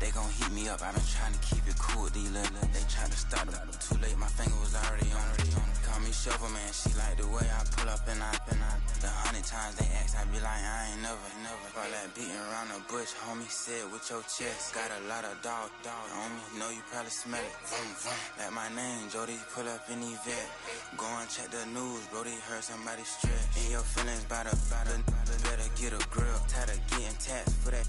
They gon' heat me up, I been trying to keep it cool, these little. They tried to stop it, too late, my finger was already on it. Call me Shovel Man, she like the way I pull up and I. The 100 times they ask, I be like, I ain't never. All that beating around the bush, homie, said with your chest. Got a lot of dog on me, know you probably smell it. Like my name, Jody, pull up in the vet. Go and check the news, Brody, heard somebody stress. In your feelings by the better get a grill. Tired of getting taxed for that,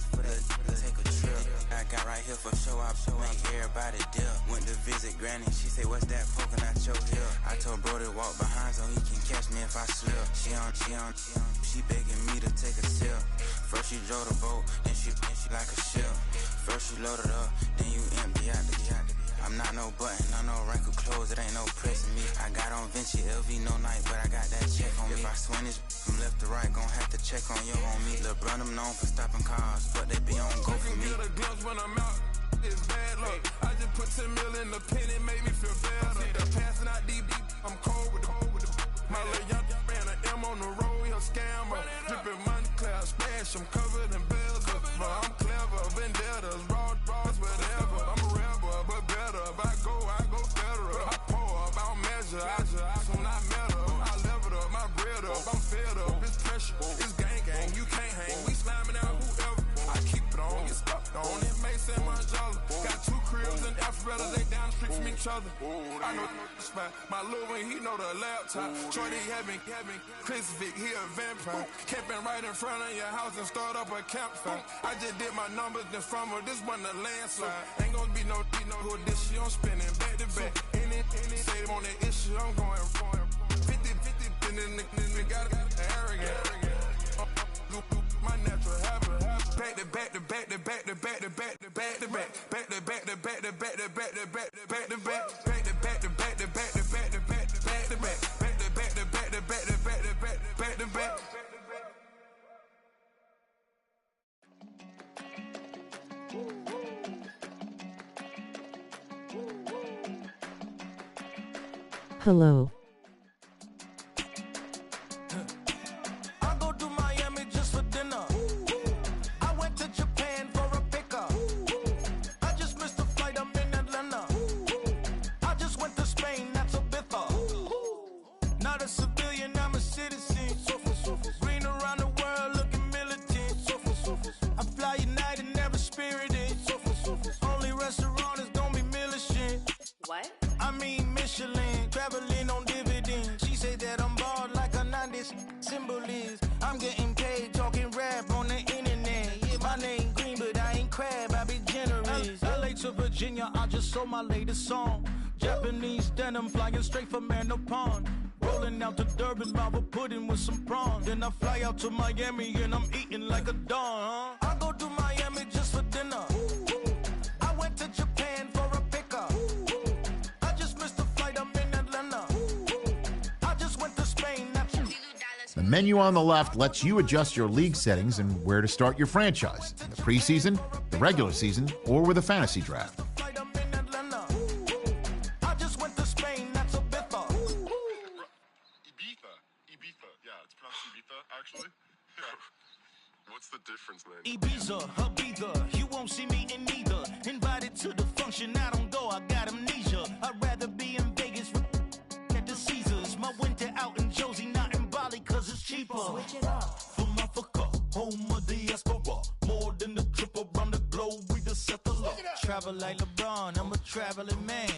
take a trip. I got right here for show, I make everybody deal. Went to visit Granny, she say, what's that poking out your heel? I told Brody walk behind so he can catch me if I slip. She begging me to take a sip. First she drove the boat, then she like a ship. First you load it up, then you empty out the I'm not no button, I'm no wrinkled clothes, it ain't no pressing me. I got on Vinci, LV, no night, but I got that check on me. If I swing this from left to right, gon' have to check on your on me. Lil' Brun, I'm known for stopping cars, but they be on go for me. Get a glimpse when I'm out, it's bad luck. I just put 10 mil in the pen, it make me feel better. Passing out deep, I'm cold with the my little young ran an M on the road, he a scammer. Dripping money, clear, splash, I'm covered in bells. But I'm clever, vendettas, raw, whatever. I'm a rebel, but better. If I go federal. I pour up, I don't measure. I soon I met her. I leveled up, my bread up. I'm fed up, it's pressure. It's gang, you can't hang. We slamming out whoever. I keep it on, get stuck on. It may say Manjala. Got 2 cribs in Alpharetta, they down the street from each other. I know the spot. My little one, he know the laptop. Shorty having Chris Vick, he a vampire. Camping right in front of your house and start up a campfire. I just did my numbers then from her, this one a landslide. Ain't gonna be no who this shit, I'm spinning back to back. Any say on that issue, I'm going 50, and then the got arrogant. My natural habit. Back to back to back to back to back to back to back to back. Back to back to back to back to back to back to back to back. Back to back to back to back to back to back to back to back. Back to back to back to back to back to back to back. Hello. I go to Miami just for dinner. I went to Japan for a pickup. I just missed a flight, I'm in Atlanta. I just went to Spain, that's a bither. Not a civilian, I'm a citizen. Green around the world, looking militant. I fly United, never spirited. Only restaurant is gonna be militant. What? I mean Michelin, traveling on dividends. She said that I'm bald like a 90s symbol is. I'm getting paid talking rap on the internet. Yeah, my name Green, but I ain't crab, I be generous. LA to Virginia, I just sold my latest song. Japanese denim, flying straight from Manapon. Rolling out to Durban, Baba pudding with some prawns. Then I fly out to Miami and I'm eating like a don. I go to Miami just for dinner. I went to Japan for a pickup. I just missed a flight, I'm in Atlanta. I just went to Spain, that's The menu on the left lets you adjust your league settings and where to start your franchise, in the preseason, the regular season, or with a fantasy draft. flight, I'm in Atlanta. I just went to Spain, that's a bither. Ibiza. Yeah, it's pronounced Ibiza, actually. What's the difference, man? Ibiza, Ibiza, you won't see me in neither. Invited to the function, I don't go, I got amnesia. I'd rather be in Vegas at the Caesars. My winter out in Josie, not in Bali, cause it's cheaper. Switch it up. From Africa, home of the diaspora. More than a trip around the globe, we the settler. Travel like LeBron, I'm a traveling man.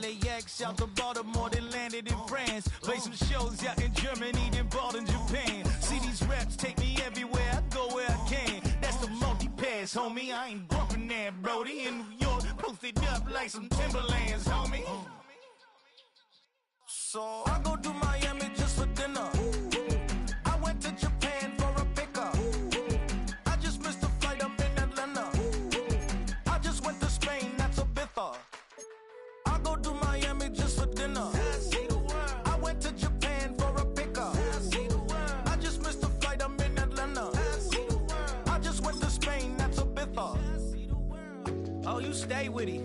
LAX out to Baltimore, then landed in France. Play some shows out in Germany, then bought in Japan. See these raps take me everywhere, I go where I can. That's the multi-pass, homie, I ain't bumping that, Brody. In New York, posted up like some Timberlands, homie. So I go to Miami just for dinner. I went to Japan for a pickup. I just missed a flight, I'm in Atlanta. I just went to Spain, that's a bither. I go to Miami just for dinner. I went to Japan for a pickup. I just missed a flight, I'm in Atlanta. I just went to Spain, that's a bither. Oh, you stay with it.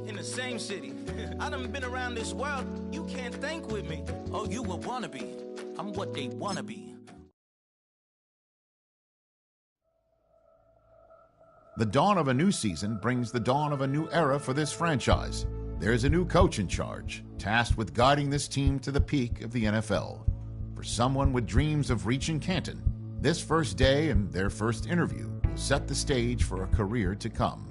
In the same city. I done been around this world, you can't think with me. Oh, you a wannabe. I'm what they wanna be. The dawn of a new season brings the dawn of a new era for this franchise. There's a new coach in charge, tasked with guiding this team to the peak of the NFL. For someone with dreams of reaching Canton, this first day and their first interview will set the stage for a career to come.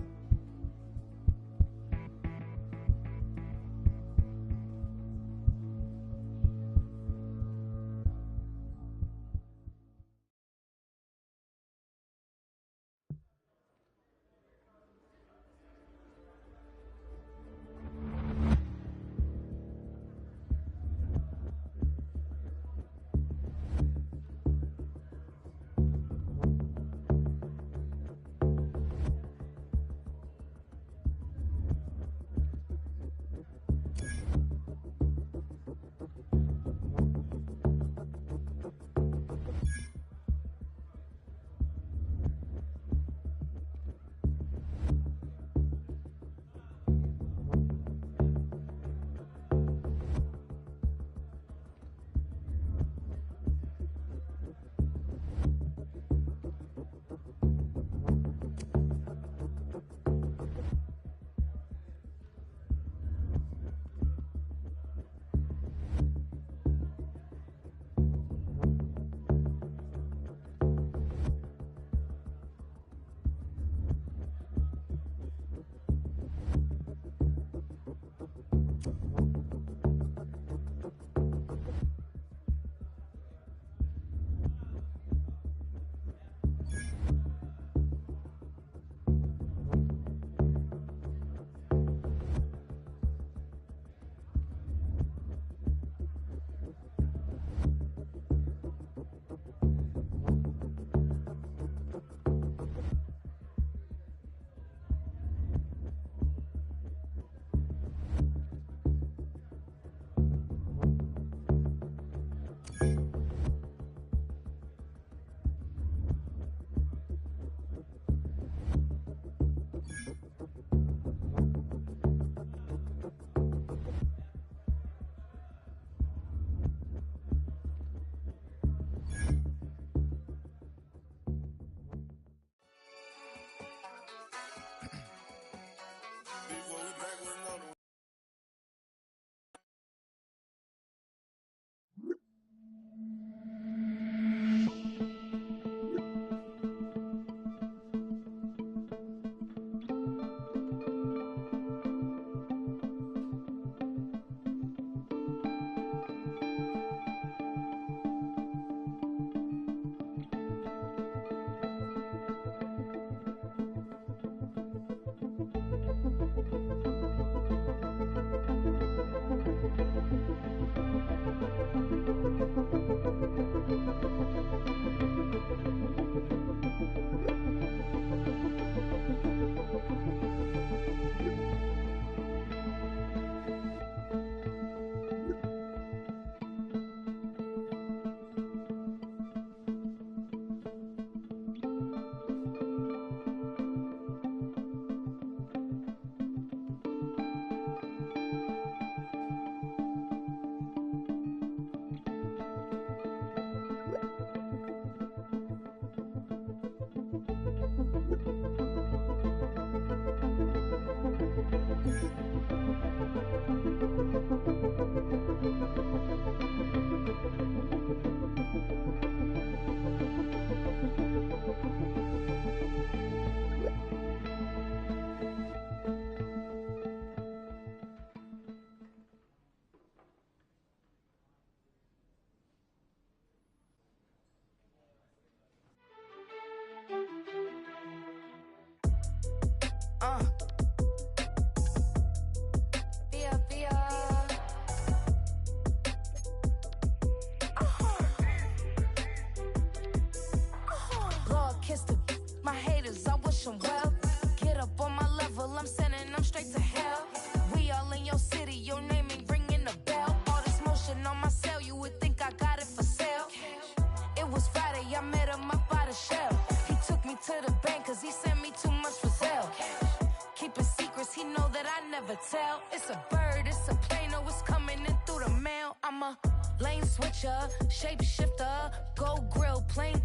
Tell it's a bird, it's a plane, oh, it's coming in through the mail. I'm a lane switcher, shapeshifter, go grill, plane,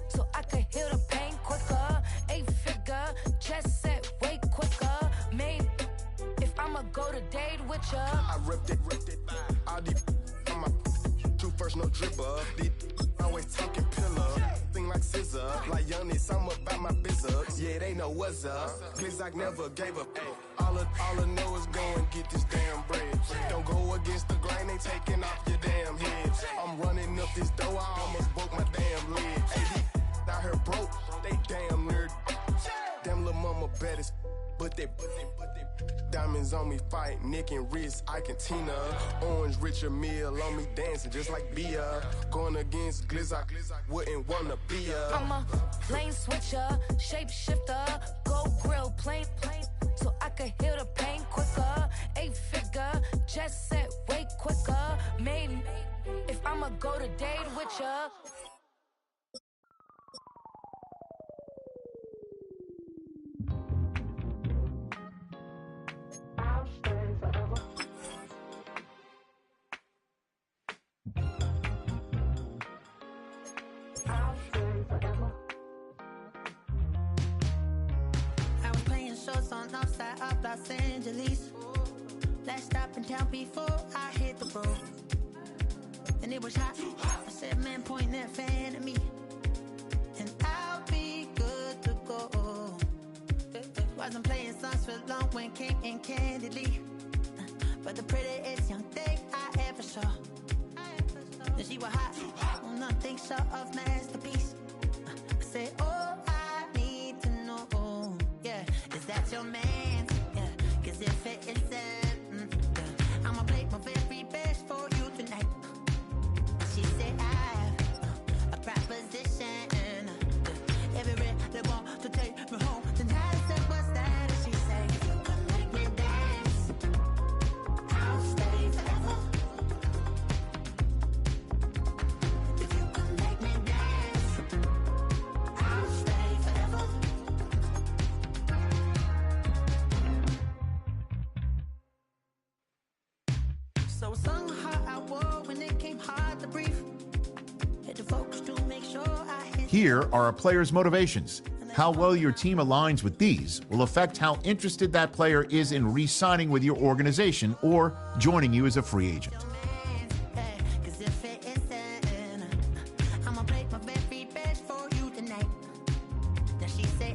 so I could heal the pain quicker. 8-figure, jet set way quicker. Maybe if I'ma go to date with ya. I ripped it. All these on my true first, no dripper. These always talking pillar. Thing like scissor. Like Youngest, I'm about my business. Yeah, they know what's up. Glizzock never gave up. All I know is go and get this damn bread. Don't go against the grain, they taking off your damn head. I'm running up this door, I almost broke my damn leg. Hey, these out here broke, they damn nerd. Damn little mama bad as but they diamonds on me fight, neck and wrist, I can Tina. Orange Richard Mill on me dancing just like Bia. Going against Glizzock, wouldn't wanna be a. I'm a lane switcher, shape shifter, go grill, plain, so I can heal the pain quicker. 8-figure, jet set way quicker. Maybe if I'ma go to date with ya. I was playing shows on outside of Los Angeles. Last stop in town before I hit the road. And it was hot. I said, man, point that fan at me. And I'll be good to go. Wasn't playing songs for long when came in candidly. But the prettiest young thing I ever saw. And she was hot. Nothing short of masterpiece. I said, oh, I need to know. Yeah, is that your man? Yeah, cause if it isn't, I'ma play my very best for you tonight. She said, I have a proposition. Every really want to take me home tonight. I said, what's that? And she said, you can make me dance. I'll stay forever. If you can make me dance, I'll stay forever. So I sung how I wore when it came hard to breathe. Had to focus to make sure I hit. Here are a player's motivations. How well your team aligns with these will affect how interested that player is in re-signing with your organization or joining you as a free agent. Cause if it isn't, I'ma play my very best for you tonight. Now she say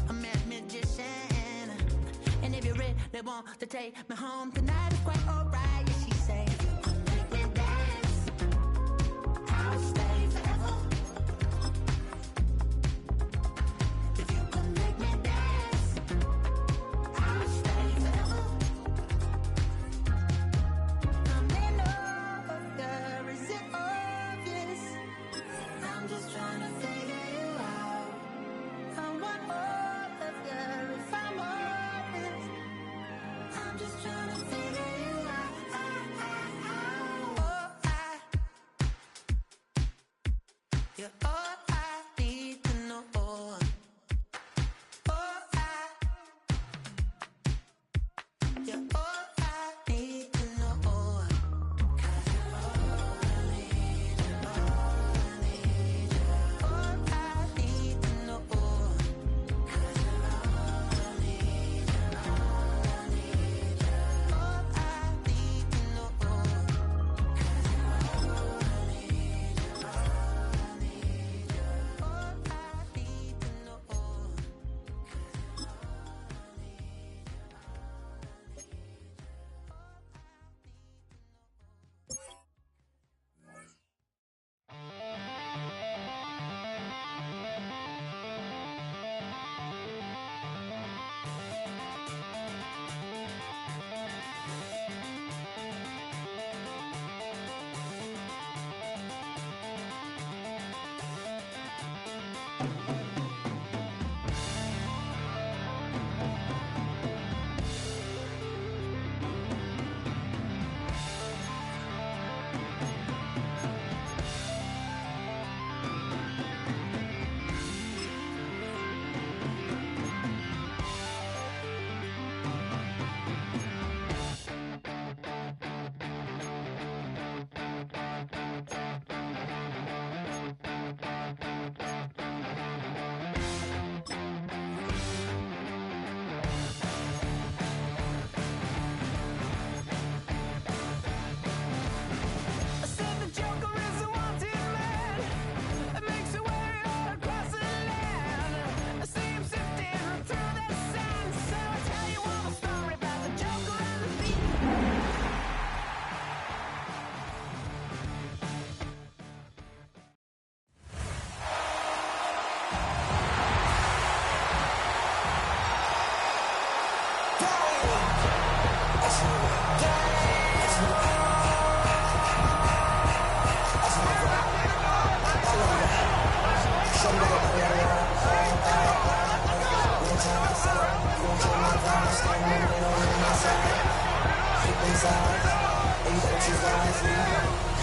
I'm a magician. And if you really want to take me home tonight, it's quite alright. Yeah, she say, you can make me dance. I'll stay forever. If you can make me dance, I'll stay forever. I'm in over, is it obvious? I'm just trying to figure you out. I want all of you if I'm honest. I'm just trying to figure you out.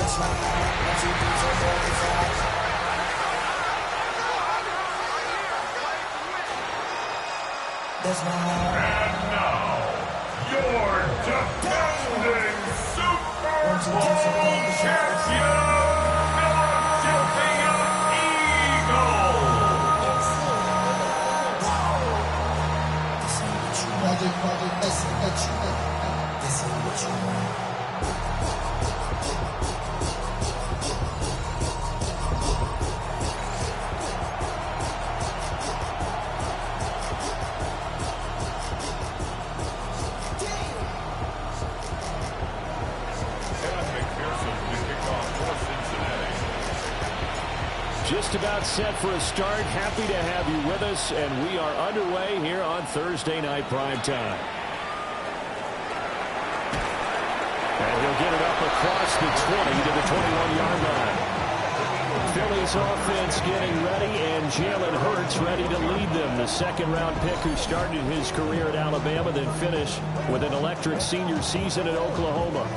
And now, your defending Super Bowl champion, Philadelphia Eagles. This ain't what you want. Just about set for a start. Happy to have you with us, and we are underway here on Thursday Night Primetime. And he'll get it up across the 20 to the 21-yard line. Philly's offense getting ready, and Jalen Hurts ready to lead them. The second-round pick who started his career at Alabama, then finished with an electric senior season at Oklahoma.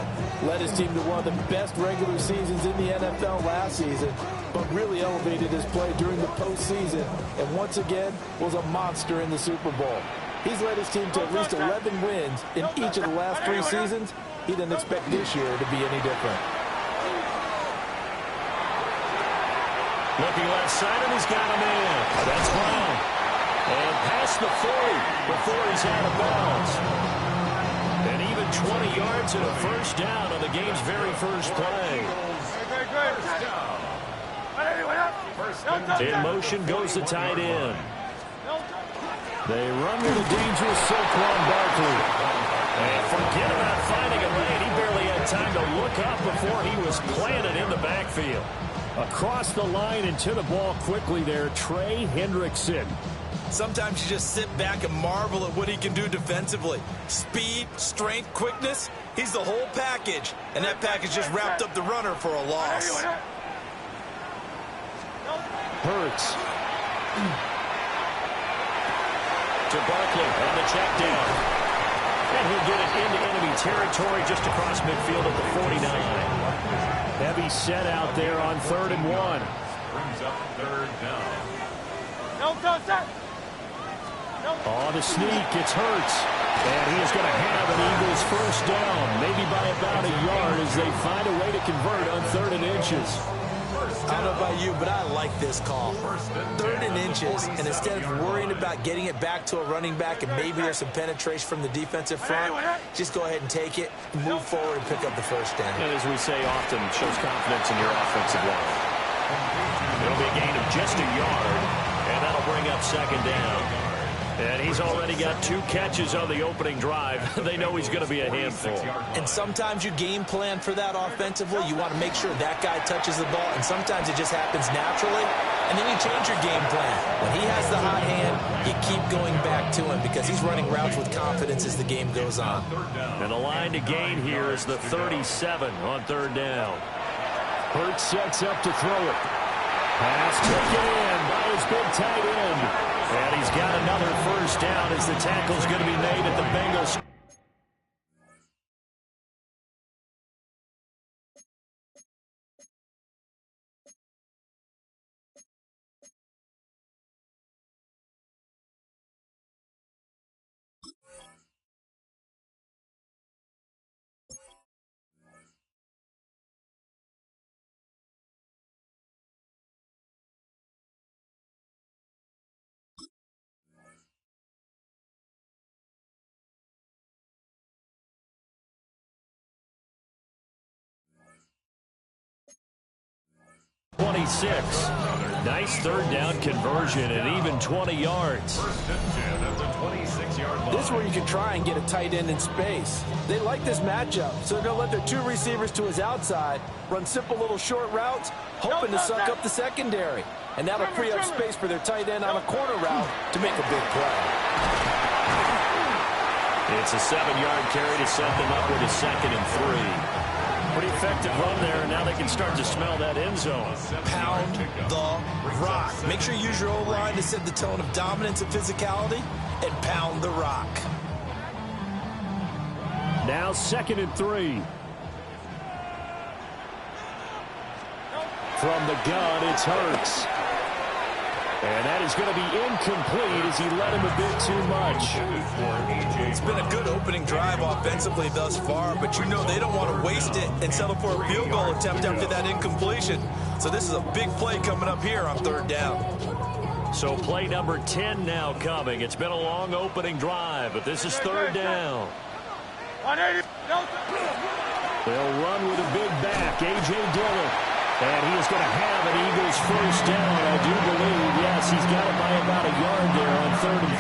Led his team to one of the best regular seasons in the NFL last season, but really elevated his play during the postseason, and once again was a monster in the Super Bowl. He's led his team to at least 11 wins in each of the last 3 seasons. He didn't expect this year to be any different. Looking left side, and he's got him in. That's Brown. And past the 40 before he's out of bounds. And even 20 yards and a first down on the game's very first play. In motion goes the tight end. They run with a dangerous Saquon Barkley. And forget about finding a lane. He barely had time to look up before he was planted in the backfield. Across the line and to the ball quickly there, Trey Hendrickson. Sometimes you just sit back and marvel at what he can do defensively. Speed, strength, quickness, he's the whole package. And that package just wrapped up the runner for a loss. Hurts. To Barkley on the check down. And he'll get it into enemy territory just across midfield at the 49. Heavy set out there on 3rd and 1. Brings up 3rd down. On the sneak, it's Hurts. And he is going to have an Eagles first down, maybe by about a yard as they find a way to convert on 3rd and inches. I don't know about you, but I like this call. 3rd and inches, and instead of worrying about getting it back to a running back and maybe there's some penetration from the defensive front, just go ahead and take it, move forward, and pick up the first down. And as we say often, shows confidence in your offensive line. It'll be a gain of just a yard, and that'll bring up 2nd down. And he's already got 2 catches on the opening drive. They know he's going to be a handful. And sometimes you game plan for that offensively. You want to make sure that guy touches the ball, and sometimes it just happens naturally. And then you change your game plan. When he has the hot hand, you keep going back to him because he's running routes with confidence as the game goes on. And the line to gain here is the 37 on 3rd down. Hurts sets up to throw it. Pass taken in by his big tight end. And he's got another first down as the tackle's going to be made at the Bengals. Nice 3rd down conversion and even 20 yards. This is where you can try and get a tight end in space. They like this matchup, so they're going to let their 2 receivers to his outside run simple little short routes, hoping to suck up the secondary. And that'll free up space for their tight end on a corner route to make a big play. It's a 7-yard carry to set them up with a 2nd and 3. Pretty effective run there, and now they can start to smell that end zone. Pound the rock. Make sure you use your O-line to set the tone of dominance and physicality, and pound the rock. Now 2nd and 3. from the gun, it's Hurts. And that is going to be incomplete as he led him a bit too much. It's been a good opening drive offensively thus far, but you know they don't want to waste it and settle for a field goal attempt after that incompletion. So this is a big play coming up here on 3rd down. So play number 10 now coming. It's been a long opening drive, but this is 3rd down. They'll run with a big back, A.J. Dillon. And he is going to have an Eagles first down, I do believe. Yes, he's got it by about a yard there on 3rd and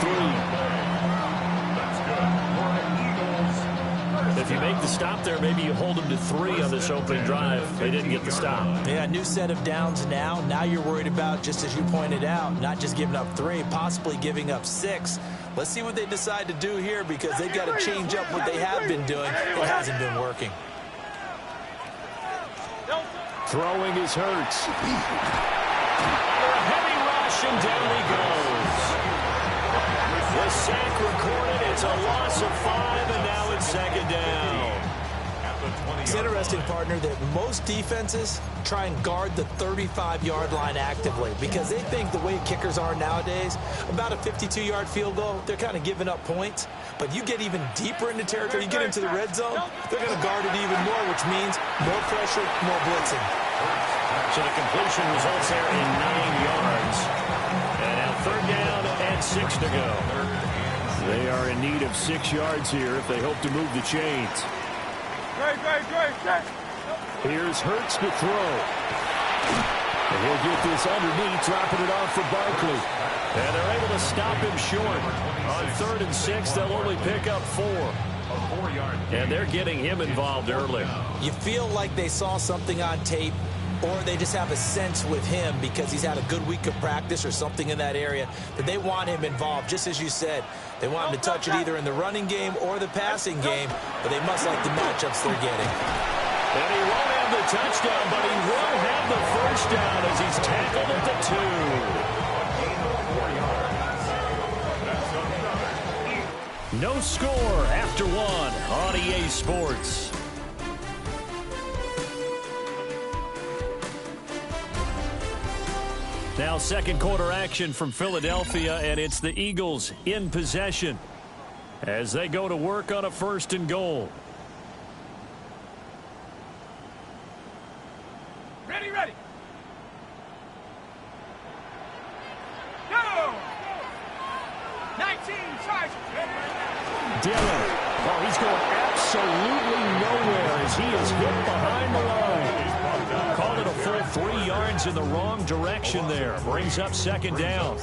3. If you make the stop there, maybe you hold them to 3 on this opening drive. They didn't get the stop. Yeah, new set of downs now. Now you're worried about, just as you pointed out, not just giving up 3, possibly giving up 6. Let's see what they decide to do here because they've got to change up what they have been doing. It hasn't been working. Throwing is Hurts. A heavy rush, and down he goes. The sack recorded. It's a loss of 5, and now it's 2nd down. It's interesting, partner, that most defenses try and guard the 35-yard line actively because they think the way kickers are nowadays, about a 52-yard field goal, they're kind of giving up points. But you get even deeper into territory, you get into the red zone, they're going to guard it even more, which means more pressure, more blitzing. So the completion results there in 9 yards. And now 3rd down and 6 to go. They are in need of 6 yards here if they hope to move the chains. Here's Hurts to throw. And he'll get this underneath, dropping it off for Barkley. And they're able to stop him short. On 3rd and 6, they'll only pick up 4. And they're getting him involved early. You feel like they saw something on tape, or they just have a sense with him because he's had a good week of practice or something in that area that they want him involved. Just as you said, they want him to touch it either in the running game or the passing game, but they must like the matchups they're getting. And he won't have the touchdown, but he will have the first down as he's tackled at the 2. No score after 1 on EA Sports. Now 2nd quarter action from Philadelphia, and it's the Eagles in possession as they go to work on a 1st and goal. Ready. Go! 19, charge. Dillon. Oh, he's going absolutely nowhere as he is hit behind the line. Called it a full 3 yards in the wrong direction there. Brings up 2nd down.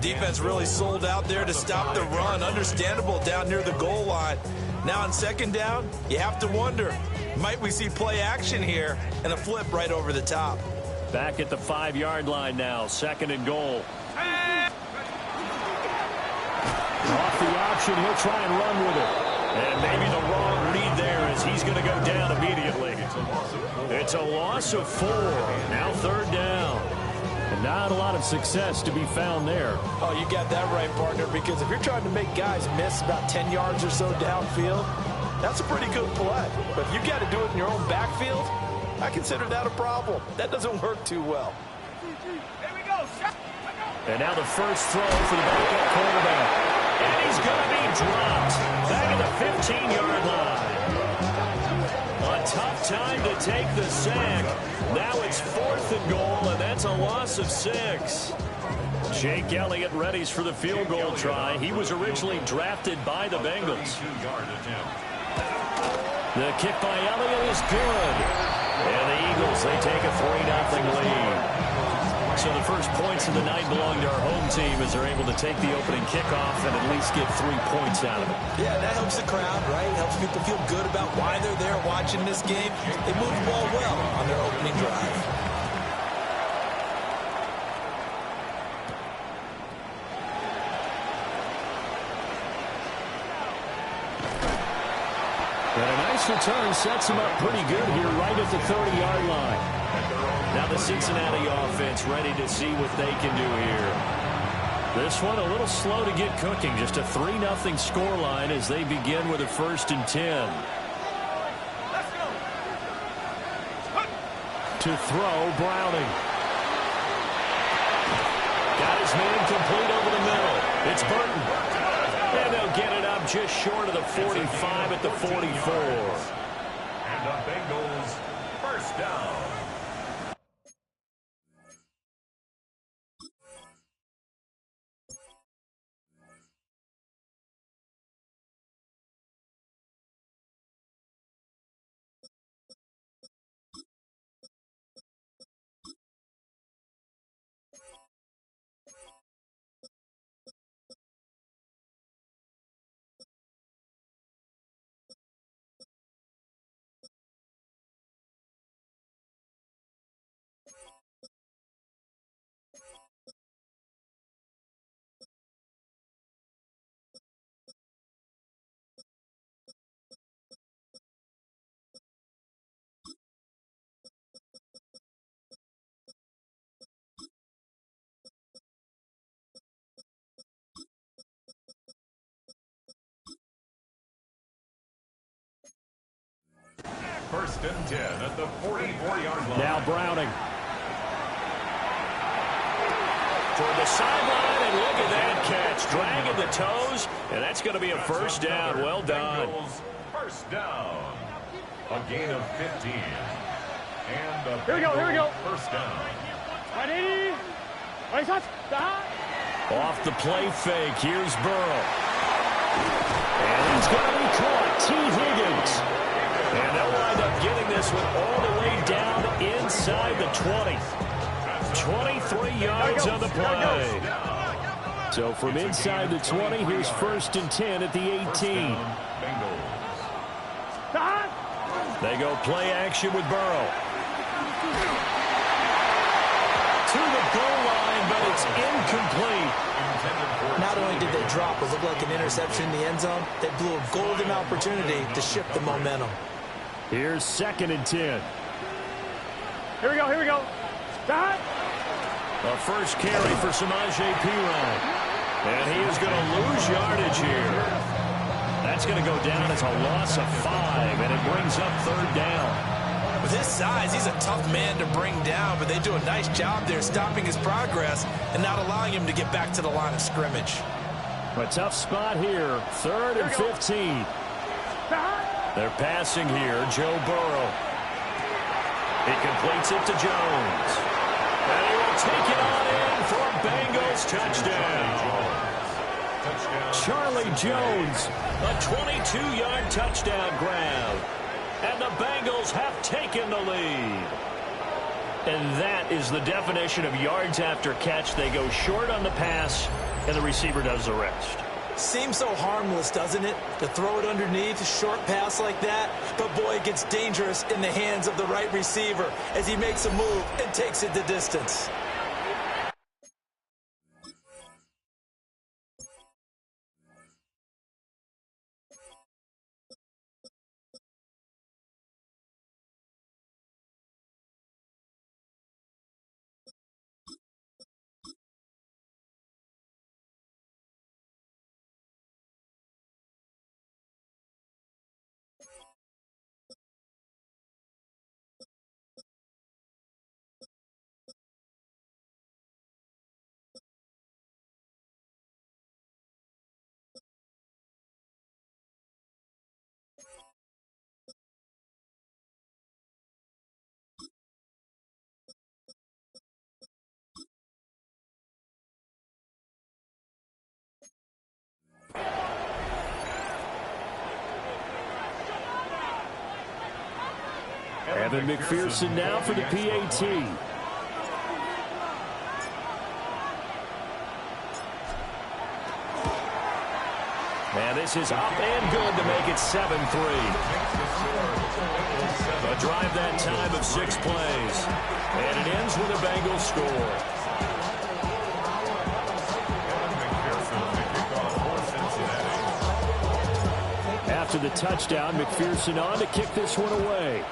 Defense really sold out there to stop the run. Understandable down near the goal line. Now on 2nd down, you have to wonder, might we see play action here and a flip right over the top? Back at the 5-yard line now. 2nd and goal. Off the option, he'll try and run with it. And maybe the wrong read there as he's going to go down immediately. It's a loss of 4. Now 3rd down. And not a lot of success to be found there. Oh, you got that right, partner, because if you're trying to make guys miss about 10 yards or so downfield, that's a pretty good play. But if you got to do it in your own backfield, I consider that a problem. That doesn't work too well. Here we go. And now the first throw for the backup quarterback. And he's going to be dropped back at the 15-yard line. A tough time to take the sack. Now it's 4th and goal, and that's a loss of 6. Jake Elliott readies for the field goal try. He was originally drafted by the Bengals. The kick by Elliott is good. And the Eagles, they take a 3-0 lead. So the first points of the night belong to our home team as they're able to take the opening kickoff and at least get 3 points out of it. Yeah, that helps the crowd, right? Helps people feel good about why they're there watching this game. They moved the ball well on their opening drive. And a nice return sets him up pretty good here right at the 30-yard line. Now the Cincinnati offense ready to see what they can do here. This one a little slow to get cooking. Just a 3-0 scoreline as they begin with a 1st and 10. To throw, Browning. Got his man complete over the middle. It's Burton. And they'll get it up just short of the 45 at the 44. And the Bengals first down. First and 10 at the 44-yard line. Now Browning. For the sideline, and look at that catch. Dragging the toes, and that's going to be a first down. Well done. First down. A gain of 15. And the here we go. First down. Ready? Off the play fake. Here's Burrow. And he's going to be caught. T. Higgins. And they'll wind up getting this one all the way down inside the 20. 23 yards on the play. So from inside the 20, here's first and 10 at the 18. They go play action with Burrow. To the goal line, but it's incomplete. Not only did they drop what looked like an interception in the end zone, they blew a golden opportunity to shift the momentum. Here's second and 10. Here we go. Stop. A first carry for Samaje Perine. And he is going to lose yardage here. That's going to go down as a loss of 5, and it brings up third down. With his size, he's a tough man to bring down, but they do a nice job there stopping his progress and not allowing him to get back to the line of scrimmage. A tough spot here. Third and 15. They're passing here. Joe Burrow. He completes it to Jones. And he will take it on in for a Bengals touchdown. Charlie Jones, a 22-yard touchdown grab. And the Bengals have taken the lead. And that is the definition of yards after catch. They go short on the pass, and the receiver does the rest. Seems so harmless, doesn't it? To throw it underneath, a short pass like that. But, boy, it gets dangerous in the hands of the right receiver as he makes a move and takes it the distance. Evan McPherson now for the PAT. And this is up and good to make it 7-3. A drive that time of 6 plays. And it ends with a Bengals score. After the touchdown, McPherson on to kick this one away.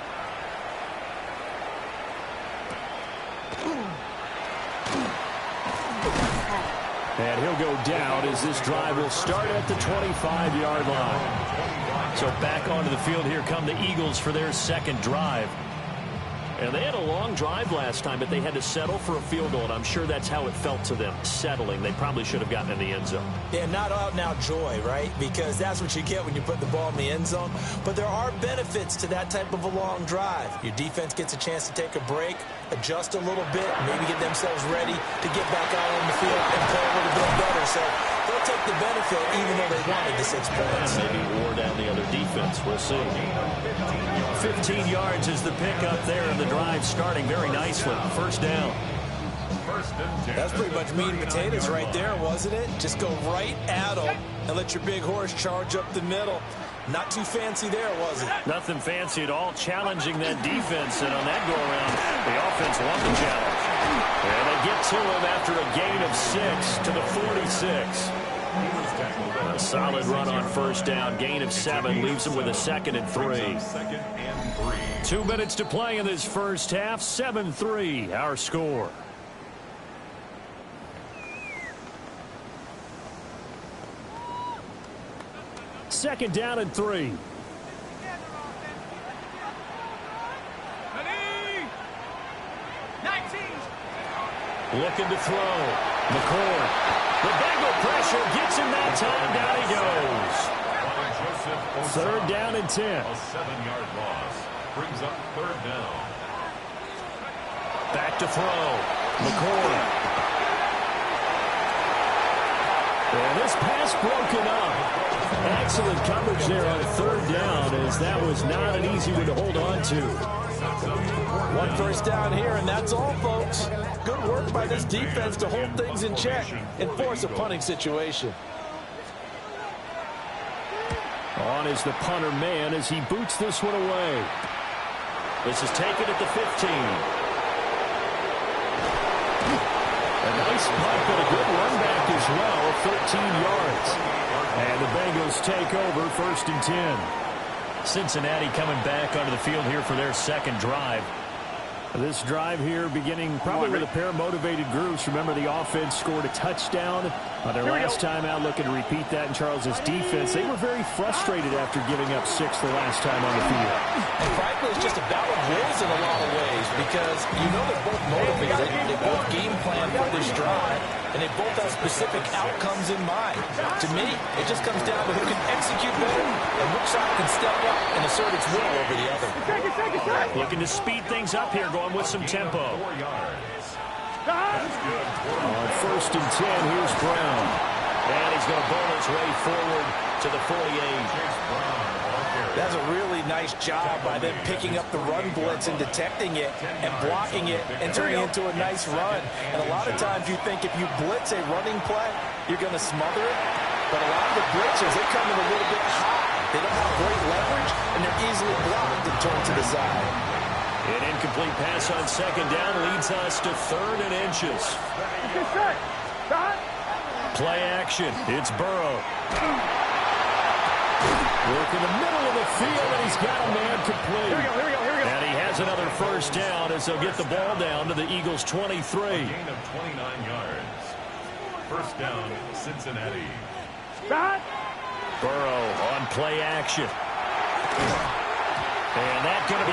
And he'll go down as this drive will start at the 25-yard line. So back onto the field here come the Eagles for their second drive. And they had a long drive last time, but they had to settle for a field goal, and I'm sure that's how it felt to them, settling. They probably should have gotten in the end zone. Yeah, not out-and-out joy, right? Because that's what you get when you put the ball in the end zone. But there are benefits to that type of a long drive. Your defense gets a chance to take a break, adjust a little bit, maybe get themselves ready to get back out on the field and play a little bit better. So they'll take the benefit even though they wanted the 6 points. And maybe wore down the other defense. We'll see. 15 yards is the pickup there, and the drive starting very nicely. First down. That's pretty much meat and potatoes right there, wasn't it? Just go right at them and let your big horse charge up the middle. Not too fancy there, was it? Nothing fancy at all, challenging that defense, and on that go-around, the offense won the challenge. And they get to him after a gain of 6 to the 46. A solid run on first down, gain of 7, leaves him with a 2nd and 3. 2 minutes to play in this first half, 7-3, our score. Second down and 3. Looking to throw. McCord. The Bengal pressure gets him that time. Down he goes. Third down and 10. A 7-yard loss brings up third down. Back to throw. McCord. And this pass broken up. Excellent coverage there on third down, as that was not an easy one to hold on to. 1 first down here, and that's all, folks. Good work by this defense to hold things in check and force a punting situation. On is the punter man as he boots this one away. This is taken at the 15. A nice punt, but a good run back as well, 13 yards. And the Bengals take over, 1st and 10. Cincinnati coming back onto the field here for their second drive. This drive here beginning probably with a pair of motivated groups. Remember, the offense scored a touchdown on their last time out, looking to repeat that in Charles's defense. They were very frustrated after giving up 6 the last time on the field. And frankly, it's just a battle of wills in a lot of ways, because you know they're both motivated, they both game plan for this drive, and they both have specific outcomes in mind. To me, it just comes down to who can execute better and which side can step up and assert its will over the other. Looking to speed things up here, going with some tempo. On 1st and 10, here's Brown. And he's going to bowl his way forward to the 48. That's a really nice job by them picking up the run blitz and detecting it and blocking it and turning it into a nice run. And a lot of times you think if you blitz a running play, you're going to smother it. But a lot of the blitzes, they come in a little bit high. They don't have great leverage, and they're easily blocked and turned to the side. An incomplete pass on 2nd down leads us to 3rd and inches. Play action. It's Burrow. Work in the middle of the field, and he's got a man complete. Here we go. And he has another first down as they'll get the ball down to the Eagles' 23. A gain of 29 yards. First down, Cincinnati. Burrow on play action. And that's going to be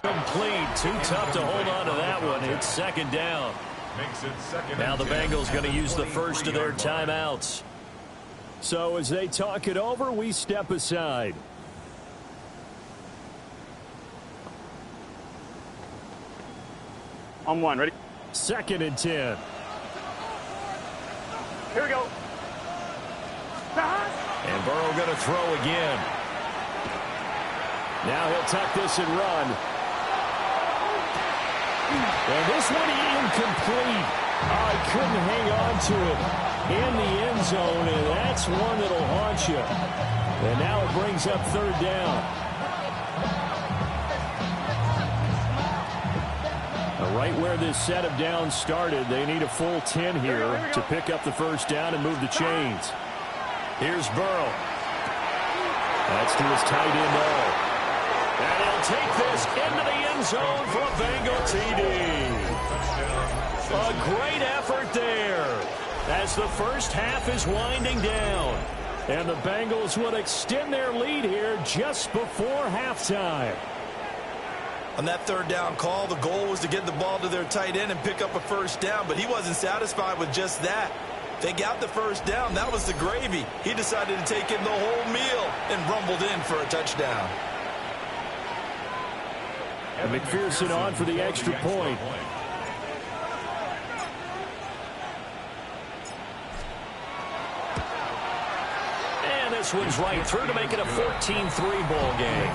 incomplete. Too tough to hold on to that one. It's 2nd down. Makes it 2nd. Now the Bengals going to use the first of their timeouts. So as they talk it over, we step aside. On 1, ready? 2nd and 10. Here we go. And Burrow going to throw again. Now he'll tuck this and run. And this one incomplete. I couldn't hang on to it in the end zone, and that's one that'll haunt you. And now it brings up 3rd down. Right where this set of downs started, they need a full 10 here to pick up the first down and move the chains. Here's Burrow. That's to his tight end, and he'll take this into the end zone for a Bengal TD. A great effort there as the first half is winding down. And the Bengals would extend their lead here just before halftime. On that third down call, the goal was to get the ball to their tight end and pick up a first down, but he wasn't satisfied with just that. They got the first down. That was the gravy. He decided to take in the whole meal and rumbled in for a touchdown. And McPherson on for the extra point. And this one's right through to make it a 14-3 ball game.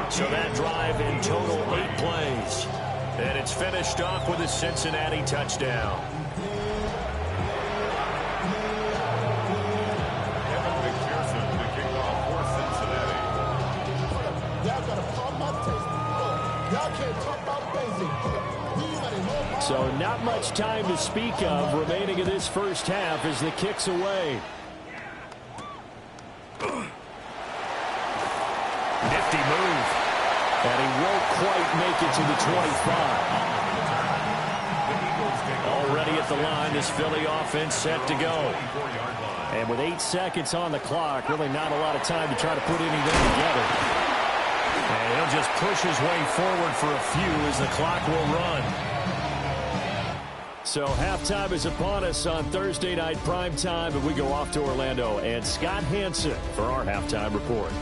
So that drive in total 8 plays. And it's finished off with a Cincinnati touchdown. Kevin McPherson to kick off for Cincinnati. Y'all got to pump my taste. Y'all can't talk about basic. So not much time to speak of remaining in this first half as the kick's away. Nifty move. And he won't quite make it to the 25. Already at the line, this Philly offense set to go. And with 8 seconds on the clock, really not a lot of time to try to put anything together. And he'll just push his way forward for a few as the clock will run. So halftime is upon us on Thursday night primetime, and we go off to Orlando. And Scott Hanson for our halftime report.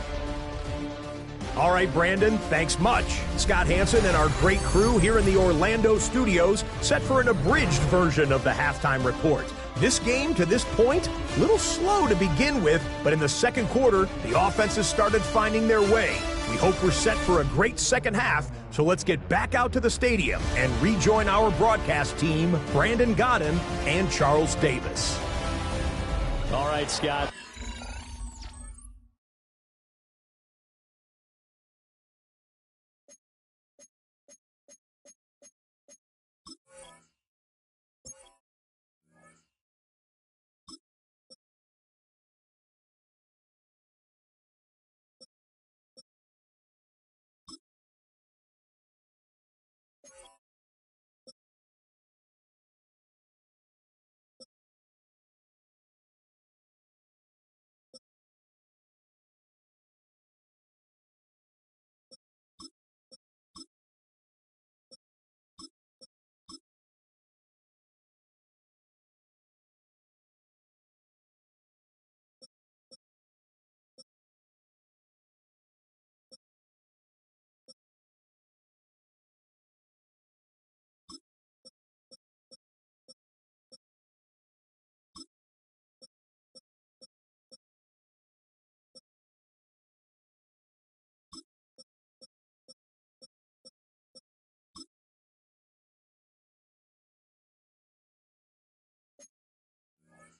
All right, Brandon, thanks much. Scott Hanson and our great crew here in the Orlando studios set for an abridged version of the halftime report. This game, to this point, a little slow to begin with, but in the second quarter, the offenses started finding their way. We hope we're set for a great second half, so let's get back out to the stadium and rejoin our broadcast team, Brandon Godden and Charles Davis. All right, Scott.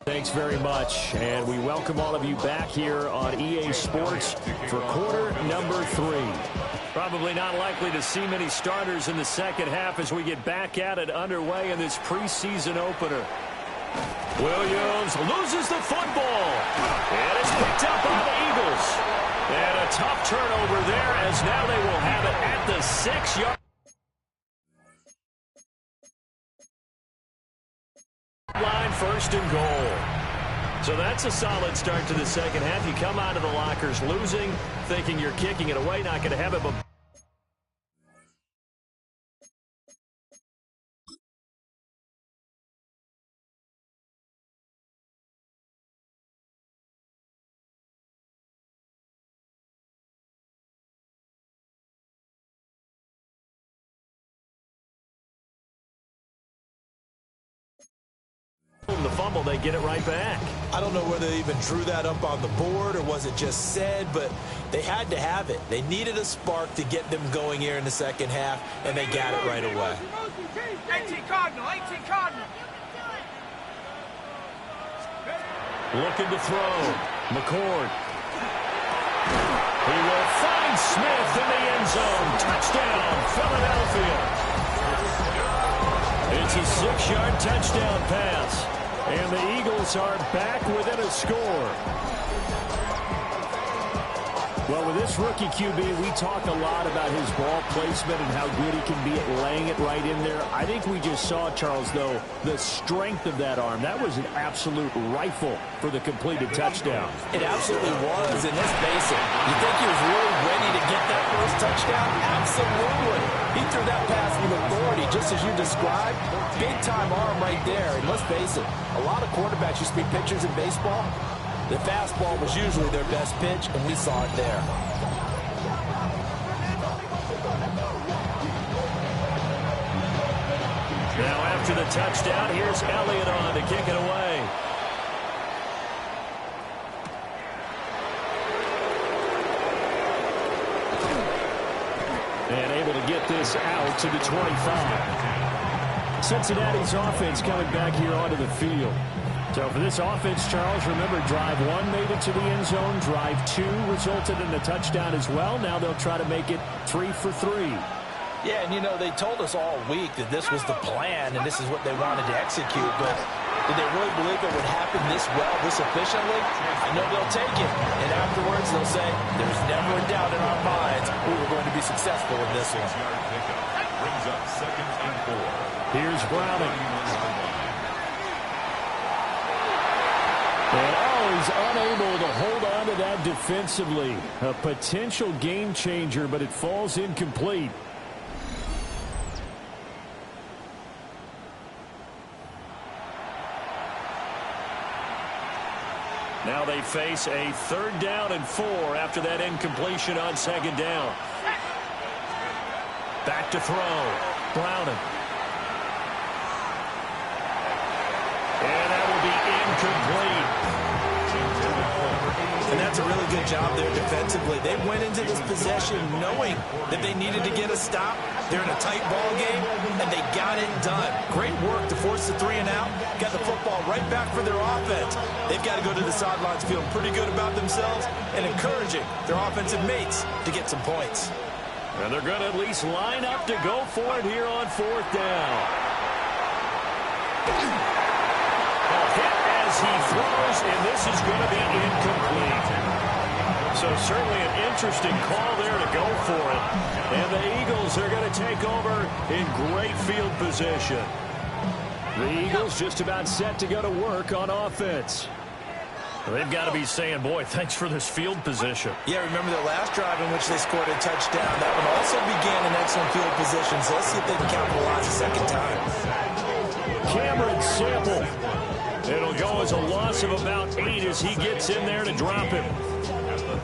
Thanks very much, and we welcome all of you back here on EA Sports for quarter number 3. Probably not likely to see many starters in the second half as we get back at it underway in this preseason opener. Williams loses the football, and it's picked up by the Eagles. And a tough turnover there as now they will have it at the 6-yard line, first and goal. So that's a solid start to the second half. You come out of the lockers losing, thinking you're kicking it away, not going to have it, but the fumble, they get it right back. I don't know whether they even drew that up on the board or was it just said, but they had to have it. They needed a spark to get them going here in the second half, and they got it right away. 18 Cardinal, 18 Cardinal. Looking to throw. McCord. He will find Smith in the end zone. Touchdown, Philadelphia. It's a 6-yard touchdown pass. And the Eagles are back within a score. Well, with this rookie QB, we talk a lot about his ball placement and how good he can be at laying it right in there. I think we just saw, Charles, though, the strength of that arm. That was an absolute rifle for the completed touchdown. It absolutely was, and let's face it, you think he was really ready to get that first touchdown? Absolutely. He threw that pass with authority, just as you described. Big-time arm right there, and let's face it, a lot of quarterbacks, you speak pictures in baseball, the fastball was usually their best pitch, and we saw it there. Now after the touchdown, here's Elliott on to kick it away. And able to get this out to the 25. Cincinnati's offense coming back here onto the field. So for this offense, Charles, remember, drive 1 made it to the end zone. Drive 2 resulted in a touchdown as well. Now they'll try to make it 3 for 3. Yeah, and, you know, they told us all week that this was the plan and this is what they wanted to execute. But did they really believe it would happen this well, this efficiently? I know they'll take it. And afterwards, they'll say, there's never a doubt in our minds we were going to be successful in this one. Brings up 2nd and 4. Here's Browning. And he's unable to hold on to that defensively. A potential game changer, but it falls incomplete. Now they face a 3rd down and 4 after that incompletion on 2nd down. Back to throw. Browning. And that will be incomplete. And that's a really good job there defensively. They went into this possession knowing that they needed to get a stop. They're in a tight ball game, and they got it done. Great work to force the 3 and out. Got the football right back for their offense. They've got to go to the sidelines feeling pretty good about themselves and encouraging their offensive mates to get some points. And they're going to at least line up to go for it here on 4th down. As he throws, and this is going to be incomplete. So certainly an interesting call there to go for it. And the Eagles are going to take over in great field position. The Eagles just about set to go to work on offense. They've got to be saying, boy, thanks for this field position. Yeah, remember the last drive in which they scored a touchdown. That one also began in excellent field position. So let's see if they can capitalize a second time. Cameron Sample. It'll go as a loss of about 8 as he gets in there to drop him.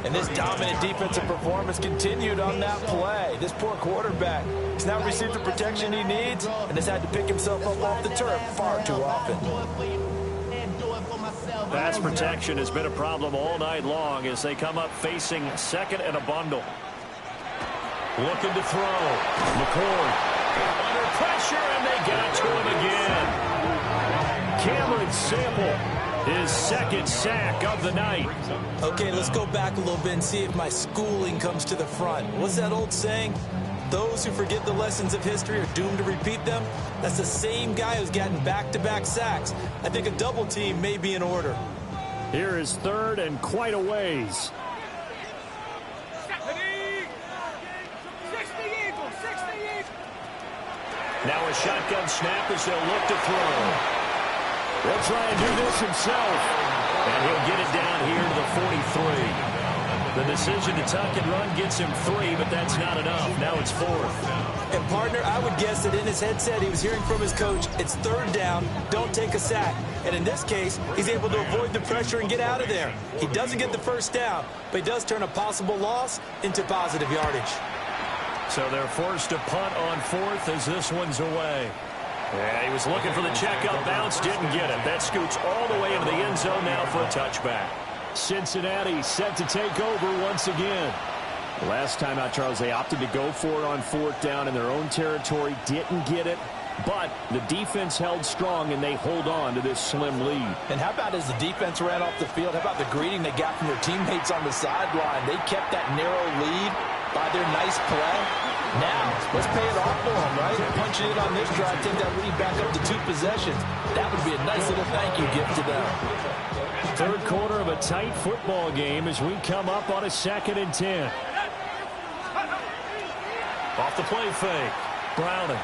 And this dominant defensive performance continued on that play. This poor quarterback has now received the protection he needs and has had to pick himself up off the turf far too often. Pass protection has been a problem all night long as they come up facing 2nd and a bundle. Looking to throw. McCord under pressure, and they got to him again. Cameron Sample, his 2nd sack of the night. Okay, let's go back a little bit and see if my schooling comes to the front. What's that old saying? Those who forget the lessons of history are doomed to repeat them. That's the same guy who's gotten back-to-back sacks. I think a double team may be in order. Here is 3rd and quite a ways. Now a shotgun snap as they'll look to throw. They'll try and do this himself. And he'll get it down here to the 43. The decision to tuck and run gets him 3, but that's not enough. Now it's 4th. And, partner, I would guess that in his headset he was hearing from his coach, it's 3rd down, don't take a sack. And in this case, he's able to avoid the pressure and get out of there. He doesn't get the 1st down, but he does turn a possible loss into positive yardage. So they're forced to punt on 4th as this one's away. Yeah, he was looking for the checkup bounce, didn't get it. That scoots all the way into the end zone now for a touchback. Cincinnati set to take over once again. Last time out, Charles, they opted to go for it on 4th down in their own territory. Didn't get it, but the defense held strong, and they hold on to this slim lead. And how about as the defense ran off the field, how about the greeting they got from their teammates on the sideline? They kept that narrow lead by their nice play. Now, let's pay it off for them, right? Punching it on this drive, take that lead back up to 2 possessions. That would be a nice little thank you gift to them. Third quarter of a tight football game as we come up on a 2nd and 10. Off the play fake. Browning.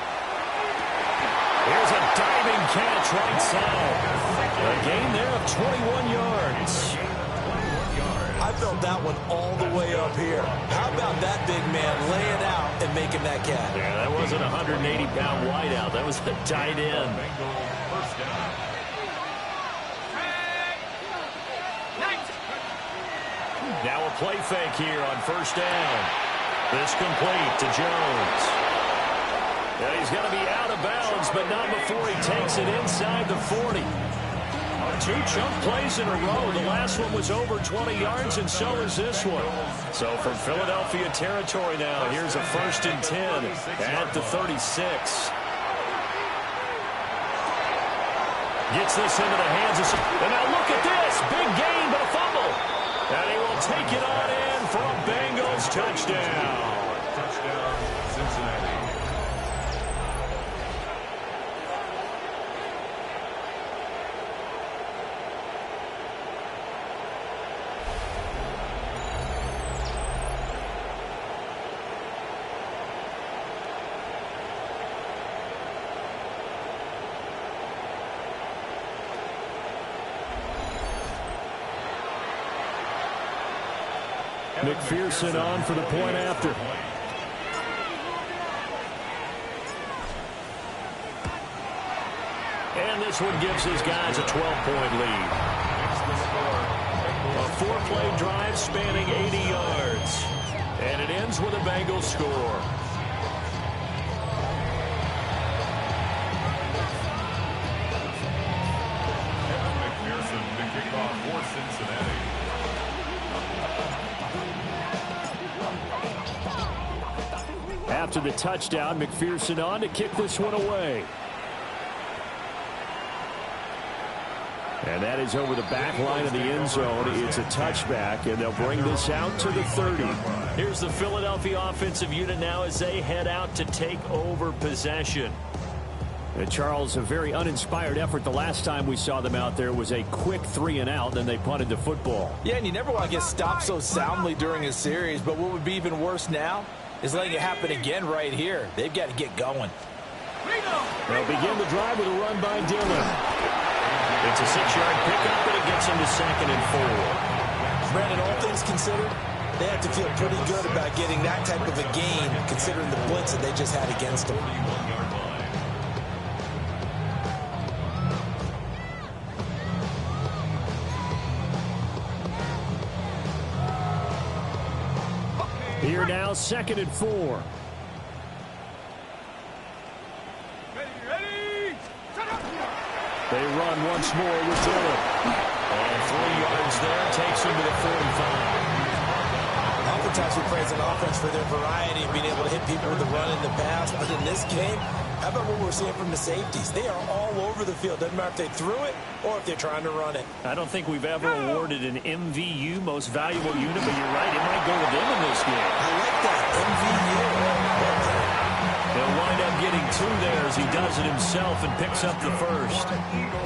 Here's a diving catch right side. A gain there of 21 yards. I felt that one all the way up here. How about that big man laying out and making that catch? Yeah, that wasn't a 180-pound wideout. That was a tight end. Now a play fake here on 1st down. This complete to Jones. And he's going to be out of bounds, but not before he takes it inside the 40. 2 chunk plays in a row. The last one was over 20 yards, and so is this one. So from Philadelphia territory now, here's a 1st and 10 at the 36. Gets this into the hands of... And now look at this. Big gain, but a fumble. And he will take it on in for a Bengals touchdown. Touchdown, Cincinnati. McPherson on for the point after. And this one gives his guys a 12-point lead. A 4-play drive spanning 80 yards. And it ends with a Bengals score. McPherson to kick off for Cincinnati. After the touchdown, McPherson on to kick this one away. And that is over the back line of the end zone. It's a touchback, and they'll bring this out to the 30. Here's the Philadelphia offensive unit now as they head out to take over possession. And Charles, a very uninspired effort. The last time we saw them out there was a quick 3-and-out, then they punted the football. Yeah, and you never want to get stopped so soundly during a series, but what would be even worse now is letting it happen again right here. They've got to get going. They'll begin the drive with a run by Dillon. It's a 6-yard pickup, and it gets him to 2nd and 4. Brandon, all things considered, they have to feel pretty good about getting that type of a gain, considering the blitz that they just had against them. Here now, 2nd and 4. They run once more with Dillon. And 3 yards there takes him to the 45. Oftentimes we praise an offense for their variety and being able to hit people with the run in the past. But in this game, how about what we're seeing from the safeties? They are all over the field. Doesn't matter if they threw it or if they're trying to run it. I don't think we've ever awarded an MVU, most valuable unit, but you're right, it might go to them in this game. I like that, MVU. They'll wind up getting 2 there as he does it himself and picks up the first.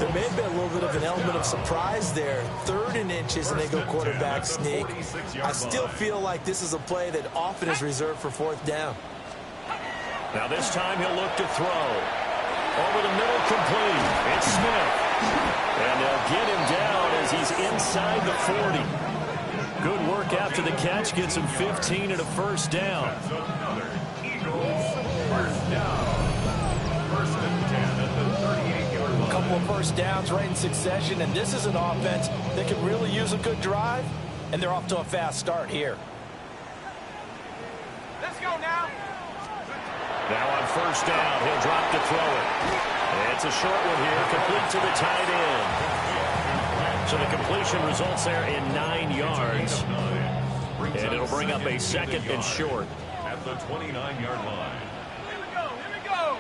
There may have been a little bit of an element of surprise there. 3rd and inches, and they go quarterback sneak. I still feel like this is a play that often is reserved for 4th down. Now this time he'll look to throw. Over the middle, complete. It's Smith. And they'll get him down as he's inside the 40. Good work after the catch. Gets him 15 and a 1st down. First down. 1st and 10 at the 38-yard line. A couple of 1st downs right in succession, and this is an offense that can really use a good drive, and they're off to a fast start here. Let's go now. Now on 1st down, he'll drop to throw it. It's a short one here, complete to the tight end. So the completion results there in 9 yards. And it'll bring up a 2nd and short. At the 29-yard line. Here we go.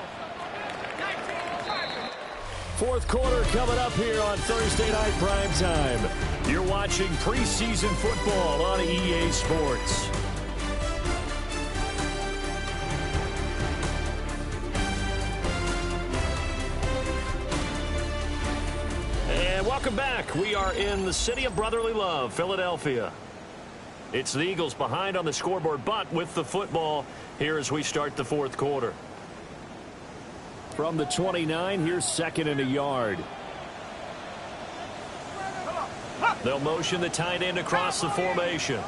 4th quarter coming up here on Thursday Night Primetime. You're watching preseason football on EA Sports. Welcome back. We are in the city of brotherly love, Philadelphia. It's the Eagles behind on the scoreboard, but with the football here as we start the fourth quarter. From the 29, here's second and a yard. They'll motion the tight end across the formation.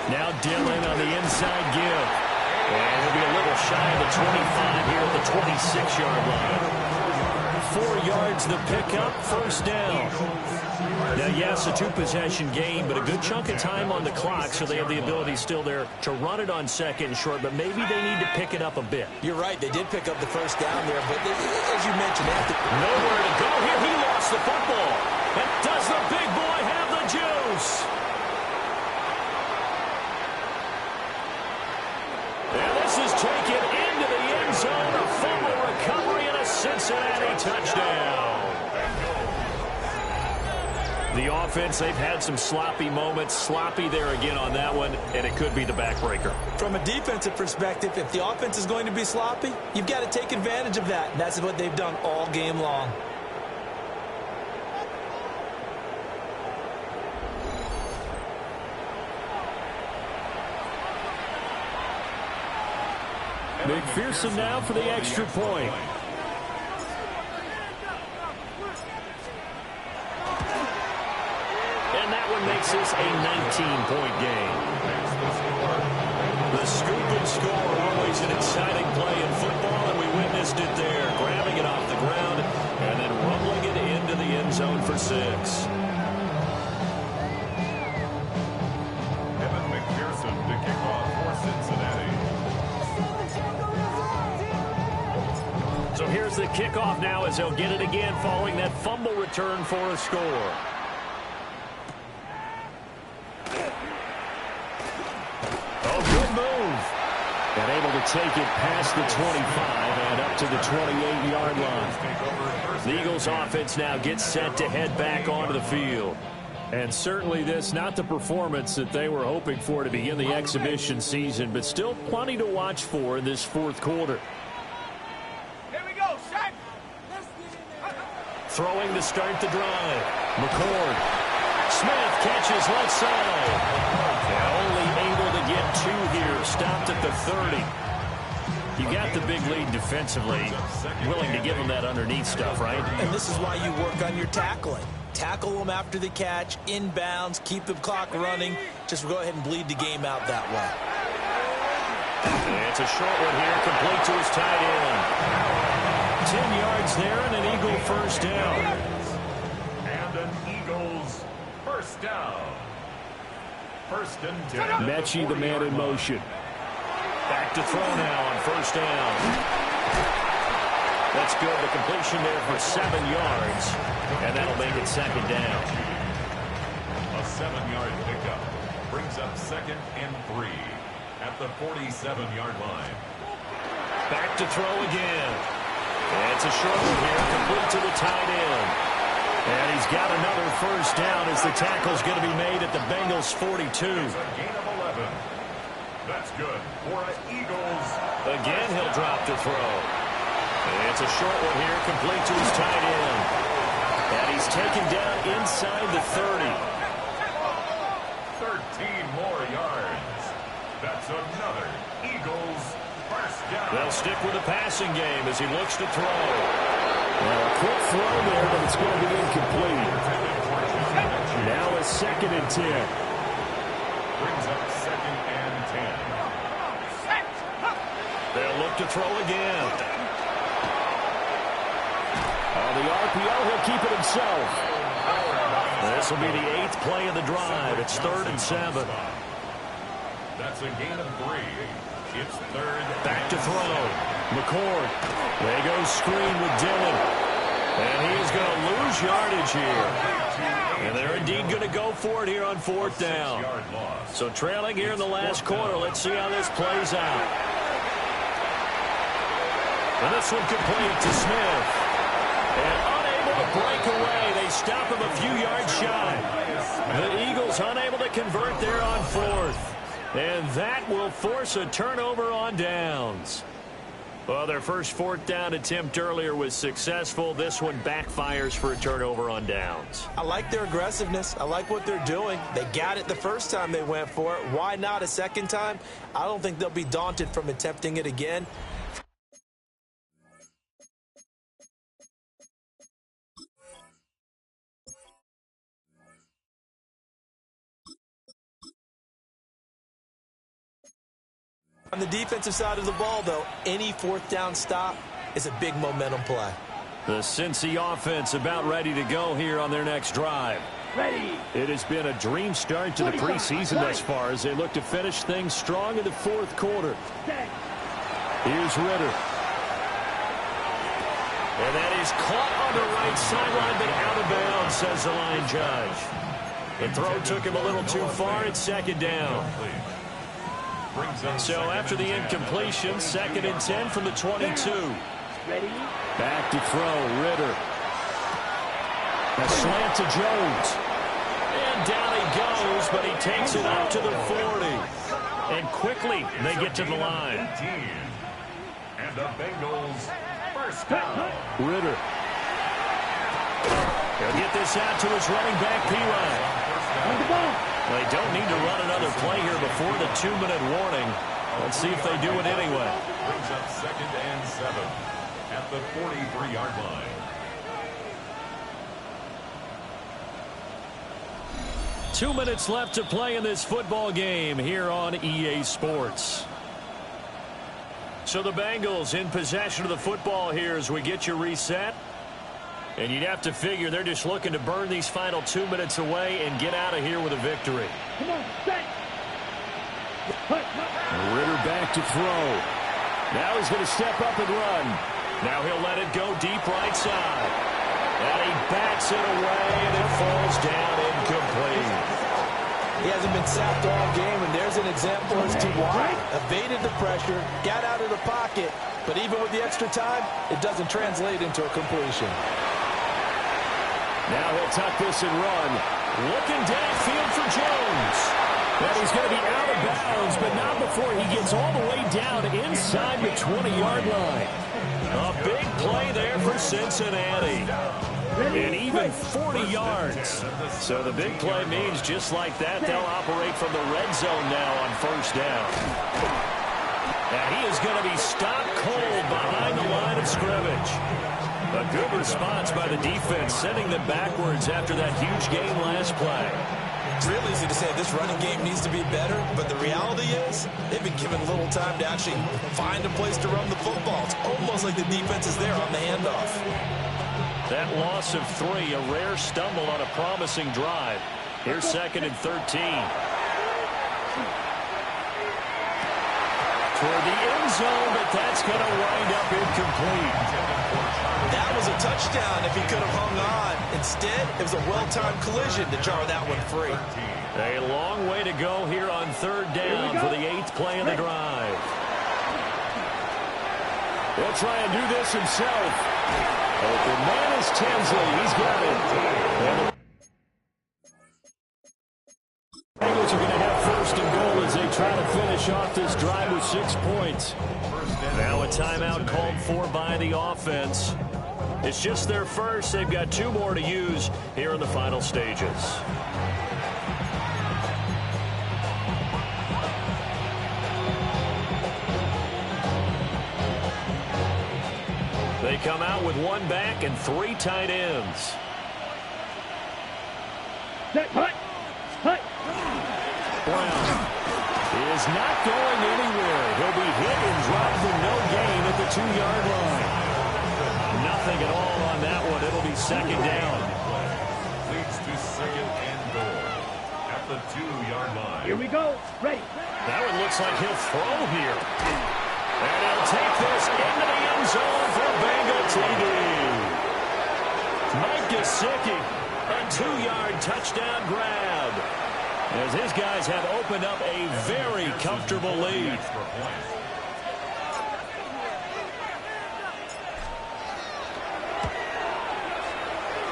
Now Dillon on the inside give. And he'll be a little shy of the 25 here at the 26-yard line. 4 yards the pickup, first down. Now, yes, a two-possession game, but a good chunk of time on the clock, so they have the ability still there to run it on second and short, but maybe they need to pick it up a bit. You're right. They did pick up the first down there, but as you mentioned, they have to... Nowhere to go here. He lost the football. And does the big boy have the juice? And this is taken into the end zone. A fumble recovery and a Cincinnati touchdown. The offense, they've had some sloppy moments. Sloppy there again on that one, and it could be the backbreaker. From a defensive perspective, if the offense is going to be sloppy, you've got to take advantage of that. And that's what they've done all game long. McPherson now for the extra point. And that one makes this a 19-point game. The scoop and score, always an exciting play in football, and we witnessed it there. Grabbing it off the ground and then rumbling it into the end zone for 6. Evan McPherson to kick off for Cincinnati. So here's the kickoff now as they'll get it again following that fumble return for a score. And able to take it past the 25 and up to the 28-yard line. The Eagles offense now gets set to head back onto the field. And certainly this, not the performance that they were hoping for to begin the exhibition season, but still plenty to watch for in this fourth quarter. Here we go, Shaq. Throwing to start the drive. McCord. Smith catches left side. Only able to get 2 here. Stopped at the 30. You got the big lead defensively. Willing to give them that underneath stuff, right? And this is why you work on your tackling. Tackle them after the catch, inbounds, keep the clock running. Just go ahead and bleed the game out that way. It's a short one here, complete to his tight end. 10 yards there and an Eagle first down. And an Eagles first down. First and 10. Mechie, the man in motion. Back to throw now on first down. That's good. The completion there for 7 yards. And that'll make it second down. A 7-yard pickup brings up second and 3 at the 47-yard line. Back to throw again. And it's a short one here, complete to the tight end. And he's got another first down as the tackle's going to be made at the Bengals 42. It's a gain of 11. That's good for an Eagles. Again, he'll drop to throw. It's a short one here, complete to his tight end. And he's taken down inside the 30. 13 more yards. That's another Eagles first down. They'll stick with the passing game as he looks to throw. Well, a quick throw there, but it's going to be incomplete. Now a second and 10. Brings up second and 10. They'll look to throw again. On the RPO, he'll keep it himself. This will be the 8th play of the drive. It's 3rd and 7. That's a gain of 3. It's 3rd. Back to throw. McCord. There goes screen with Dillon. And he is going to lose yardage here. And they're indeed going to go for it here on 4th down. So trailing here in the last quarter. Let's see how this plays out. And this one complete to Smith. And unable to break away. They stop him a few yards shy. The Eagles unable to convert there on 4th. And that will force a turnover on downs. Well, their first fourth down attempt earlier was successful. This one backfires for a turnover on downs. I like their aggressiveness. I like what they're doing. They got it the first time they went for it. Why not a second time? I don't think they'll be daunted from attempting it again. On the defensive side of the ball, though, any fourth down stop is a big momentum play. The Cincy offense about ready to go here on their next drive. Ready. It has been a dream start to the preseason thus far as they look to finish things strong in the fourth quarter. Here's Ritter. And that is caught on the right sideline, but out of bounds, says the line judge. The throw took him a little too far. It's second down. So after the incompletion, 2nd and 10 from the 22. Back to throw, Ritter. A slant to Jones. And down he goes, but he takes it up to the 40. And quickly they get to the line. And the Bengals first down. Ritter. He'll get this out to his running back, P-Ryan. They don't need to run another play here before the 2-minute warning. Let's see if they do it anyway. Brings up 2nd and 7 at the 43-yard line. Two minutes left to play in this football game here on EA Sports. So the Bengals in possession of the football here as we get you reset. And you'd have to figure they're just looking to burn these final 2 minutes away and get out of here with a victory. Come on, set. Ritter back to throw. Now he's going to step up and run. Now he'll let it go deep right side. And he bats it away, and it falls down incomplete. He hasn't been sacked all game, and there's an example as to why. Evaded the pressure, got out of the pocket, but even with the extra time, it doesn't translate into a completion. Now he'll tuck this and run. Looking downfield for Jones. But he's going to be out of bounds, but not before he gets all the way down inside the 20-yard line. A big play there for Cincinnati. And even 40 yards. So the big play means just like that, they'll operate from the red zone now on first down. Now he is going to be stopped cold behind the line of scrimmage. A good response by the defense, sending them backwards after that huge gain last play. It's real easy to say this running game needs to be better, but the reality is they've been given little time to actually find a place to run the football. It's almost like the defense is there on the handoff. That loss of 3, a rare stumble on a promising drive. Here's 2nd and 13. Toward the end zone, but that's going to wind up incomplete. That was a touchdown if he could have hung on. Instead, it was a well-timed collision to jar that one free. A long way to go here on 3rd down for the 8th play of the drive. He'll try and do this himself. Open man is Tinsley. He's got it. And the Bengals are going to have 1st and goal as they try to finish off this drive with 6 points. Now a timeout called for by the offense. It's just their first. They've got 2 more to use here in the final stages. They come out with 1 back and 3 tight ends. Brown is not going anywhere. He'll be hit and dropped for no gain at the 2-yard line. Nothing at all on that one. It'll be 2nd down. Leads to 2nd and goal at the 2-yard line. Here we go. Ready. That one looks like he'll throw here. And he'll take this into the end zone for Bengal TD. Mike Gesicki, a 2-yard touchdown grab. As his guys have opened up a very comfortable lead.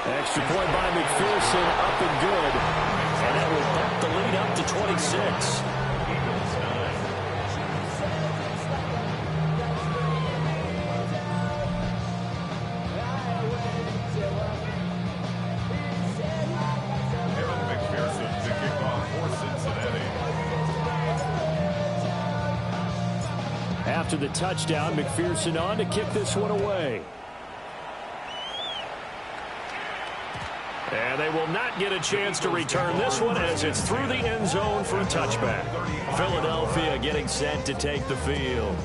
Extra point by McPherson, up and good. And that will bump the lead up to 26. after the touchdown. McPherson on to kick this one away. And they will not get a chance to return this one as it's through the end zone for a touchback. Philadelphia getting set to take the field.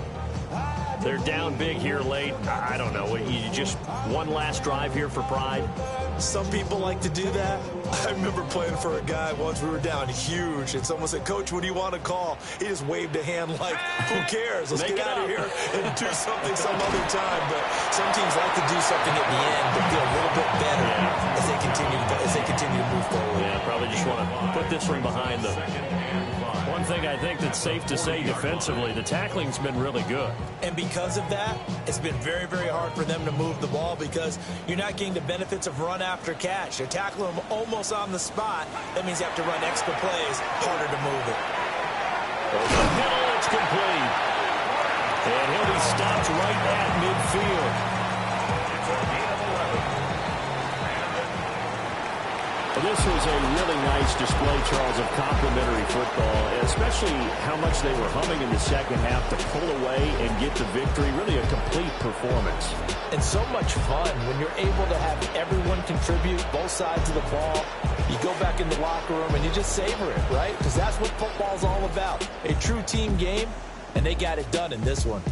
They're down big here late. I don't know. You just one last drive here for pride? Some people like to do that. I remember playing for a guy once. We were down huge, and someone said, "Coach, what do you want to call?" He just waved a hand like, "Who cares? Let's get out of here and do something some other time." But some teams like to do something at the end to feel a little bit better as they continue to move forward. Yeah, probably just want to put this one behind them. One thing I think that's safe to say defensively, the tackling's been really good. And because of that, it's been very, very hard for them to move the ball because you're not getting the benefits of run after catch. You're tackling them almost on the spot. That means you have to run extra plays, harder to move it. Over the middle, it's complete. And he'll be stopped right at midfield. This was a really nice display, Charles, of complimentary football, especially how much they were humming in the second half to pull away and get the victory. Really a complete performance. And so much fun when you're able to have everyone contribute, both sides of the ball. You go back in the locker room and you just savor it, right? Because that's what football's all about. A true team game, and they got it done in this one.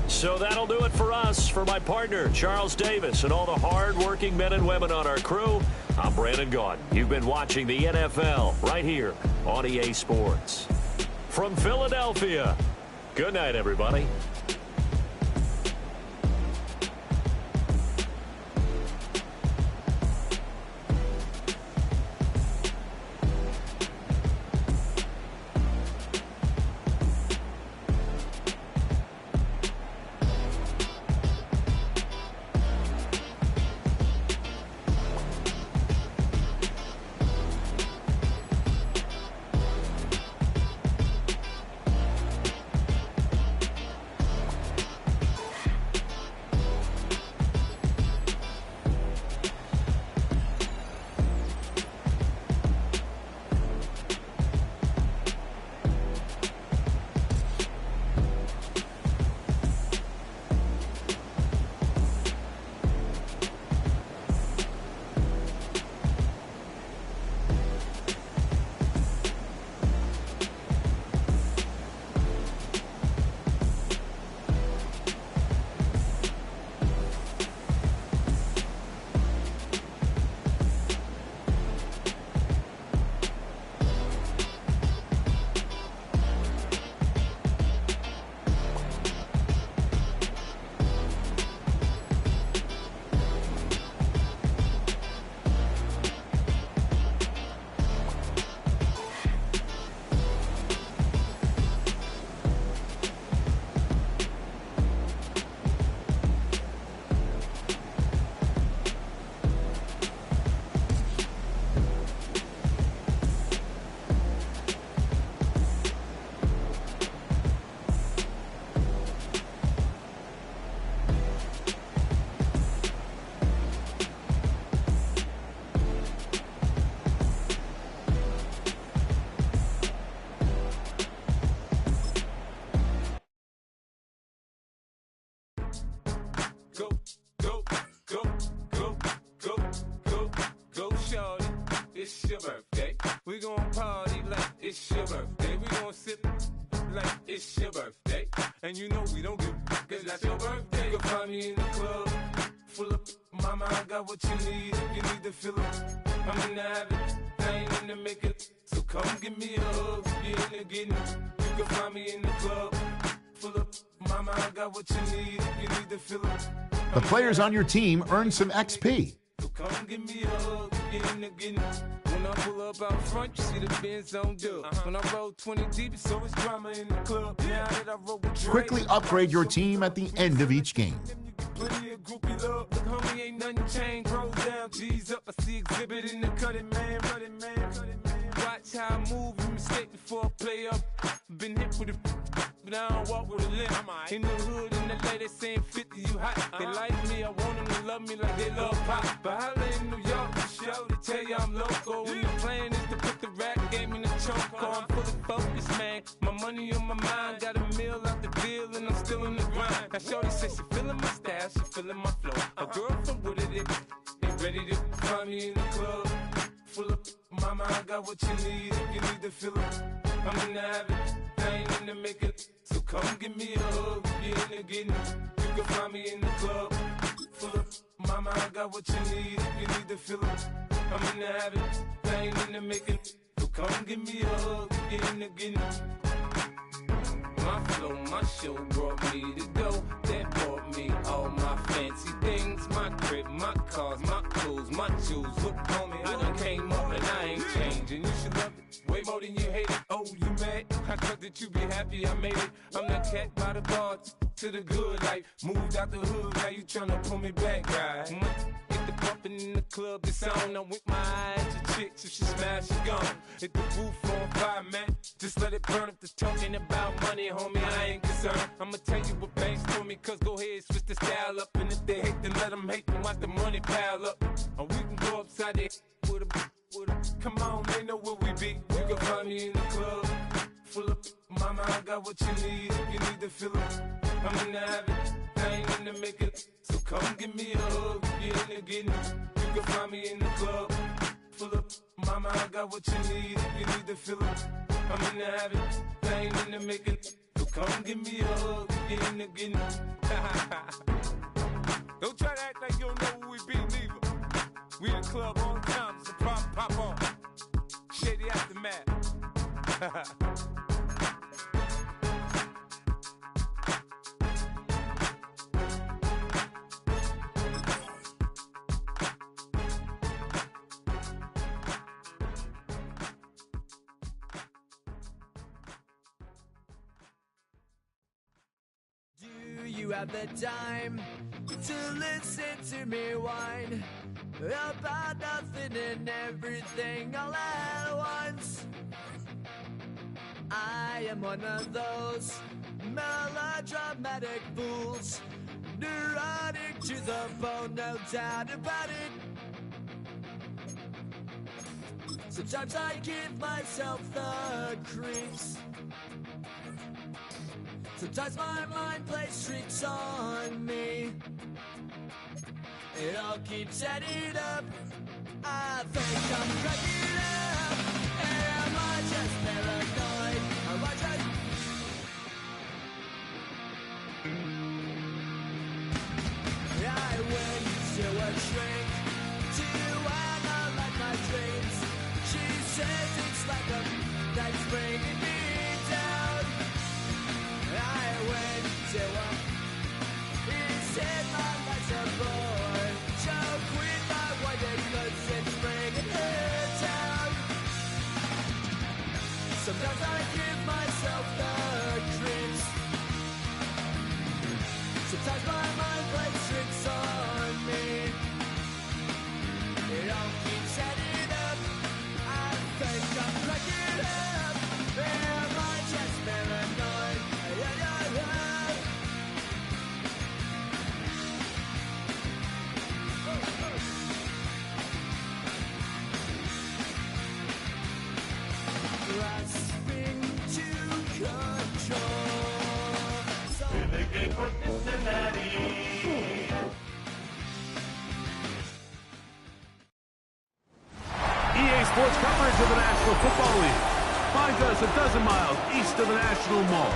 So that'll do it for us. For my partner, Charles Davis, and all the hard-working men and women on our crew, I'm Brandon Gaudin. You've been watching the NFL right here on EA Sports. From Philadelphia, good night, everybody. It's your birthday. We gon' party like it's your birthday. We gon' sip like it's your birthday. And you know we don't give cause that's your birthday. You can find me in the club, full of mama, I got what you need. If you need to fill it, I'm in the habit, I ain't in the make it. So come give me a hug, you in the getting. You can find me in the club, full of mama, I got what you need. If you need to fill it. The players on your team earn some XP. So come give me a hug, get in the getting. When I pull up out front, you see the Benz on dub. When I roll 20 deep, it's always drama in the club. Now that I roll with Dre, Quickly upgrade your team at the end of each game. plenty of groupie love. Look, homie, ain't nothing changed. Roll down, G's up. I see exhibit in the cutting, man. Running, man. Watch how I move and mistake before I play up. Been hit with a but I don't walk with a limp. In the hood, in the lady saying 50, you hot. They like me, I want them to love me like they love pop. But holla in New York, the show, they tell you I'm local. And the plan is to put the rap game in the choke. I'm fully focused, man. My money on my mind, got a meal out the deal. feeling my flow. A girl from Wooded, ain't ready to find me in the club. Full of mama, I got what you need if you need to feel it. I'm in the habit, I ain't in the making. So come give me a hug, if you're in the getting. You can find me in the club. Full of mama, I got what you need if you need to feel it. I'm in the habit, I ain't in the making. So come give me a hug, if you're in the getting. My flow, my show brought me to go. That brought me all my fancy things. My crib, my cars, my clothes, my shoes. Look, homie, I done came up and I ain't changing. You should love it way more than you hate it. Oh, you mad? I thought that you be happy I made it. I'm the cat by the bar to the good life. Moved out the hood, now you tryna pull me back, right? Hit the bumpin' in the club, it's on. I'm with my eyes to chicks, if she smash, she gone. Hit the roof on fire, man. Just let it burn. If the talking about money, homie, I ain't concerned. I'ma tell you what banks told me, cause go ahead, switch the style up. And if they hate, then let them hate, then watch the money pile up. Or we can go upside there with a, come on, they know where we be. You can find me in the club, full of, mama, I got what you need, if you need to feel it. I'm in the habit, I ain't in the making. So come give me a hug, if you're in the getting. You can find me in the club, full of, mama, I got what you need, if you need to feel it. I'm in the habit, I ain't in the making. So come give me a hug, if you're in the getting. Don't try to act like you don't know who we be, neither. We in the club all the time, so pop on. Shady Aftermath. Do you have the time to listen to me whine about nothing and everything all at once? I am one of those melodramatic fools, neurotic to the bone, no doubt about it. Sometimes I give myself the creeps. Sometimes my mind plays tricks on me. It all keeps adding up. I think I'm cracking up. Am I just paranoid? Am I just... I went to a shrink to analyze my dreams. She says it's like a knife's bringing me down. I went to a... He said my life's a bore. Joke with my wife because it's bringing her down. Sometimes I give myself the creeps. Sometimes my mind plays tricks on me. It all keeps adding up. I think I'm cracking up. Am I just paranoid? Grasping to control. In the game for Cincinnati. EA Sports coverage of the National Football League finds us a dozen miles east of the National Mall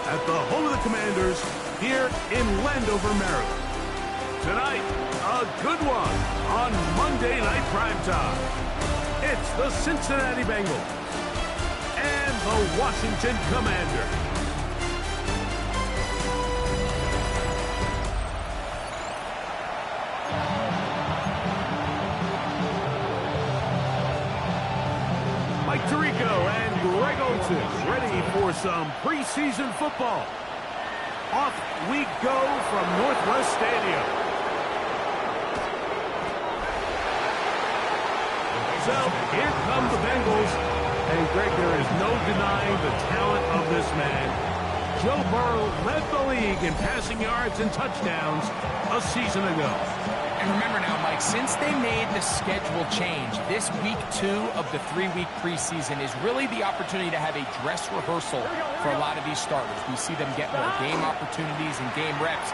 at the home of the Commanders here in Landover, Maryland. Tonight, a good one on Monday Night Primetime. It's the Cincinnati Bengals and the Washington Commanders. Mike Tirico and Greg Olsen ready for some preseason football. Off we go from Northwest Stadium. So here come the Bengals. And Greg, there is no denying the talent of this man. Joe Burrow led the league in passing yards and touchdowns a season ago. And remember now, Mike, since they made the schedule change, this week 2 of the 3-week preseason is really the opportunity to have a dress rehearsal for a lot of these starters. We see them get more game opportunities and game reps.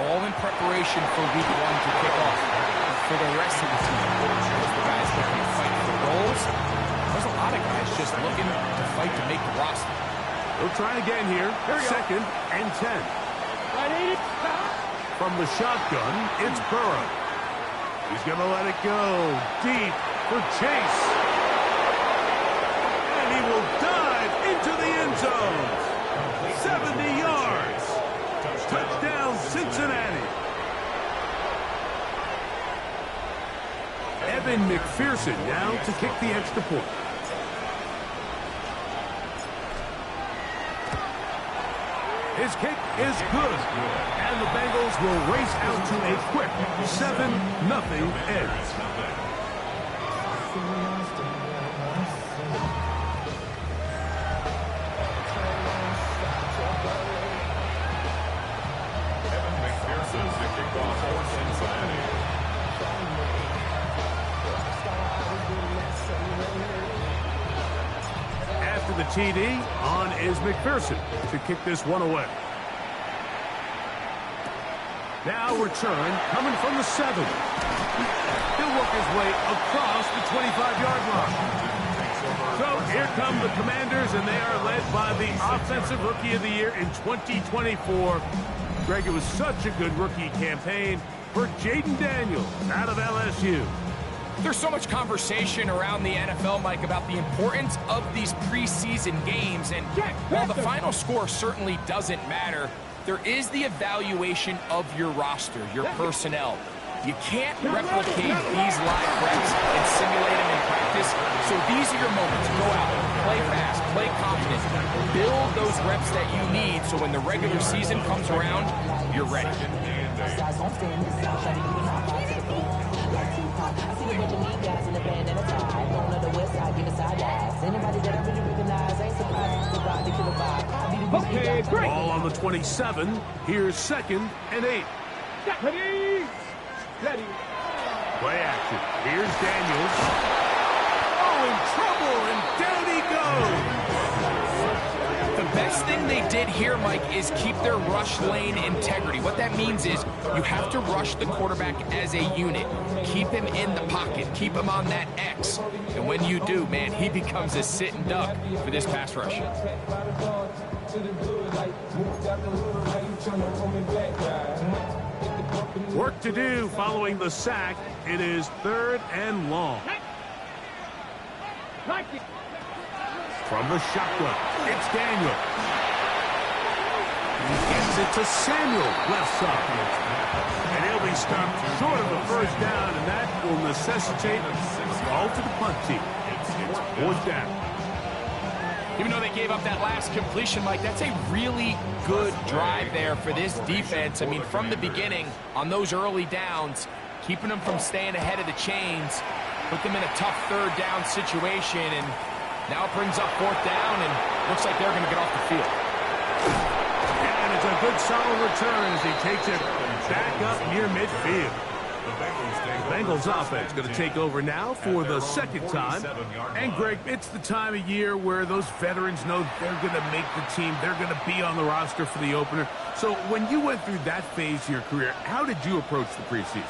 all in preparation for week 1 to kick off. But for the rest of the team, there's the guys looking to fight for roles. There's a lot of guys just looking to fight to make the roster. We'll try again here. 2nd and 10. From the shotgun, it's Burrow. He's going to let it go deep for Chase. And he will dive into the end zone. 70 yards. Touchdown, Cincinnati. Evan McPherson now to kick the extra point. His kick is good. And the Bengals will race out to a quick 7-0 edge. Evan McPherson to kick off for Cincinnati. After the TD, on is McPherson to kick this one away. Now return coming from the 7. He'll work his way across the 25-yard line. So here come the Commanders, and they are led by the Offensive Rookie of the Year in 2024. Greg, it was such a good rookie campaign for Jaden Daniels out of LSU. There's so much conversation around the NFL, Mike, about the importance of these preseason games. And while the final score certainly doesn't matter, there is the evaluation of your roster, your personnel. You can't replicate these live reps and simulate them in practice. So these are your moments. Go out, play fast, play confident, build those reps that you need so when the regular season comes around, you're ready. Okay, great. Ball on the 27. Here's 2nd and 8. Ready. Play action. Here's Daniels. Oh, in trouble, and down he goes. The best thing they did here, Mike, is keep their rush lane integrity. What that means is you have to rush the quarterback as a unit. Keep him in the pocket. Keep him on that X. And when you do, man, he becomes a sitting duck for this pass rush. Work to do following the sack. It is 3rd and long. From the shotgun, it's Daniel. He gets it to Samuel, left side. And he'll be stopped short of the first down, and that will necessitate a call to the punt team. It's 4th down. Even though they gave up that last completion, Mike, that's a really good drive there for this defense. I mean, from the beginning, on those early downs, keeping them from staying ahead of the chains, put them in a tough 3rd down situation, and now it brings up 4th down, and looks like they're going to get off the field. And it's a good solid return as he takes it back up near midfield. The Bengals offense going to take over now for the 2nd time. And, Greg, it's the time of year where those veterans know they're going to make the team. They're going to be on the roster for the opener. So when you went through that phase of your career, how did you approach the preseason?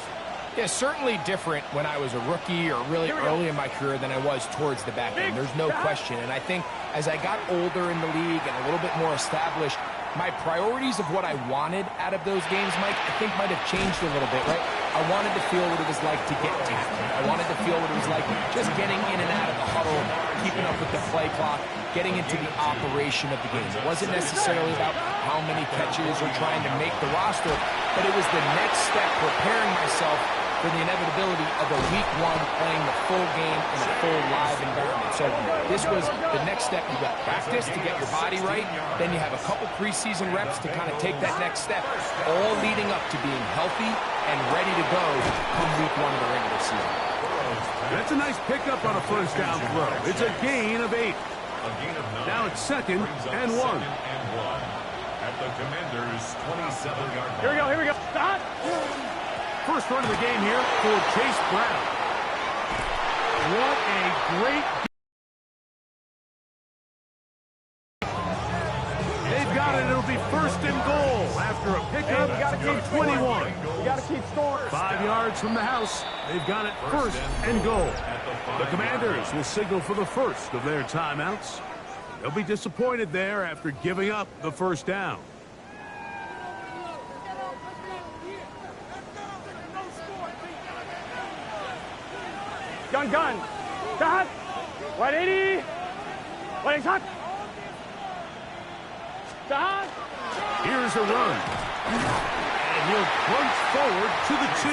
Yeah, certainly different when I was a rookie or really early in my career than I was towards the back end. There's no question. And I think as I got older in the league and a little bit more established, my priorities of what I wanted out of those games, Mike, I think might have changed a little bit, right? I wanted to feel what it was like to get tackled. I wanted to feel what it was like just getting in and out of the huddle, keeping up with the play clock, getting into the operation of the game. It wasn't necessarily about how many catches or trying to make the roster, but it was the next step, preparing myself for the inevitability of a week 1 playing the full game in a full live environment. So this was the next step. You got practice to get your body right. Then you have a couple preseason reps to kind of take that next step, all leading up to being healthy and ready to go come week 1 of the regular season. That's a nice pickup on a first down throw. It's a gain of 8. Now it's 2nd and 1. At the Commanders' 27-yard line. Here we go. Stop. First run of the game here for Chase Brown. What a great... They They've got it. It'll be first and goal after a pickup of 21. You got to keep scoring. 5 yards from the house. They've got it first and goal. The Commanders will signal for the first of their timeouts. They'll be disappointed there after giving up the first down. Gun. Start. 180. 180 shot. Start. Here's a run. And he'll plunge forward to the 2.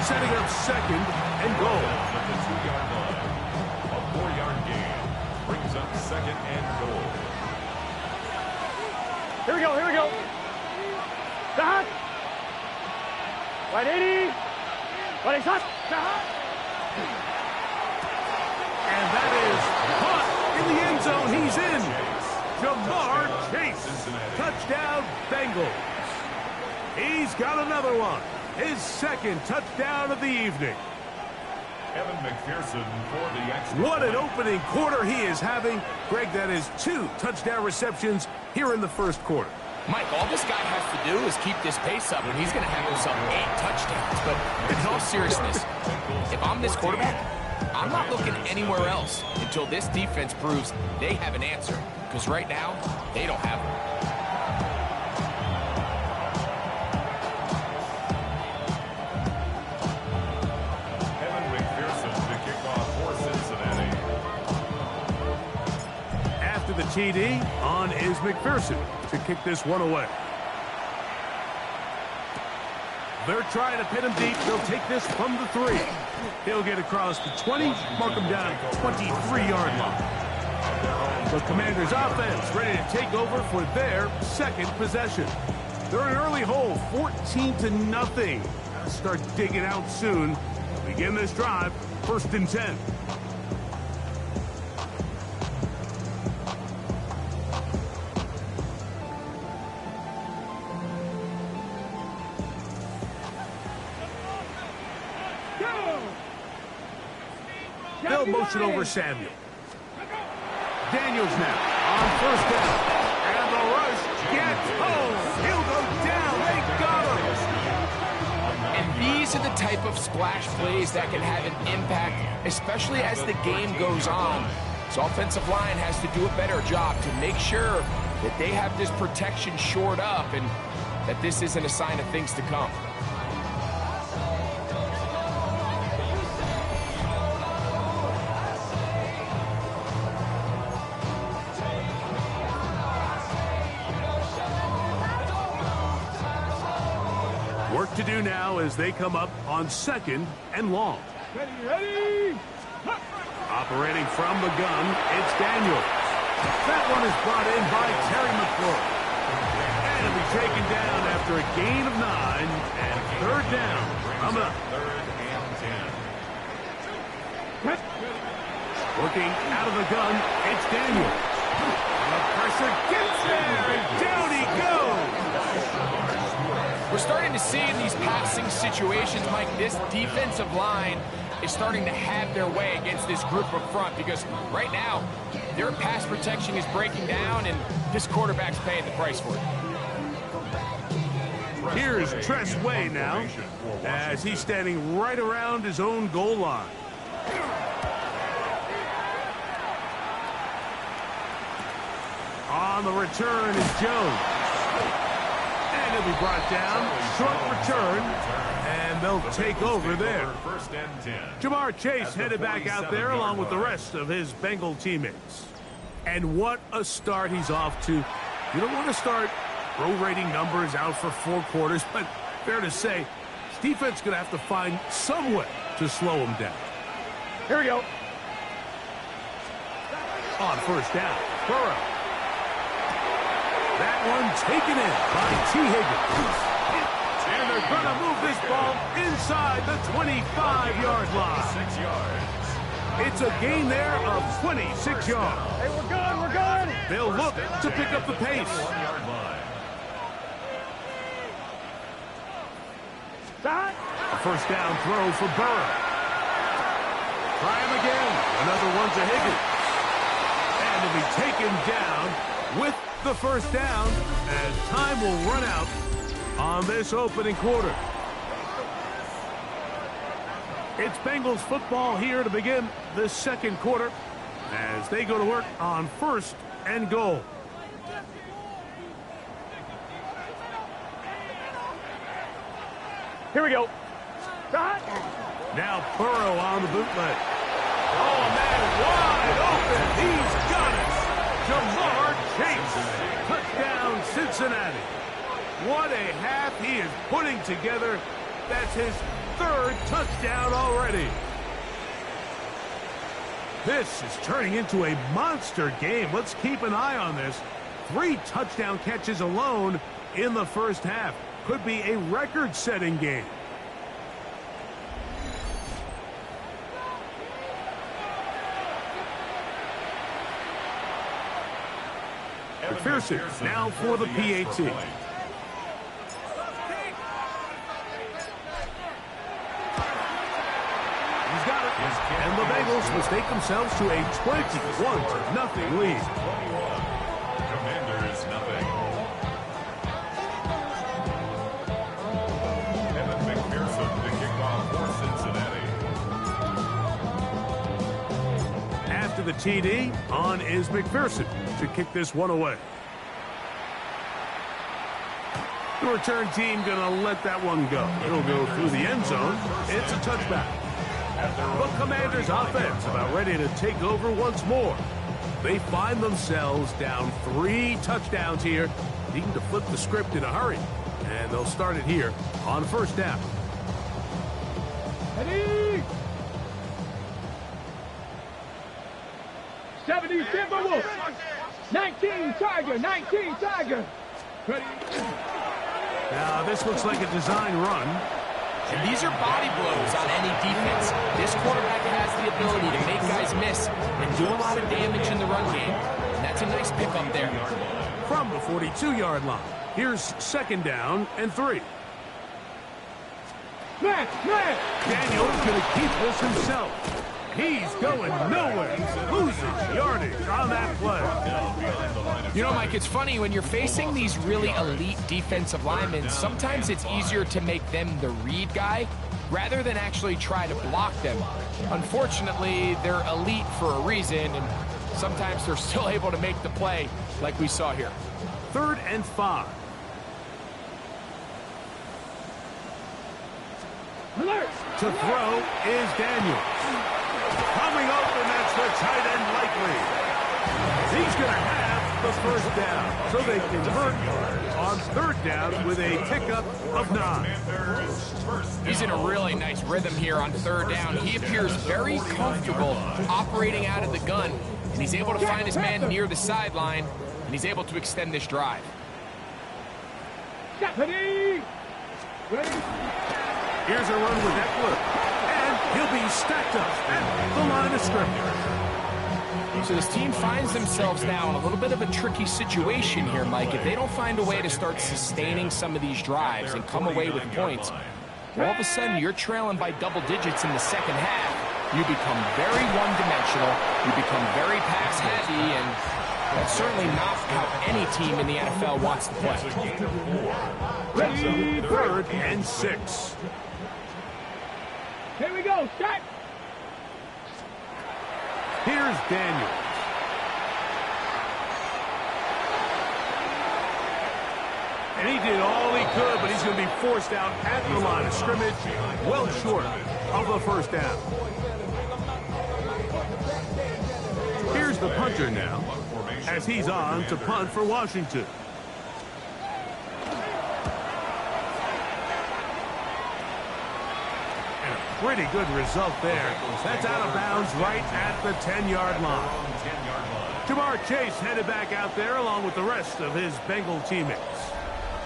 Setting up second and goal. At the 2-yard line. A 4-yard gain brings up second and goal. Here we go. Start. 180. 180 shot. Start. And that is caught in the end zone. He's in. Jamar Chase. Touchdown, Bengals. He's got another one. His second touchdown of the evening. Evan McPherson for the extra. What an opening quarter he is having. Greg, that is 2 touchdown receptions here in the first quarter. Mike, all this guy has to do is keep this pace up, and he's going to have himself 8 touchdowns. But in all seriousness, if I'm this quarterback, I'm not looking anywhere else until this defense proves they have an answer. Because right now, they don't have one. Evan McPherson to kick off for Cincinnati. After the TD, on is McPherson to kick this one away. They're trying to pin him deep. They'll take this from the 3. He'll get across the 20, mark him down at the 23-yard line. The Commanders' offense ready to take over for their second possession. They're an early hole, 14-0. Gotta start digging out soon. Begin this drive, first and 10. They'll motion over Samuel. Daniels now on first down. And the rush gets home. He'll go down. They got him. And these are the type of splash plays that can have an impact, especially as the game goes on. So offensive line has to do a better job to make sure that they have this protection shored up and that this isn't a sign of things to come. Work to do now as they come up on second and long. Ready. Operating from the gun, it's Daniels. That one is brought in by Terry McLaurin. And it'll be taken down after a gain of 9 and third down. Coming up. Third and 10. Working out of the gun, it's Daniels. The pressure gets there, and down he goes. We're starting to see in these passing situations, Mike, this defensive line is starting to have their way against this group up front because right now, their pass protection is breaking down and this quarterback's paying the price for it. Here's Tress Way now as he's standing right around his own goal line. On the return is Jones. And he'll be brought down. Short return. And they'll take over there. First and 10. Jamar Chase headed back out there along with the rest of his Bengal teammates. And what a start he's off to. You don't want to start prorating numbers out for 4 quarters, but fair to say, his defense is going to have to find some way to slow him down. Here we go. On first down, Burrow. That one taken in by T. Higgins. And they're going to move this ball inside the 25-yard line. 6 yards. It's a gain there of 26 yards. Hey, we're good. They'll look to pick up the pace. 1-yard line. Stop. A first down throw for Burrow. Try him again. Another one to Higgins. And he'll be taken down with the first down as time will run out on this opening quarter. It's Bengals football here to begin the second quarter as they go to work on 1st and goal. Here we go. Now Burrow on the bootleg. Oh, man, wide open. He's got it. Jamar Chase. Touchdown, Cincinnati. What a half he is putting together. That's his 3rd touchdown already. This is turning into a monster game. Let's keep an eye on this. 3 touchdown catches alone in the first half. Could be a record-setting game. McPherson now for the PAT. He's got it. And the Bengals mistake themselves to a 21-0 lead. Commanders nothing. Evan McPherson to kick off for Cincinnati. After the TD, on is McPherson to kick this one away. The return team going to let that one go. It'll go through the end zone. It's a touchback. The Commanders' offense about ready to take over once more. They find themselves down 3 touchdowns here, needing to flip the script in a hurry. And they'll start it here on 1st down. Ready? 70 Timberwolves. 19 Tiger. 19 Tiger. Ready? Now this looks like a design run. And these are body blows on any defense. This quarterback has the ability to make guys miss and do a lot of damage in the run game. And that's a nice pickup there. From the 42-yard line, here's 2nd down and 3. Daniel's going to keep this himself. He's going nowhere. Loses yardage on that play. You know, Mike, it's funny, when you're facing these really elite defensive linemen, sometimes it's easier to make them the read guy rather than actually try to block them. Unfortunately, they're elite for a reason, and sometimes they're still able to make the play like we saw here. 3rd and 5. Alert! To throw is Daniels. Coming open, that's the tight end likely. He's going to have the 1st down, so they convert on 3rd down with a pickup of 9. He's in a really nice rhythm here on 3rd down. He appears very comfortable operating out of the gun, and he's able to find his man near the sideline, and he's able to extend this drive. Ready? Ready? Here's a run with Eckler. He'll be stacked up at the line of scrimmage. So this team finds themselves now in a little bit of a tricky situation here, Mike. If they don't find a way to start sustaining some of these drives and come away with points, all of a sudden you're trailing by double digits in the second half. You become very one-dimensional. You become very pass-heavy, and that's certainly not how any team in the NFL wants to play. Ready, 3rd and 6. Here we go, start. Here's Daniels. And he did all he could, but he's going to be forced out at the line of scrimmage, well short of the 1st down. Here's the punter now, as he's on to punt for Washington. Pretty good result there. That's out of bounds right at the 10-yard line. Jamar Chase headed back out there along with the rest of his Bengal teammates.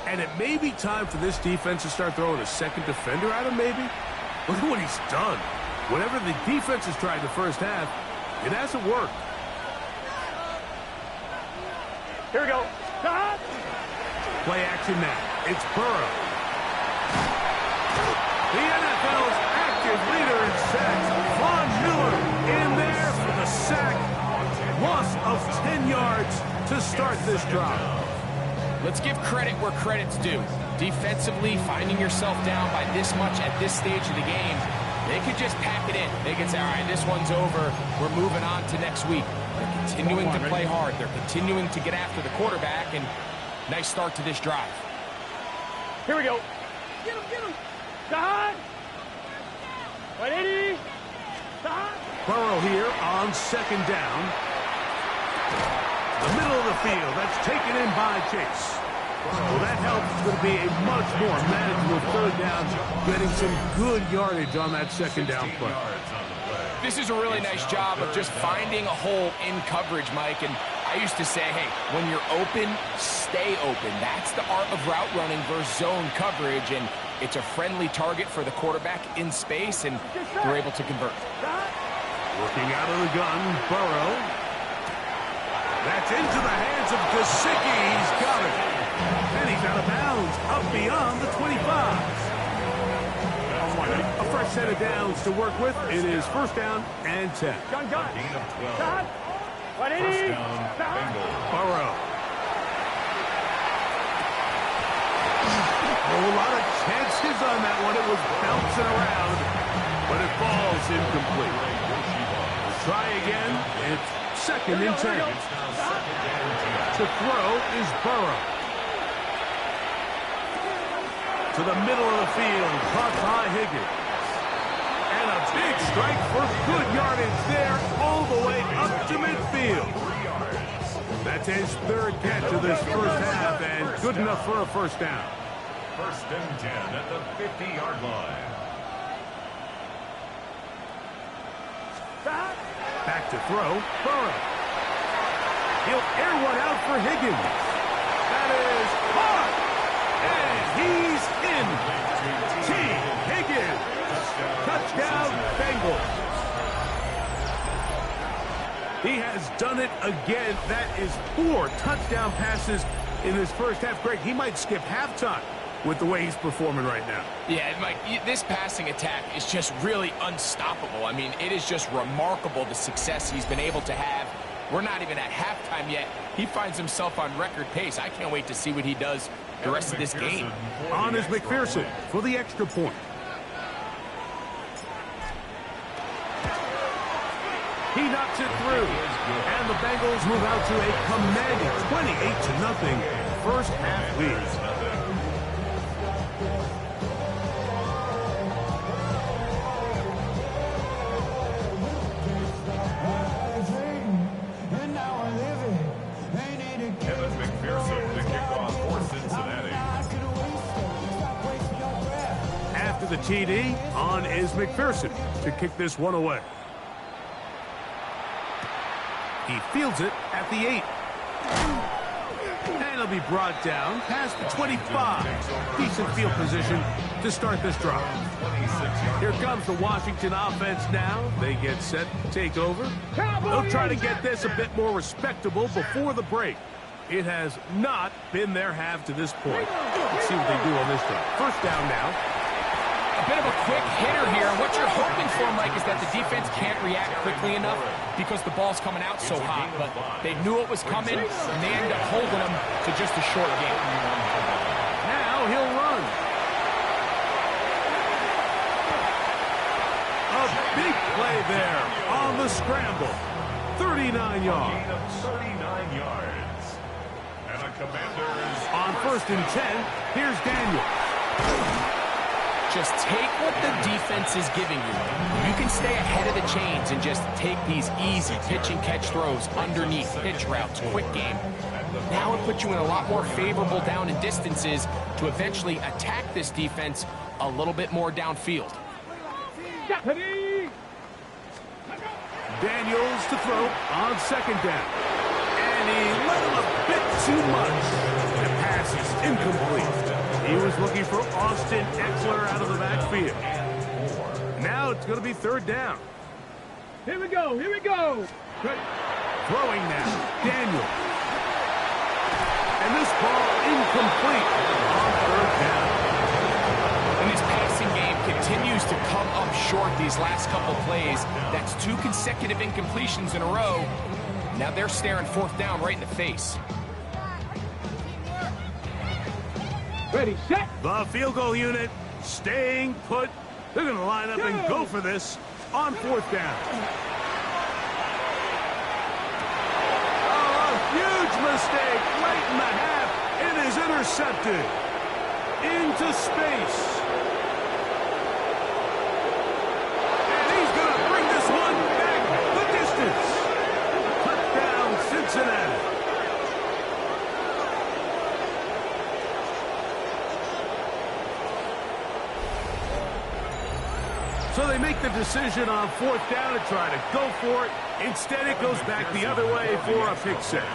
And it may be time for this defense to start throwing a 2nd defender at him, maybe. Look at what he's done. Whatever the defense has tried the first half, it hasn't worked. Here we go. Play action now. It's Burrow. The NFL's active leader in sacks, Von Miller, in there for the sack. Loss of 10 yards to start this drive. Let's give credit where credit's due. Defensively, finding yourself down by this much at this stage of the game, they could just pack it in. They could say, all right, this one's over. We're moving on to next week. They're continuing to play hard. They're continuing to get after the quarterback, and nice start to this drive. Here we go. Get him. Sahad. 180. Sahad. Burrow here on second down. The middle of the field. That's taken in by Chase. Well, that helps. It's going to be a much more manageable third down, getting some good yardage on that second down play. This is a really nice job of just finding a hole in coverage, Mike. And I used to say, hey, when you're open, stay open. That's the art of route running versus zone coverage. And it's a friendly target for the quarterback in space, and they're able to convert. Working out of the gun, Burrow. That's into the hands of Gesicki. He's got it. And he's out of bounds, up beyond the 25. A fresh set of downs to work with. It is first down and 10. Gun. Gain of 12. Sahad. 180. First down, Bengals. Burrow. A lot of chances on that one. It was bouncing around, but it falls incomplete. Try again. It's second and 10. To throw is Burrow. To the middle of the field, caught by Higgins. And a big strike for good yardage there, all the way up to midfield. That's his third catch of this first half, and good enough for a first down. First and 10 at the 50-yard line. Back to throw, Burrow. He'll air one out for Higgins. That is caught. And he's in. T. Higgins. Touchdown, Bengals. He has done it again. That is 4 touchdown passes in his first half. Greg, he might skip halftime with the way he's performing right now. Yeah, Mike, this passing attack is just really unstoppable. I mean, it is just remarkable the success he's been able to have. We're not even at halftime yet. He finds himself on record pace. I can't wait to see what he does the rest of this game. On is McPherson for the extra point. He knocks it through. And the Bengals move out to a commanding 28-0 first half lead. Kevin McPherson to kick off for Cincinnati. After the TD, on is McPherson to kick this one away. He fields it at the 8. And he'll be brought down past the 25. Decent field position to start this drive. Here comes the Washington offense now. They get set to take over. They'll try to get this a bit more respectable before the break. It has not been their half to this point. Let's see what they do on this drive. First down now. A bit of a quick hitter here. What you're hoping for, Mike, is that the defense can't react quickly enough because the ball's coming out so hot. But they knew it was coming, and they end up holding them to just a short game. Now he'll run. A big play there on the scramble. 39 yards. 39 yards. And a Commanders. On first and 10, here's Daniel. Just take what the defense is giving you. You can stay ahead of the chains and just take these easy pitch and catch throws underneath, pitch routes, quick game. Now it puts you in a lot more favorable down and distances to eventually attack this defense a little bit more downfield. Daniels to throw on second down. And he let him a bit too much. The pass is incomplete. He was looking for Austin Eckler out of the backfield. Now it's going to be third down. Here we go. Throwing now, Daniel. And this ball incomplete on third down. And this passing game continues to come up short these last couple plays. That's 2 consecutive incompletions in a row. Now they're staring fourth down right in the face. Ready, set. The field goal unit staying put. They're going to line up and go for this on fourth down. Oh, a huge mistake late in the half. It is intercepted into space. And he's going to bring this one back the distance. Touchdown, Cincinnati. So they make the decision on fourth down to try to go for it. Instead, it goes back the other way for a pick six.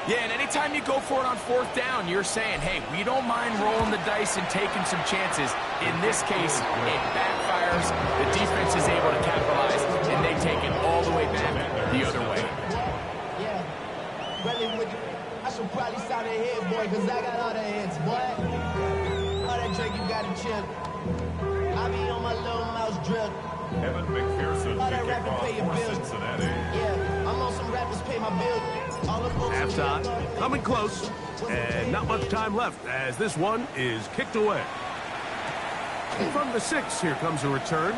Yeah, and anytime you go for it on fourth down, you're saying, hey, we don't mind rolling the dice and taking some chances. In this case, it backfires. The defense is able to capitalize, and they take it all the way back the other way. Yeah, really, I should probably sound a head, boy, because I got all the heads, boy. All that drink, you got to chill. I be on my little mouse drip. Evan McPherson All to that kick rapping off pay your for bills. Cincinnati. Yeah, I'm on some rappers pay my bills. Halftime, coming close, and not much time left as this one is kicked away. From the 6, here comes a return.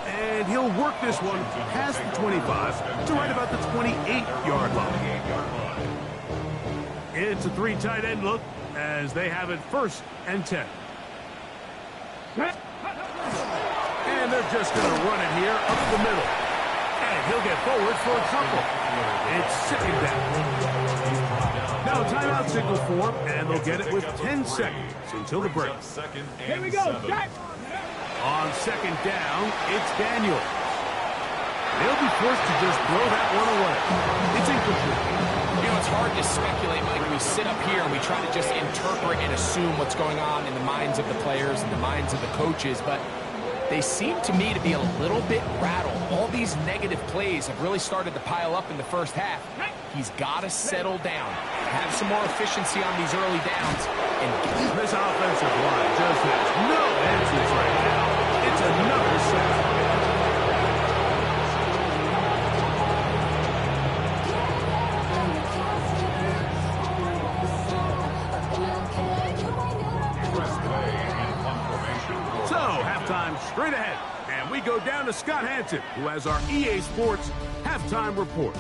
And he'll work this one past the 25 to right about the 28-yard line. It's a 3 tight end look as they have it 1st and 10. And they're just going to run it here up the middle. And he'll get forward for a couple. It's 2nd down. Now timeout signal form, and they'll get it with 10 seconds until the break. Here we go, Jack. On 2nd down, it's Daniels. They'll be forced to just throw that one away. It's incomplete. You know, it's hard to speculate, Mike. We sit up here and we try to just interpret and assume what's going on in the minds of the players and the minds of the coaches, but they seem to me to be a little bit rattled. All these negative plays have really started to pile up in the first half. He's got to settle down, have some more efficiency on these early downs. And this offensive line just has no answers right now. It's another sack. So, halftime straight ahead, and we go down to Scott Hanson, who has our EA Sports halftime report.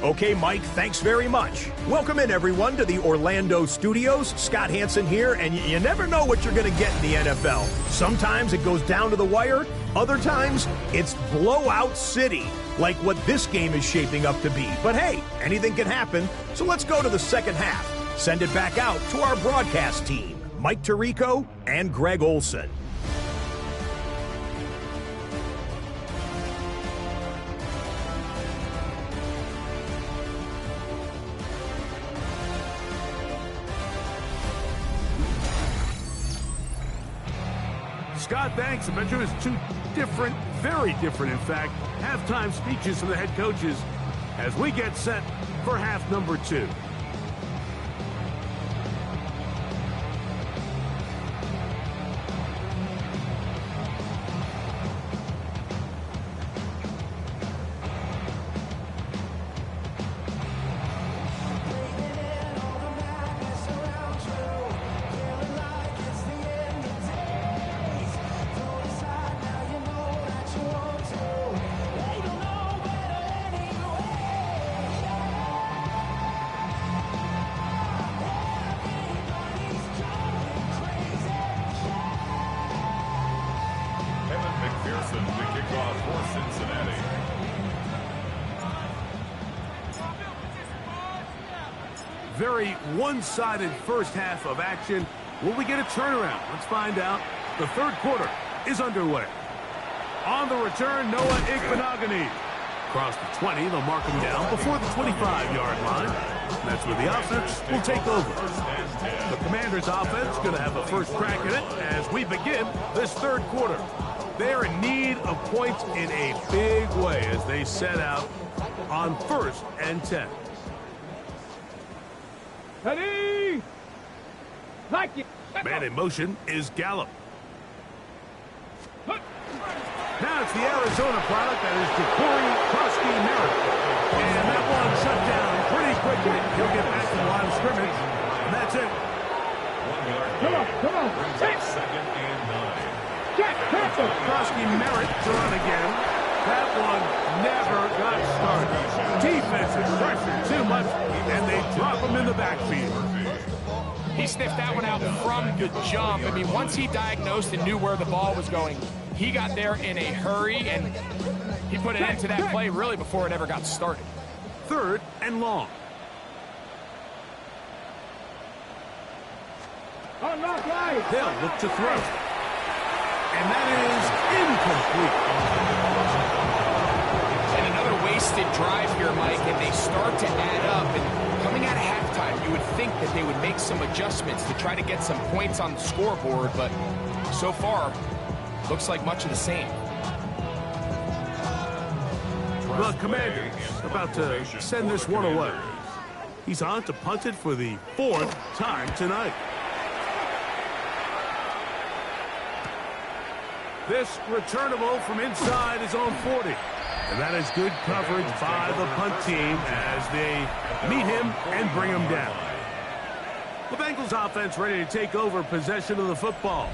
Okay, Mike, thanks very much. Welcome in, everyone, to the Orlando studios. Scott Hanson here, and you never know what you're going to get in the NFL. Sometimes it goes down to the wire. Other times, it's blowout city, like what this game is shaping up to be. But hey, anything can happen, so let's go to the second half. Send it back out to our broadcast team, Mike Tirico and Greg Olson. Scott, thanks. I bet you it was 2 different, very different, in fact, halftime speeches from the head coaches as we get set for half number 2. Very one-sided first half of action. Will we get a turnaround? Let's find out. The third quarter is underway. On the return, Noah Igbinoghene. Across the 20, they'll mark him down before the 25-yard line. That's where the offense will take over. The Commanders' offense going to have a first crack at it as we begin this third quarter. They're in need of points in a big way as they set out on 1st and 10. Ready? Like it. Man in motion is Gallup. Now it's the Arizona product that is Ja'Cory Krosky-Merritt. And that one shut down pretty quickly. He'll get back to the line of scrimmage, and that's it. 1 yard. Come on. Brings up second and 9. Krosky-Merritt to run again. That one never got started. Defense is pressured too much, and they drop him in the backfield. He sniffed that one out from the jump. I mean, once he diagnosed and knew where the ball was going, he got there in a hurry, and he put an end to that play really before it ever got started. 3rd and long. They'll look to throw. And that is incomplete. And another wasted drive here, Mike, and they start to add up. And coming out of halftime, you would think that they would make some adjustments to try to get some points on the scoreboard, but so far, looks like much of the same. The Commanders about to send this one away. He's on to punt it for the 4th time tonight. This returnable from inside his own 40. And that is good coverage by the punt team as they meet him and bring him down. The Bengals offense ready to take over possession of the football.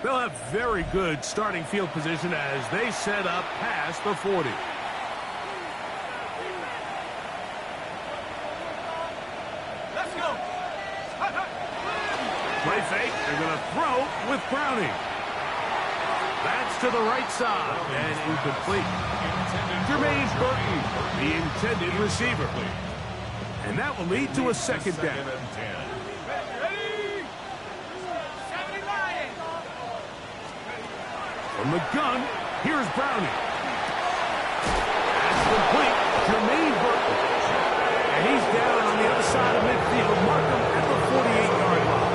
They'll have very good starting field position as they set up past the 40. Let's go. Play fake. They're going to throw with Browning. That's to the right side and incomplete. Jermaine Burton, the intended receiver. And that will lead to a second down. From the gun, here's Browning. That's complete. Jermaine Burton. And he's down on the other side of midfield. Mark him at the 48-yard line.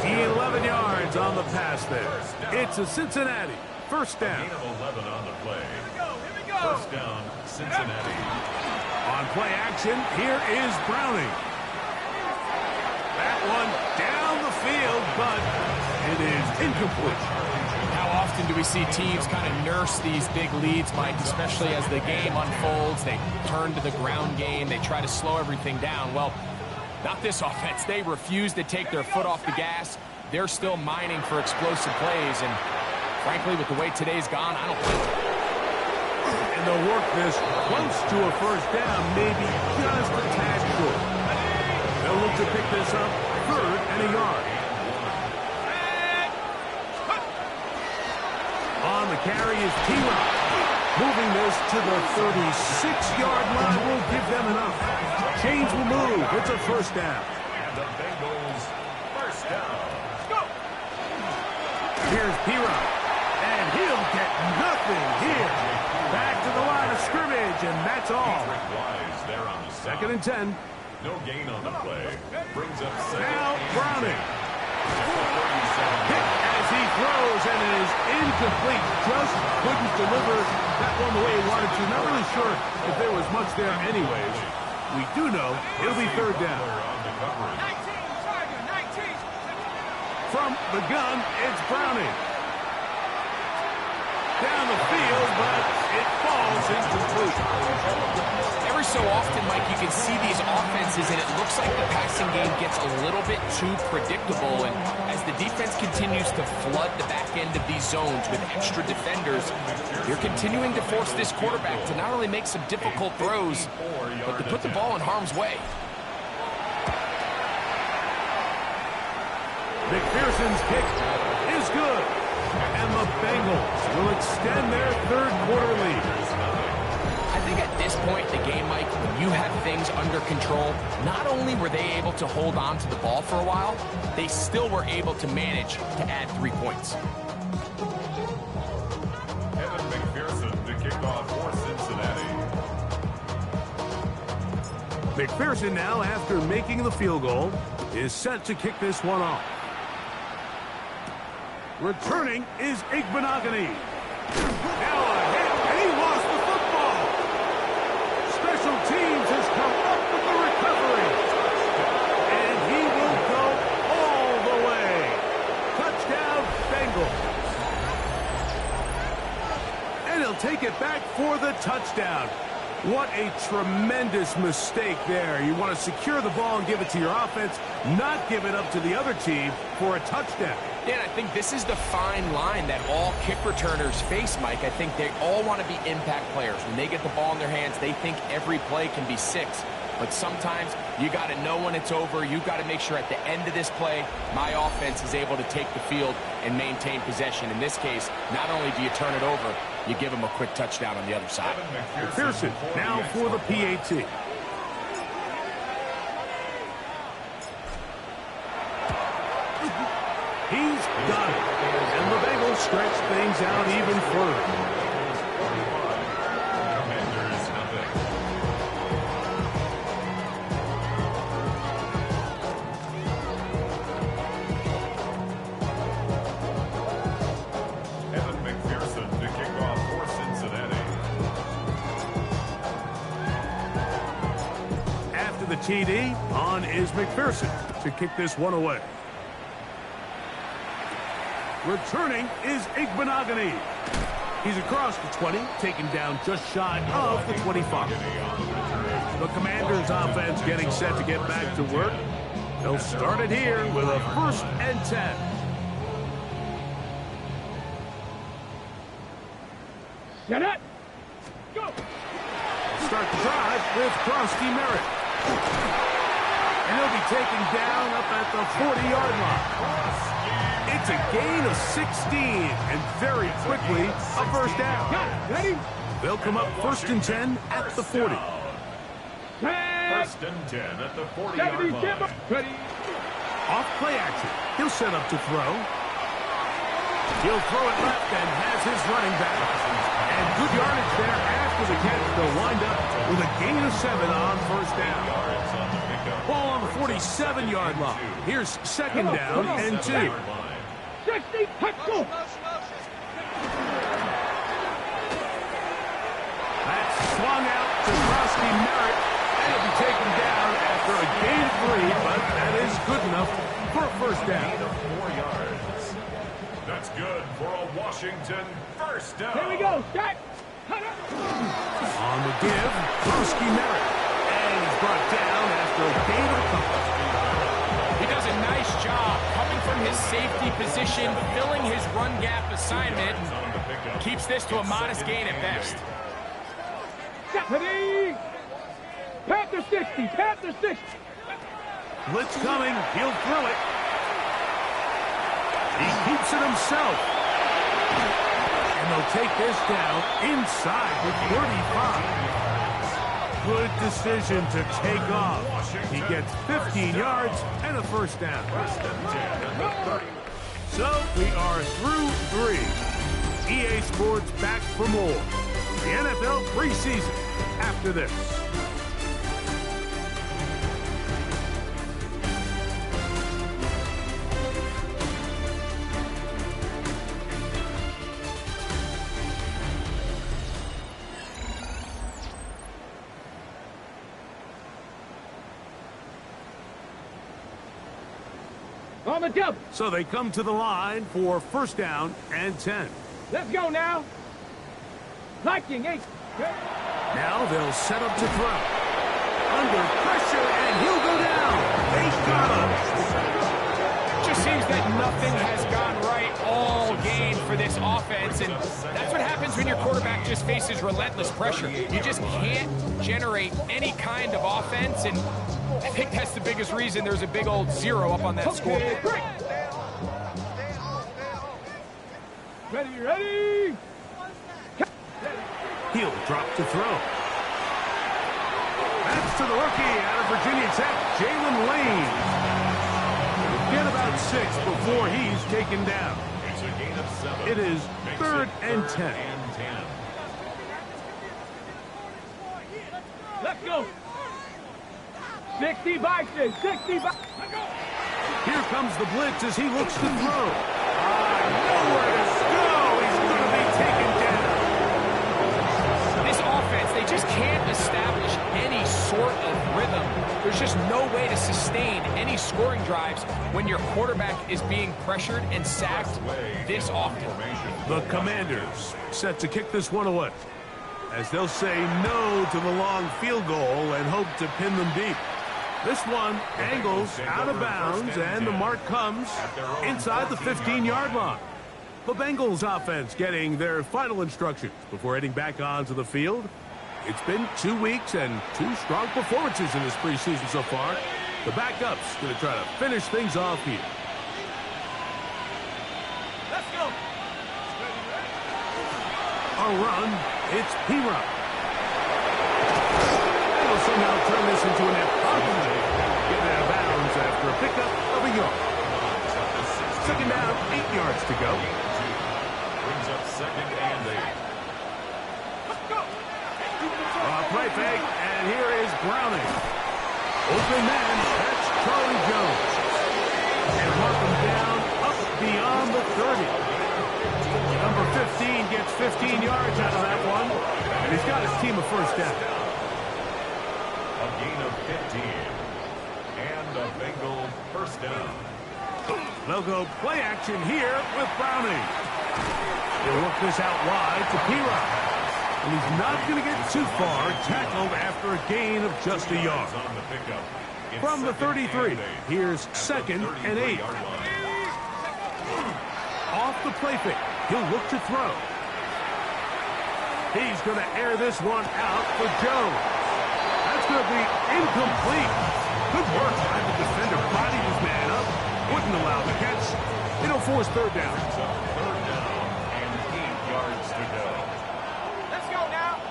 11 yards on the pass there. It's a Cincinnati first down. 11 on the play. First down, Cincinnati. On play action, here is Browning. That one down the field, but it is incomplete. How often do we see teams kind of nurse these big leads, Mike, especially as the game unfolds? They turn to the ground game. They try to slow everything down. Well, not this offense. They refuse to take their foot off the gas. They're still mining for explosive plays, and frankly, with the way today's gone, I don't think so. And they'll work this close to a first down, maybe just a tad short. They'll look to pick this up 3rd and a yard. On the carry is T-Rock. Moving this to the 36-yard line will give them enough. Chains will move. It's a first down. And the Bengals first down. Here's P-Rock. And he'll get nothing here. Back to the line of scrimmage, and that's all. There on the second and 10. No gain on the play. Brings up second. Now Browning. Hit as he throws, and it is incomplete. Just couldn't deliver that one the way he wanted to. Not really sure if there was much there anyways. We do know it'll be 3rd down. From the gun, it's Browning. Down the field, but it falls incomplete. Every so often, Mike, you can see these offenses, and it looks like the passing game gets a little bit too predictable. And as the defense continues to flood the back end of these zones with extra defenders, you're continuing to force this quarterback to not only make some difficult throws, but to put the ball in harm's way. McPherson's kick is good. And the Bengals will extend their 3rd quarter lead. I think at this point in the game, Mike, when you have things under control, not only were they able to hold on to the ball for a while, they still were able to manage to add 3 points. Evan McPherson to kick off for Cincinnati. McPherson now, after making the field goal, is set to kick this one off. Returning is Igbenogany. Now a hit, and he lost the football. Special teams has come up with the recovery. And he will go all the way. Touchdown, Bengals. touchdown. What a tremendous mistake there. You want to secure the ball and give it to your offense, not give it up to the other team for a touchdown. Yeah, and I think this is the fine line that all kick returners face, Mike. I think they all want to be impact players. When they get the ball in their hands, they think every play can be 6. But sometimes you got to know when it's over. You got to make sure at the end of this play, my offense is able to take the field and maintain possession. In this case, not only do you turn it over, you give them a quick touchdown on the other side. McPherson now for the PAT. He's got it. And the Bengals stretch things out even further. TD, on is McPherson to kick this one away. Returning is Igbenogany. He's across the 20, taken down just shy of the 25. The Commanders' offense getting set to get back to work. They'll start it here with a 1st and 10. Get it! Go! Start the drive with Krusty Merritt. And he'll be taken down up at the 40-yard line. It's a gain of 16, and very quickly, a 1st down. Ready? They'll come up 1st and 10 at the 40. 1st and 10 at the 40-yard line. Ready? Off play action. He'll set up to throw. He'll throw it left and has his running back. And good yardage there after the catch. They'll wind up with a gain of 7 on 1st down. Ball on the 47-yard line. Here's 2nd down and 2. 60, go! That's swung out to Krusty Merritt. And it'll be taken down after a gain of 3, but that is good enough for a 1st down. 4 yards. That's good for a Washington 1st down. Here we go, Jack. On the give, Krusty Merritt. And he's brought down after a gain of a couple. He does a nice job coming from his safety position, filling his run gap assignment. Keeps this to a modest gain at best. Ready? Panther 60, Panther 60. Blitz coming, he'll throw it. He keeps it himself. And they'll take this down inside the 35. Good decision to take off. He gets 15 yards and a 1st down. So we are through 3. EA Sports back for more. The NFL preseason after this. On the jump. So they come to the line for 1st down and 10. Let's go now. Liking 8. Now they'll set up to throw. Under pressure, and he'll go down. They got him. Just seems that nothing has gone right all game for this offense, and that's what happens when your quarterback just faces relentless pressure. You just can't generate any kind of offense, and I think that's the biggest reason there's a big old 0 up on that score. Ready? He'll drop to throw. That's to the rookie out of Virginia Tech, Jalen Lane. Get about 6 before he's taken down. It's a gain of 7. It is 3rd and 10. Let's go. 60 Bison, 60 Bison. Here comes the blitz as he looks to throw. Nowhere to go. He's going to be taken down. This offense, they just can't establish any sort of rhythm. There's just no way to sustain any scoring drives when your quarterback is being pressured and sacked this often. The Commanders set to kick this one away. as they'll say no to the long field goal and hope to pin them deep. This one angles out of bounds, and the mark comes inside the 15-yard line. The Bengals offense getting their final instructions before heading back onto the field. It's been 2 weeks and 2 strong performances in this preseason so far. The backup's going to try to finish things off here. Let's go. A run, it's P-Run. They'll somehow turn this into an opportunity. Get out of bounds after a pickup of a yard. Second down, 8 yards to go. Brings up second and 8. Let's go. Play fake, and here is Browning. Open man, that's Charlie Jones. And mark him down up beyond the 30. Number 15 gets 15 yards out of that one, and he's got his team a first down. A gain of 15, and a Bengal first down. They'll go play action here with Browning. They'll work this out wide to P-Rod. And he's not going to get too far, tackled after a gain of just a yard. From the 33, here's second and 8. Off the play fake, he'll look to throw. He's going to air this one out for Jones. That's going to be incomplete. Good work by the defender, bodied his man up, wouldn't allow the catch. It'll force third down. Third down and 8 yards to go. Let's go now.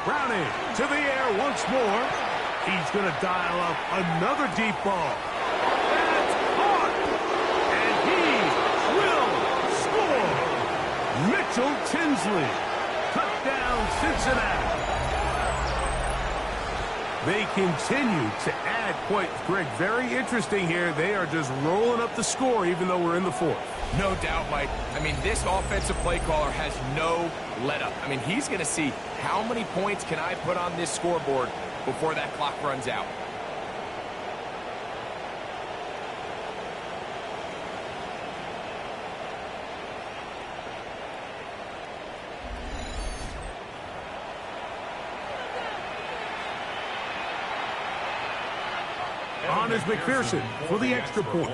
Browning to the air once more. He's going to dial up another deep ball. That's caught. And he will score. Mitchell Tinsley. Touchdown, Cincinnati. They continue to add points. Greg, very interesting here. They are just rolling up the score even though we're in the fourth. No doubt, Mike. I mean, this offensive play caller has no let-up. I mean, he's going to see how many points can I put on this scoreboard before that clock runs out. On is McPherson for the extra point.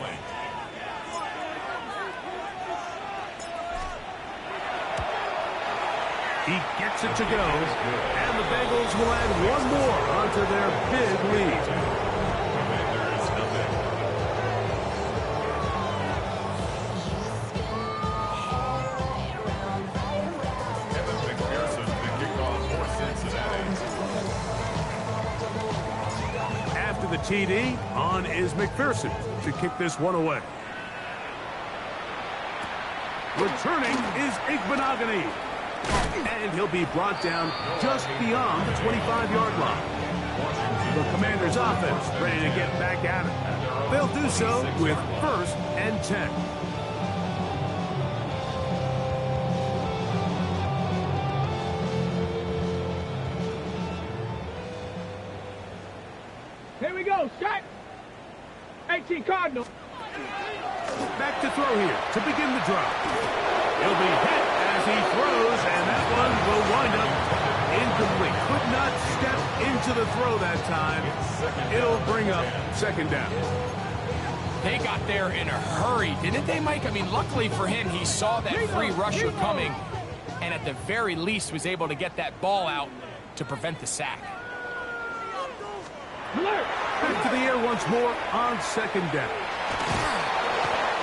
He gets it to go, and the Bengals will add one more onto their big lead. After the TD, on is McPherson to kick this one away. Returning is Igbenogany. And he'll be brought down just beyond the 25-yard line. The Commanders' offense ready to get back at it. They'll do so with 1st and 10. Here we go, shot. 18 Cardinal. Back to throw here to begin the drive. He'll be hit as he throws, and that one will wind up incomplete. Could not step into the throw that time. It'll bring up second down. They got there in a hurry, didn't they, Mike? I mean, luckily for him, he saw that free rusher coming, and at the very least was able to get that ball out to prevent the sack. Back to the air once more on second down.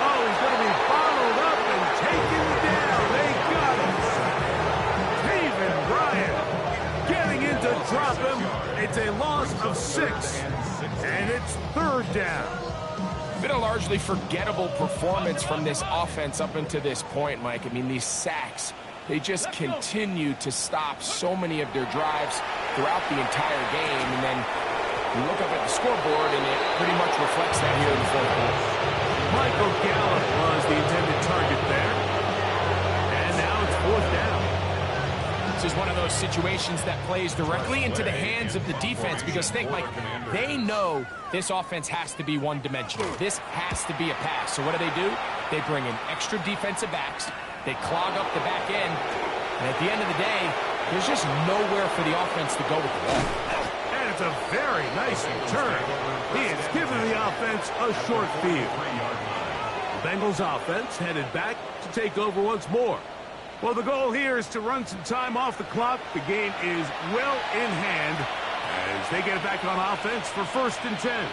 Oh, he's going to be bottled up and taken down. They got him. Taven Bryan getting in to drop him. It's a loss of 6, and it's third down. Been a largely forgettable performance from this offense up until this point, Mike. I mean, these sacks, they just continue to stop so many of their drives throughout the entire game. And then you look up at the scoreboard, and it pretty much reflects that here in the fourth quarter. Michael Gallup was the intended target there. And now it's fourth down. This is one of those situations that plays directly into the hands of the defense because think, Mike, they know this offense has to be one-dimensional. This has to be a pass. So what do? They bring in extra defensive backs. They clog up the back end. And at the end of the day, there's just nowhere for the offense to go with the ball. And it's a very nice return. He has given the offense a short field. The Bengals offense headed back to take over once more. Well, the goal here is to run some time off the clock. The game is well in hand as they get back on offense for 1st and 10.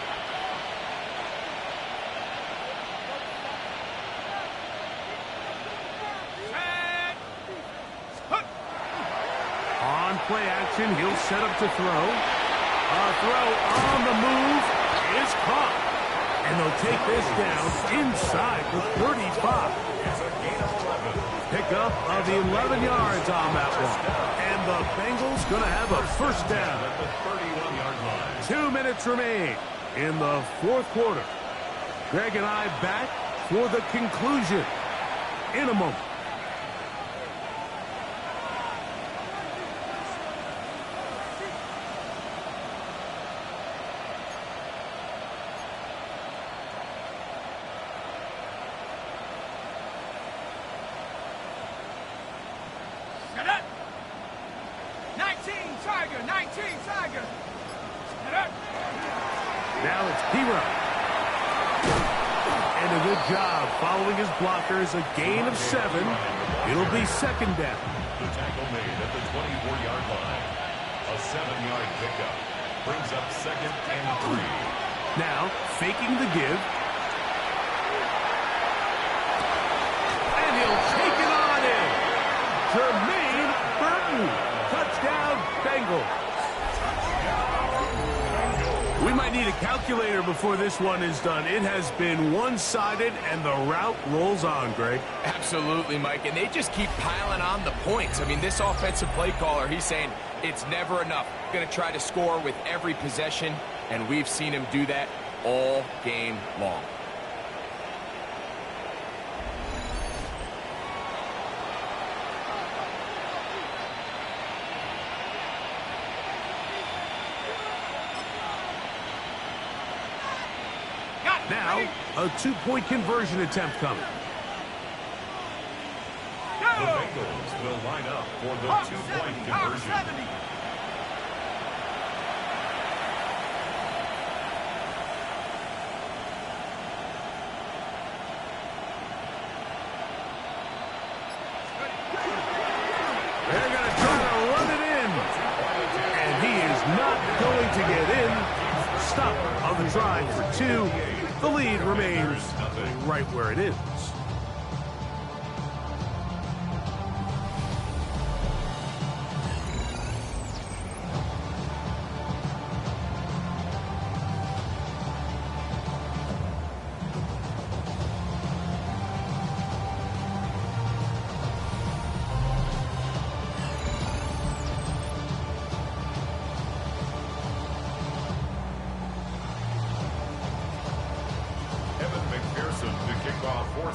On play action, he'll set up to throw. A throw on the move is caught. And they'll take this down inside the 35. Pickup of 11 yards on that one. And the Bengals going to have a 1st down. 2 minutes remain in the 4th quarter. Greg and I back for the conclusion in a moment. Now it's P-Rod. And a good job following his blockers. A gain of 7. It'll be 2nd down. The tackle made at the 24-yard line. A 7-yard pickup brings up 2nd and 3. Now faking the give. And he'll take it on in. Jermaine Burton. Touchdown, Bengals. We might need a calculator before this one is done. It has been one-sided, and the route rolls on, Greg. Absolutely, Mike, and they just keep piling on the points. I mean, this offensive play caller, he's saying it's never enough. Going to try to score with every possession, and we've seen him do that all game long. Now, a 2-point conversion attempt coming. The Bengals will line up for the 2-point conversion. They're going to try to run it in. And he is not going to get in. Stop on the try for 2. The lead remains right where it is.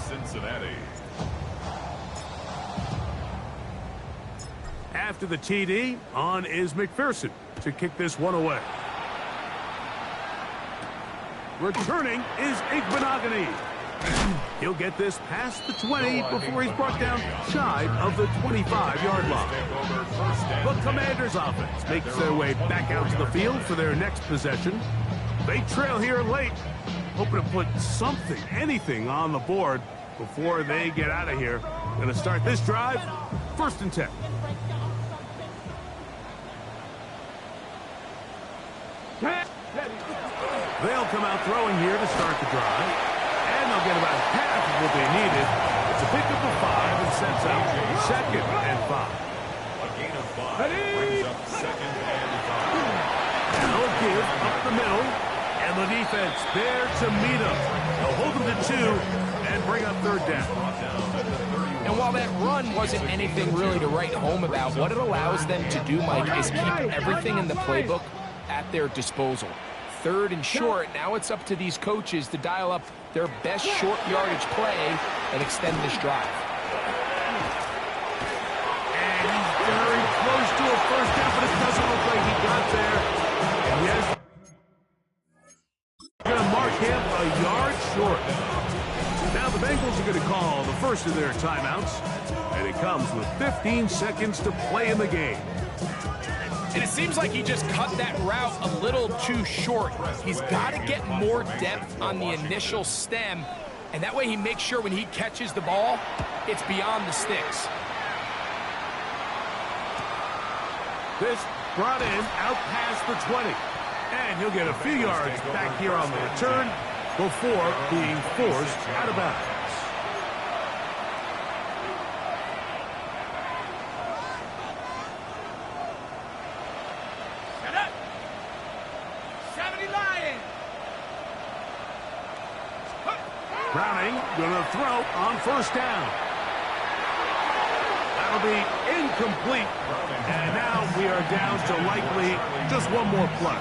Cincinnati. After the TD, on is McPherson to kick this one away. Returning is Igbenogany. He'll get this past the 20 before he's brought down shy of the 25-yard line. The Commanders' offense makes their way back out to the field for their next possession. They trail here late, hoping to put something, anything on the board before they get out of here. Going to start this drive, 1st and 10. They'll come out throwing here to start the drive, and they'll get about half of what they needed. It's a pickup of 5 and sets out 2nd and 5. A gain of 5 brings up 2nd and 5. Now a give up the middle, and the defense there to meet them. They'll hold them to 2 and bring up 3rd down. And while that run wasn't anything really to write home about, what it allows them to do, Mike, is keep everything in the playbook at their disposal. 3rd and short, now it's up to these coaches to dial up their best short yardage play and extend this drive. And he's very close to a 1st down, but it doesn't look like he got there. And yes, going to mark him a yard short. Now the Bengals are going to first of their timeouts, and it comes with 15 seconds to play in the game. And it seems like he just cut that route a little too short. He's got to get more depth on the initial stem, and that way he makes sure when he catches the ball, it's beyond the sticks. This brought in out past the 20. And he'll get a few yards back here on the return before being forced out of bounds. Browning going to throw on first down. That'll be incomplete. And now we are down to likely just one more play.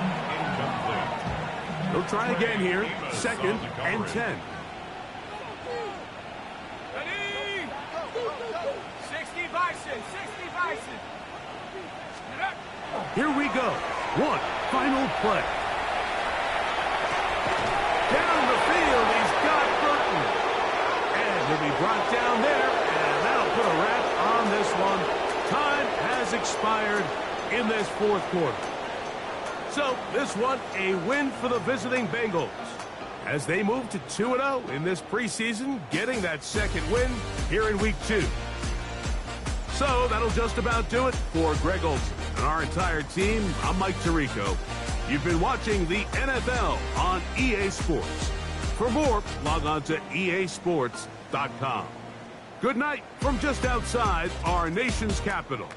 They'll try again here. 2nd and 10. Ready? 60 Bison, 60 Bison. Here we go. One final play. Down the field, he's got Burton. And he'll be brought down there, and that'll put a wrap on this one. Time has expired in this fourth quarter. So this one, a win for the visiting Bengals as they move to 2-0 in this preseason, getting that second win here in Week 2. So that'll just about do it for Greg Olsen and our entire team. I'm Mike Tirico. You've been watching the NFL on EA Sports. For more, log on to easports.com. Good night from just outside our nation's capital.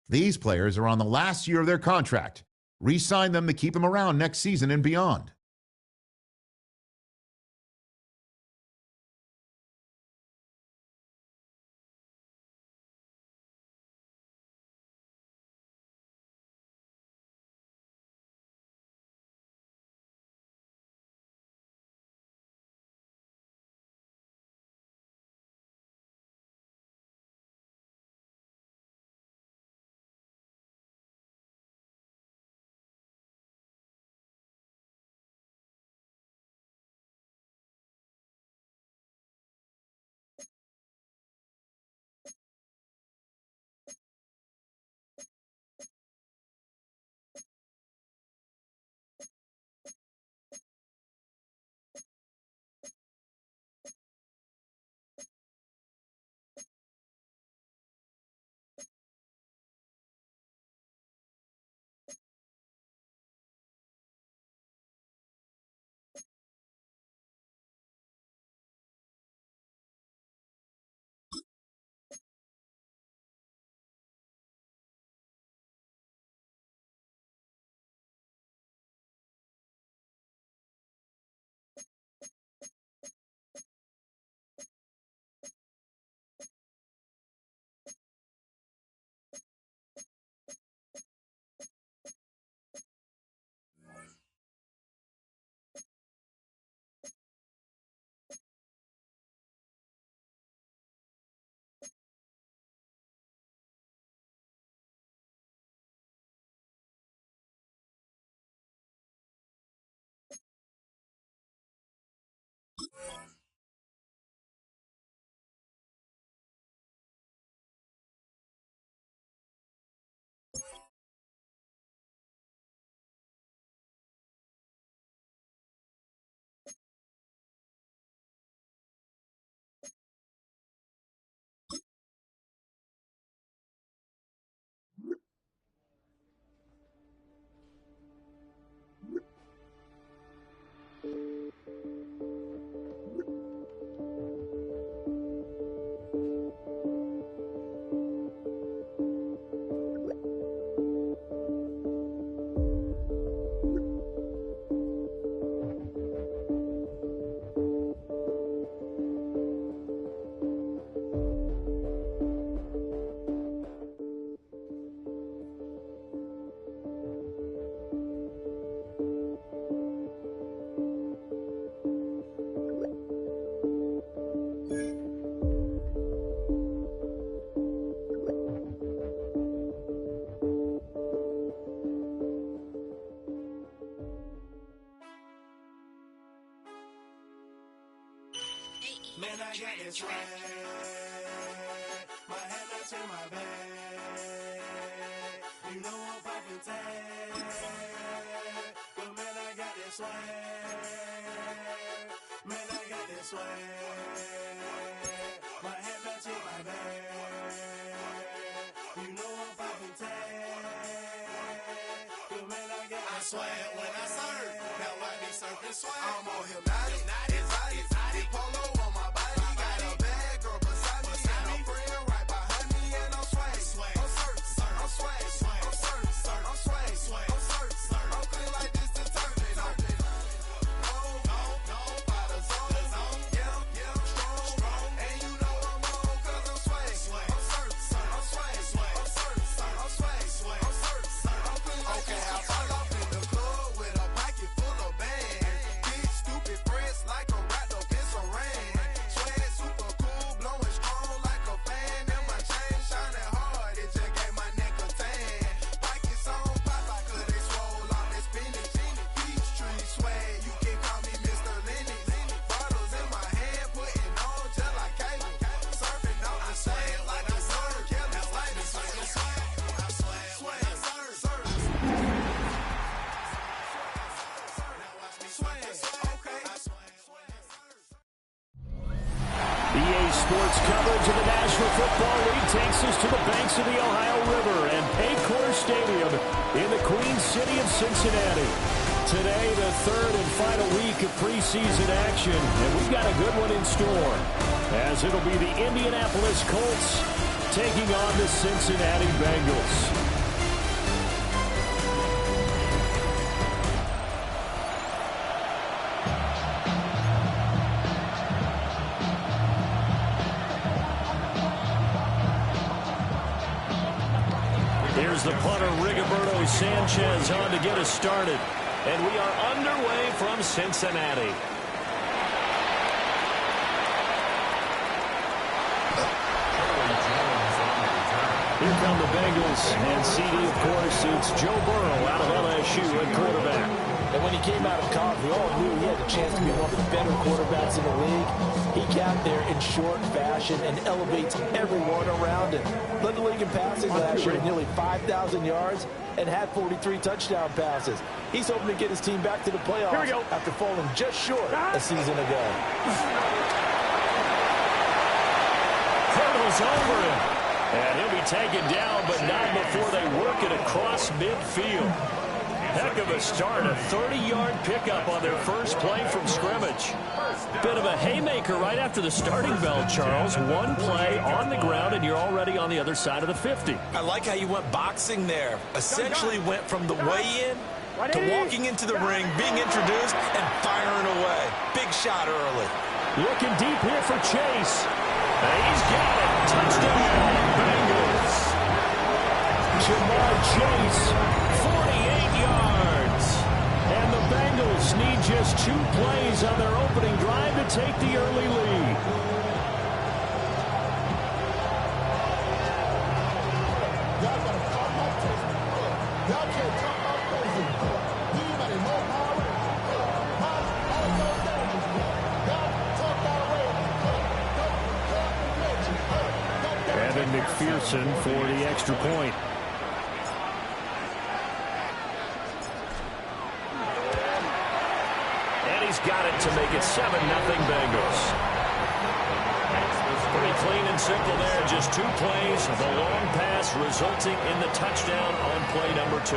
These players are on the last year of their contract. Re-sign them to keep them around next season and beyond. it swag. My hat matching my bag. You know I'm poppin' tag. But man, I got that swag. Man, I got that swag. My hat matching my bag. You know I'm poppin' tag. But man, I got that swag when I serve. Now I be surfing swag. I'm on hypnotic, exotic, polo on my body. Got a bad girl beside me, and a friend right behind me, and I'm swag. I'm surf, I'm swag, I'm surf, I'm swag, I'm surf, I'm clean like this detergent. No, by the zone, yeah, strong, and you know I'm on 'cause I'm swag. I'm surf, I'm swag, I'm surf, I'm swag, I'm surf, I'm clean like this. Okay, I fall off in the club with a pocket full of bands. Big stupid friends like a wrapped up in some rain. Swag super cool, blowing strong like a fan. And my chain shining hard, it just gave my neck a tan. Pockets on Popeye 'cause they swole off that spinach. Peachtree swag, you can call me Mr. Lennox. Bottles in my hand, putting on just like Caitlyn. Surfing on the sand like a surf. Kelly Slater, swag, surf. EA Sports coverage of the National Football League takes us to the banks of the Ohio River and Paycor Stadium in the Queen City of Cincinnati. Today, the third and final week of preseason action, and we've got a good one in store, as it'll be the Indianapolis Colts taking on the Cincinnati Bengals. Here's the punter, Rigoberto Sanchez, on to get us started. And we are underway from Cincinnati. Here come the Bengals, and CD, of course, it's Joe Burrow out of LSU at quarterback. And when he came out of college, we all knew he had a chance to be one of the better quarterbacks in the league. He got there in short fashion and elevates everyone around him. Led the league in passing last year at nearly 5,000 yards and had 43 touchdown passes. He's hoping to get his team back to the playoffs after falling just short a season ago. Hurdles over him. And he'll be taken down, but not before they work it across midfield. Heck of a start, a 30-yard pickup on their first play from scrimmage. Bit of a haymaker right after the starting bell, Charles. One play on the ground, and you're already on the other side of the 50. I like how you went boxing there. Essentially went from the weigh-in to walking into the ring, being introduced, and firing away. Big shot early. Looking deep here for Chase. And he's got it. Touchdown, Bengals. Jamar Chase, 48 yards. And the Bengals need just 2 plays on their opening drive to take the early lead. Y'all gotta talk about taste. Y'all can't talk about crazy. Anybody know power? Power, all those damages. Y'all talk that way. Evan McPherson for the extra point. Got it to make it 7-0 Bengals. Pretty clean and simple there. Just 2 plays. The long pass resulting in the touchdown on play number 2.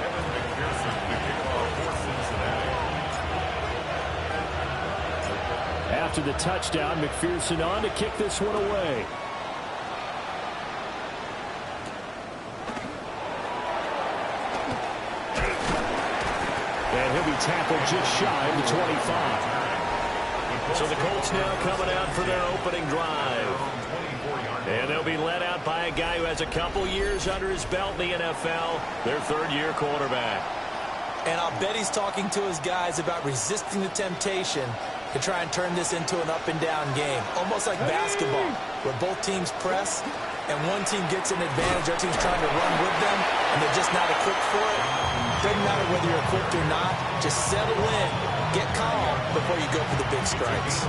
Evan McPherson, the kickoff for Cincinnati. After the touchdown, McPherson on to kick this one away. Tackled just shy of the 25. So the Colts now coming out for their opening drive. And they'll be led out by a guy who has a couple years under his belt in the NFL, their third-year quarterback. And I'll bet he's talking to his guys about resisting the temptation to try and turn this into an up-and-down game, almost like basketball, where both teams press, and one team gets an advantage, our team's trying to run with them, and they're just not equipped for it. Doesn't matter whether you're equipped or not. Just settle in, get calm before you go for the big strikes.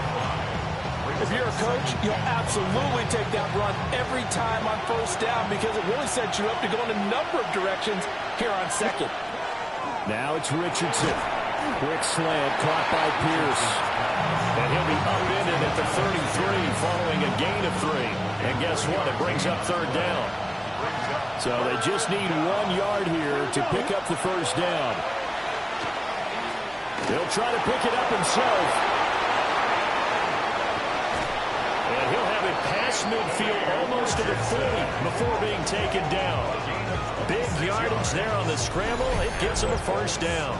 If you're a coach, you'll absolutely take that run every time on first down because it really sets you up to go in a number of directions here on second. Now it's Richardson. Quick slant caught by Pierce. And he'll be upended at the 33 following a gain of 3. And guess what? It brings up third down. So they just need 1 yard here to pick up the first down. He'll try to pick it up himself. And he'll have it past midfield almost to the 40 before being taken down. Big yardage there on the scramble. It gets him a first down.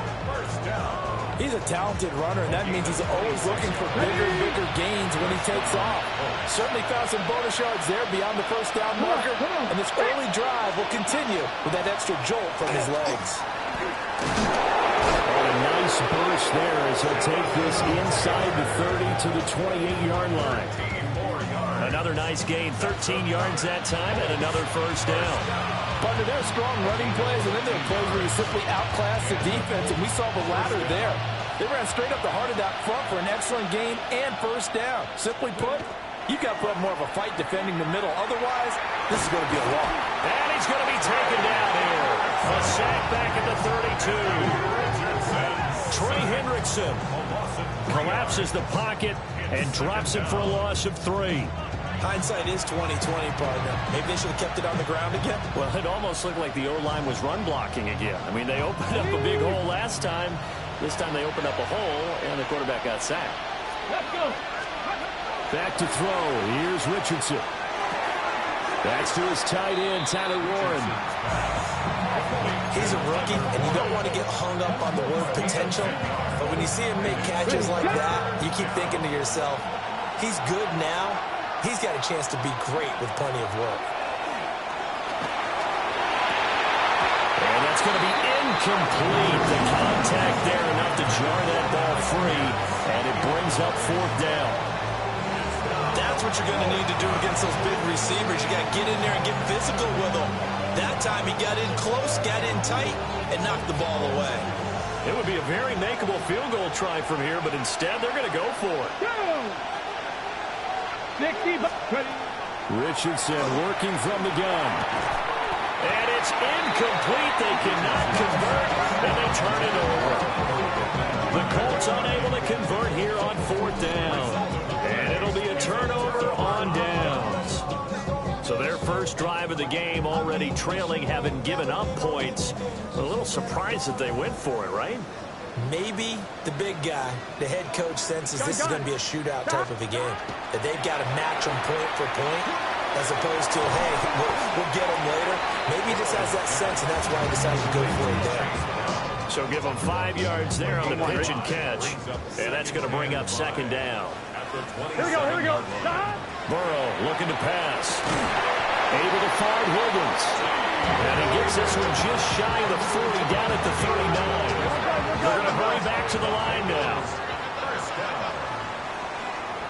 He's a talented runner, and that means he's always looking for bigger and bigger gains when he takes off. Certainly found some bonus yards there beyond the first down marker, and this early drive will continue with that extra jolt from his legs. And a nice burst there as he'll take this inside the 30 to the 28-yard line. Another nice gain, 13 yards that time, and another first down. But there are strong running plays, and then there are plays where you simply outclass the defense, and we saw the latter there. They ran straight up the heart of that front for an excellent gain and first down. Simply put, you've got to put up more of a fight defending the middle. Otherwise, this is going to be a walk. And he's going to be taken down here. A sack back at the 32. Trey Hendrickson collapses the pocket and drops him for a loss of 3. Hindsight is 20/20, partner. Maybe they should have kept it on the ground again. Well, it almost looked like the O-line was run blocking again. I mean, they opened up a big hole last time. This time they opened up a hole, and the quarterback got sacked. Let's go. Back to throw. Here's Richardson. Backs to his tight end, Tyler Warren. He's a rookie, and you don't want to get hung up on the word potential. But when you see him make catches like that, you keep thinking to yourself, he's good now. He's got a chance to be great with plenty of work. And that's going to be incomplete. The contact there enough to jar that ball free, and it brings up fourth down. That's what you're going to need to do against those big receivers. You got to get in there and get physical with them. That time he got in close, got in tight, and knocked the ball away. It would be a very makeable field goal try from here, but instead they're going to go for it. 60. Richardson working from the gun. And it's incomplete. They cannot convert, and they turn it over. The Colts unable to convert here on fourth down. And it'll be a turnover on downs. So their first drive of the game already trailing, having given up points. A little surprised that they went for it, right? Maybe the big guy, the head coach, senses this is going to be a shootout type of a game. That they've got to match them point for point, as opposed to, hey, we'll get them later. Maybe he just has that sense, and that's why he decided to go for it there. So give them 5 yards there on the pitch and catch. And that's going to bring up second down. Here we go. Burrow looking to pass. Able to find Higgins. And he gets this one just shy of the 40, down at the 39. They're going to hurry back to the line now.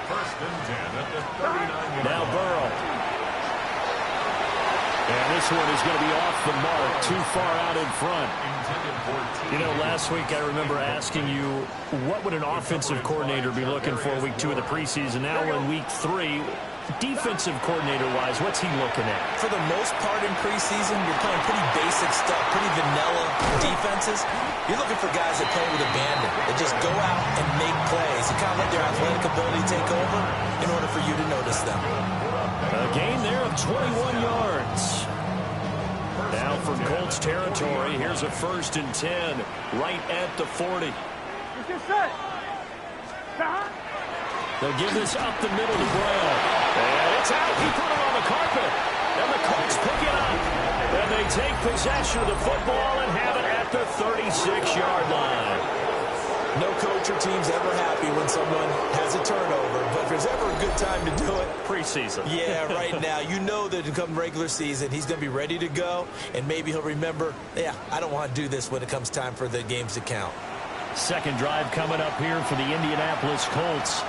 First and 10 at the 39. Now Burrow. And this one is going to be off the mark, too far out in front. You know, last week I remember asking you, what would an offensive coordinator be looking for week 2 of the preseason? Now we're in week 3. Defensive coordinator-wise, what's he looking at? For the most part in preseason, you're playing pretty basic stuff, pretty vanilla defenses. You're looking for guys that play with abandon, that just go out and make plays and kind of let their athletic ability take over in order for you to notice them. A gain there of 21 yards. Now from Colts territory, here's a 1st and 10, right at the 40. They'll give this up the middle to Brown. And it's out. He put it on the carpet. And the Colts pick it up. And they take possession of the football and have it at the 36-yard line. No coach or team's ever happy when someone has a turnover. But if there's ever a good time to do it, preseason. Yeah, right now. You know that come regular season, he's going to be ready to go. And maybe he'll remember, yeah, I don't want to do this when it comes time for the games to count. Second drive coming up here for the Indianapolis Colts.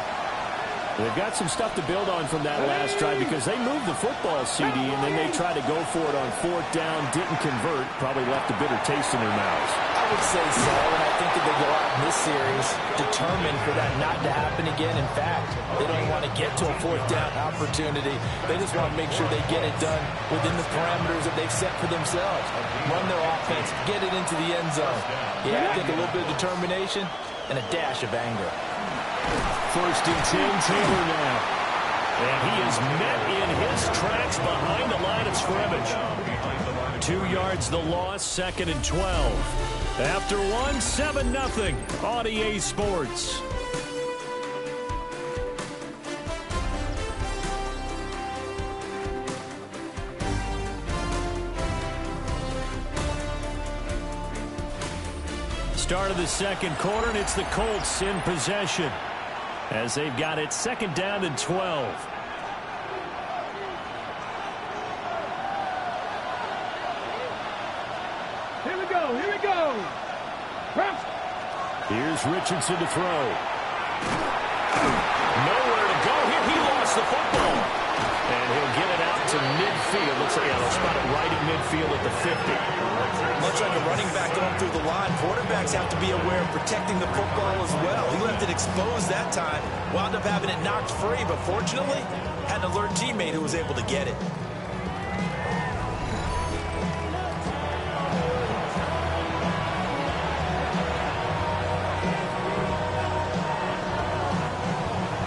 They've got some stuff to build on from that last drive because they moved the football, CD, and then they tried to go for it on 4th down, didn't convert, probably left a bitter taste in their mouths. I would say so, and I think that they go out in this series determined for that not to happen again. In fact, they don't want to get to a 4th down opportunity. They just want to make sure they get it done within the parameters that they've set for themselves. Run their offense, get it into the end zone. Yeah, I think a little bit of determination and a dash of anger. 1st and 10, Taylor now. And he is met in his tracks behind the line of scrimmage. 2 yards the loss, 2nd and 12. After 1, 7-0 on EA Sports. Start of the 2nd quarter, and it's the Colts in possession as they've got it 2nd down and 12. Here we go, here we go. Here's Richardson to throw. Nowhere to go here. He lost the football. And he'll get it out to midfield. Looks like they'll spot it right in midfield at the 50. Much like a running back going through the line, quarterbacks have to be aware of protecting the football as well. He left it exposed that time, wound up having it knocked free, but fortunately, had an alert teammate who was able to get it.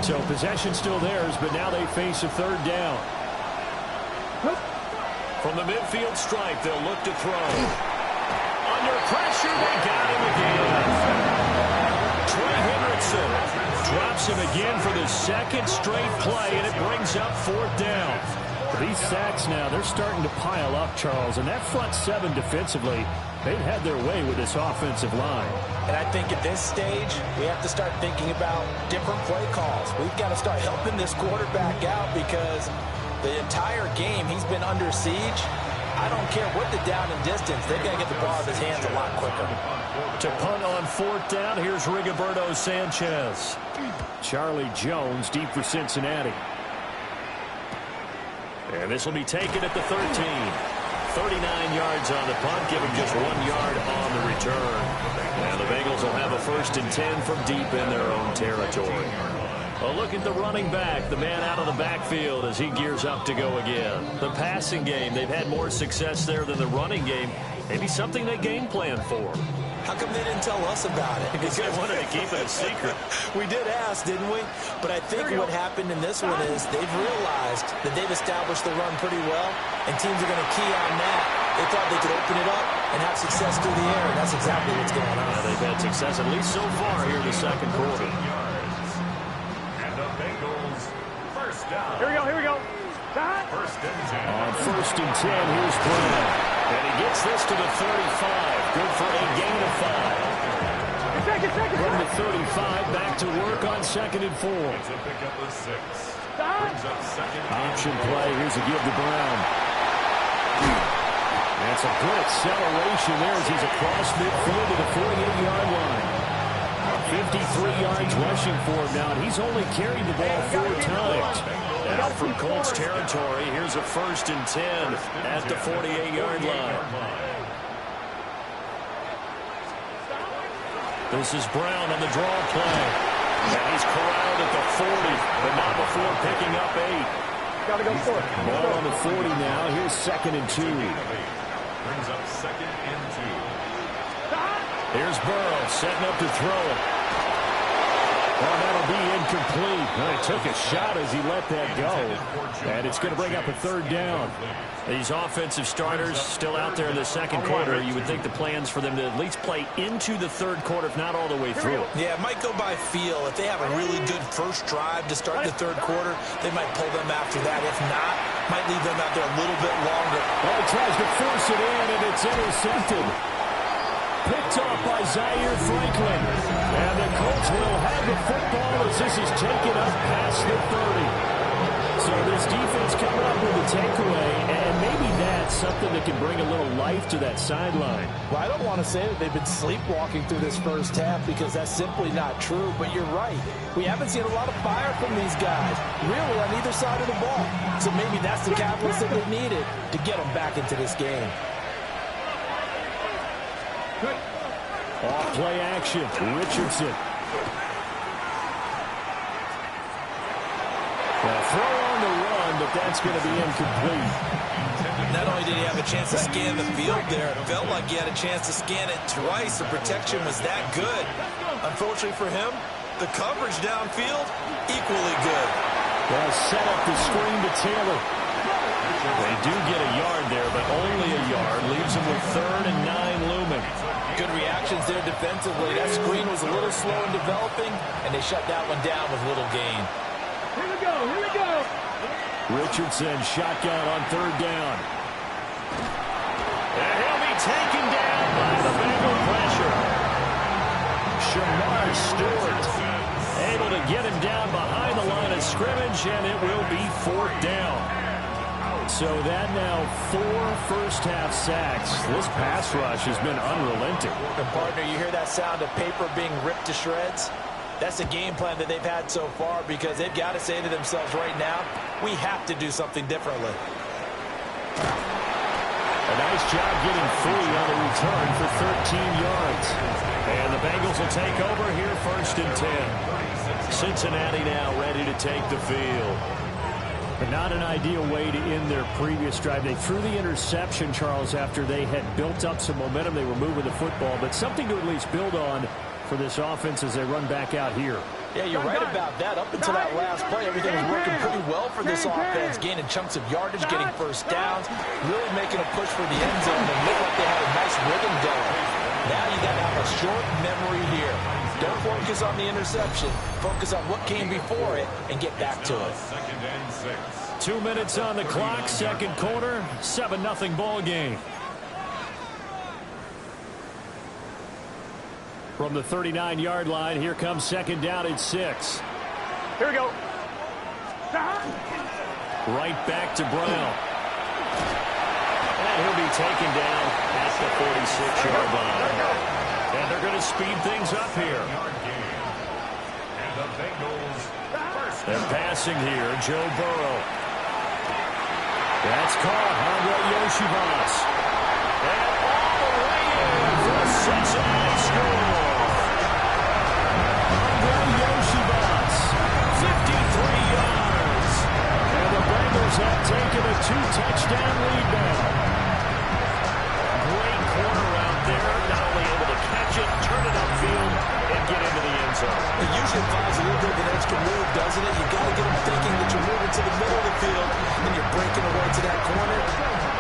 So possession still theirs, but now they face a 3rd down. From the midfield stripe, they'll look to throw. Under pressure, they got him again. Trey Hendrickson drops him again for the 2nd straight play, and it brings up 4th down. These sacks now, they're starting to pile up, Charles, and that front 7 defensively, they've had their way with this offensive line. And I think at this stage, we have to start thinking about different play calls. We've got to start helping this quarterback out because the entire game he's been under siege. I don't care what the down and distance. They've got to get the ball out of his hands a lot quicker. To punt on 4th down, here's Rigoberto Sanchez. Charlie Jones deep for Cincinnati. And this will be taken at the 13. 39 yards on the punt, give him just 1 yard on the return. And the Bengals will have a 1st and 10 from deep in their own territory. A look at the running back, the man out of the backfield as he gears up to go again. The passing game, they've had more success there than the running game. Maybe something they game plan for. How come they didn't tell us about it? Because they wanted to keep it a secret. We did ask, didn't we? But I think what happened in this one is they've realized that they've established the run pretty well, and teams are going to key on that. They thought they could open it up and have success through the air, and that's exactly what's going on. Yeah, they've had success, at least so far here in the 2nd quarter. And the Bengals, 1st down. Here we go, here we go. 1st and 10. On 1st and 10, here's Brown. And he gets this to the 35. Good for a gain of 5. From the 35, back to work on 2nd and 4. It's a pick up of 6. Brings up 2nd. Option play. Here's a give to Brown. That's a good acceleration there as he's across midfield to the 48-yard line. 53 yards rushing for him now, and he's only carried the ball 4 times. Out from Colts territory, here's a 1st and 10 at the 48-yard line. This is Brown on the draw play. And he's corralled at the 40, but not before picking up 8. Gotta go for it. Ball on the 40 now. Here's 2nd and 2. Brings up 2nd and 2. Here's Burrow setting up to throw it. Well, that'll be incomplete. Well, he took a shot as he let that go. And it's going to bring up a 3rd down. These offensive starters still out there in the 2nd quarter. You would think the plans for them to at least play into the 3rd quarter, if not all the way through. Yeah, it might go by feel. If they have a really good first drive to start the 3rd quarter, they might pull them after that. If not, might leave them out there a little bit longer. Well, he tries to force it in, and it's intercepted. Picked off by Zaire Franklin. And the Colts will have the football as this is taken up past the 30. So this defense coming up with a takeaway, and maybe that's something that can bring a little life to that sideline. Well, I don't want to say that they've been sleepwalking through this first half because that's simply not true, but you're right. We haven't seen a lot of fire from these guys, really, on either side of the ball. So maybe that's the catalyst that they needed to get them back into this game. Off play action, Richardson. Throw on the run, but that's going to be incomplete. Not only did he have a chance to scan the field there, it felt like he had a chance to scan it twice. The protection was that good. Unfortunately for him, the coverage downfield, equally good. They'll set up the screen to Taylor. They do get a yard there, but only a yard. Leaves them with 3rd and 9 looming. Good reactions there defensively. That screen was a little slow in developing, and they shut that one down with little gain. Here we go, here we go. Richardson shotgun on 3rd down. And he'll be taken down by the Bengal pressure. Shamar Stewart able to get him down behind the line of scrimmage, and it will be 4th down. So that now 4 first-half sacks. This pass rush has been unrelenting. And partner, you hear that sound of paper being ripped to shreds? That's the game plan that they've had so far because they've got to say to themselves right now, we have to do something differently. A nice job getting free on the return for 13 yards. And the Bengals will take over here 1st and 10. Cincinnati now ready to take the field. But not an ideal way to end their previous drive. They threw the interception, Charles, after they had built up some momentum. They were moving the football, but something to at least build on for this offense as they run back out here. Yeah, you're right about that. Up until that last play, everything was working pretty well for this offense, gaining chunks of yardage, getting first downs, really making a push for the end zone. They looked like they had a nice rhythm going. Now you got to have a short memory here. Don't focus on the interception. Focus on what came before it and get back to it. 2 minutes on the clock, 2nd quarter, 7-0 ball game. From the 39-yard line, here comes 2nd down and 6. Here we go. Right back to Brown. And he'll be taken down at the 46-yard line. And they're going to speed things up here. They're passing here, Joe Burrow. That's caught, Andre Yoshibas. And all the way in for a Cincinnati score. Andre Yoshibas, 53 yards. And the Bengals have taken a 2-touchdown lead now. Great corner out there, not only able to catch it, turn it upfield, and get into the end zone. It usually involves a little bit of an extra move, doesn't it? You've got to get them thinking that you're moving to the middle of the field and you're breaking away to that corner.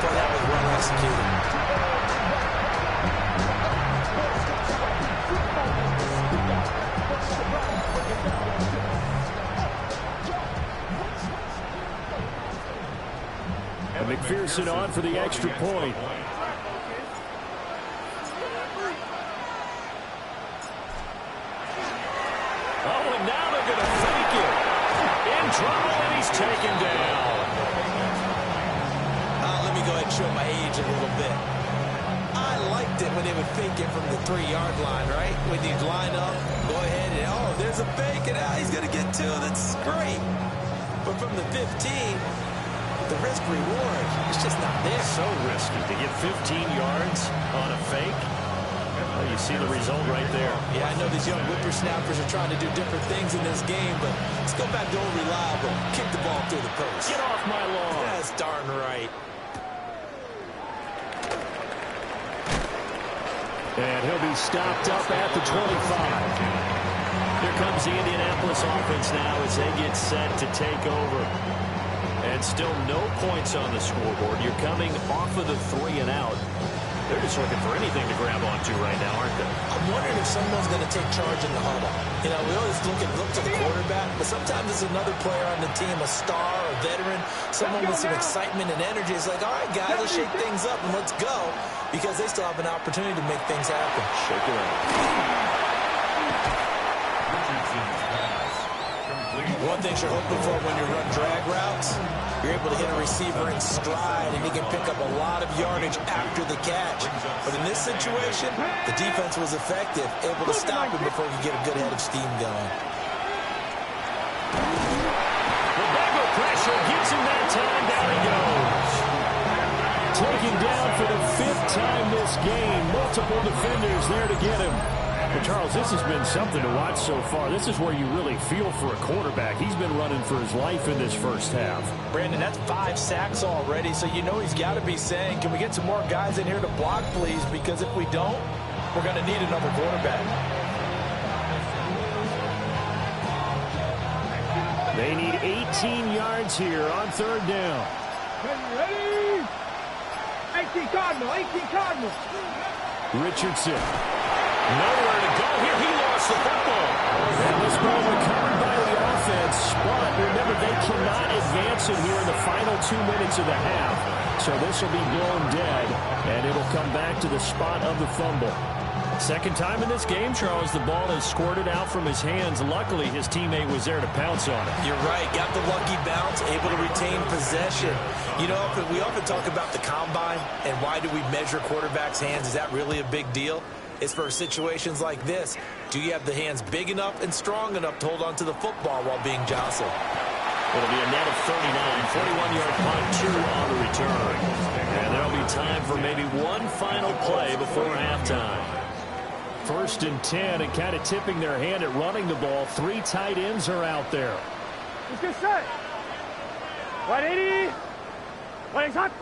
But that was well executed. And McPherson on for the extra point. Oh, and now they're going to fake it. In trouble, and he's taken down. Let me go ahead and show my age a little bit. I liked it when they would fake it from the 3-yard line, right? When you line up, go ahead and, oh, there's a fake, and he's going to get 2. That's great. But from the 15, the risk-reward, it's just not there. So risky to get 15 yards on a fake. Well, you see the result right there. Yeah, I know these young whippersnappers are trying to do different things in this game, but let's go back to old reliable. Kick the ball through the post. Get off my lawn. That's darn right. And he'll be stopped up at the 25. Here comes the Indianapolis offense now as they get set to take over. And still no points on the scoreboard. You're coming off of the 3 and out. They're just looking for anything to grab onto right now, aren't they? I'm wondering if someone's going to take charge in the huddle. You know, we always look to the quarterback, but sometimes it's another player on the team, a star, a veteran, someone with some excitement and energy. It's like, all right, guys, let's shake things up and let's go, because they still have an opportunity to make things happen. Shake it up. of the things you're hoping for when you run drag routes. You're able to hit a receiver in stride, and he can pick up a lot of yardage after the catch. But in this situation, the defense was effective, able to stop him before he could get a good head of steam going. The Bengal pressure gives him that time. Down he goes. Taken down for the 5th time this game. Multiple defenders there to get him. But Charles, this has been something to watch so far. This is where you really feel for a quarterback. He's been running for his life in this first half. Brandon, that's 5 sacks already, so you know he's got to be saying, can we get some more guys in here to block, please? Because if we don't, we're going to need another quarterback. They need 18 yards here on 3rd down. Ready? 18 Cardinal. Richardson. Nowhere to go here. He lost the football. And this ball recovered by the offense. But remember, they cannot advance it here in the final 2 minutes of the half. So this will be blown dead, and it'll come back to the spot of the fumble. Second time in this game, Charles, the ball has squirted out from his hands. Luckily, his teammate was there to pounce on it. You're right. Got the lucky bounce, able to retain possession. You know, we often talk about the combine and why do we measure quarterbacks' hands. Is that really a big deal? It's for situations like this. Do you have the hands big enough and strong enough to hold on to the football while being jostled? It'll be a net of 39, 41-yard punt, 2 on the return. And there'll be time for maybe one final play before halftime. 1st and 10, and kind of tipping their hand at running the ball. 3 tight ends are out there. Let's get set. 180. 180.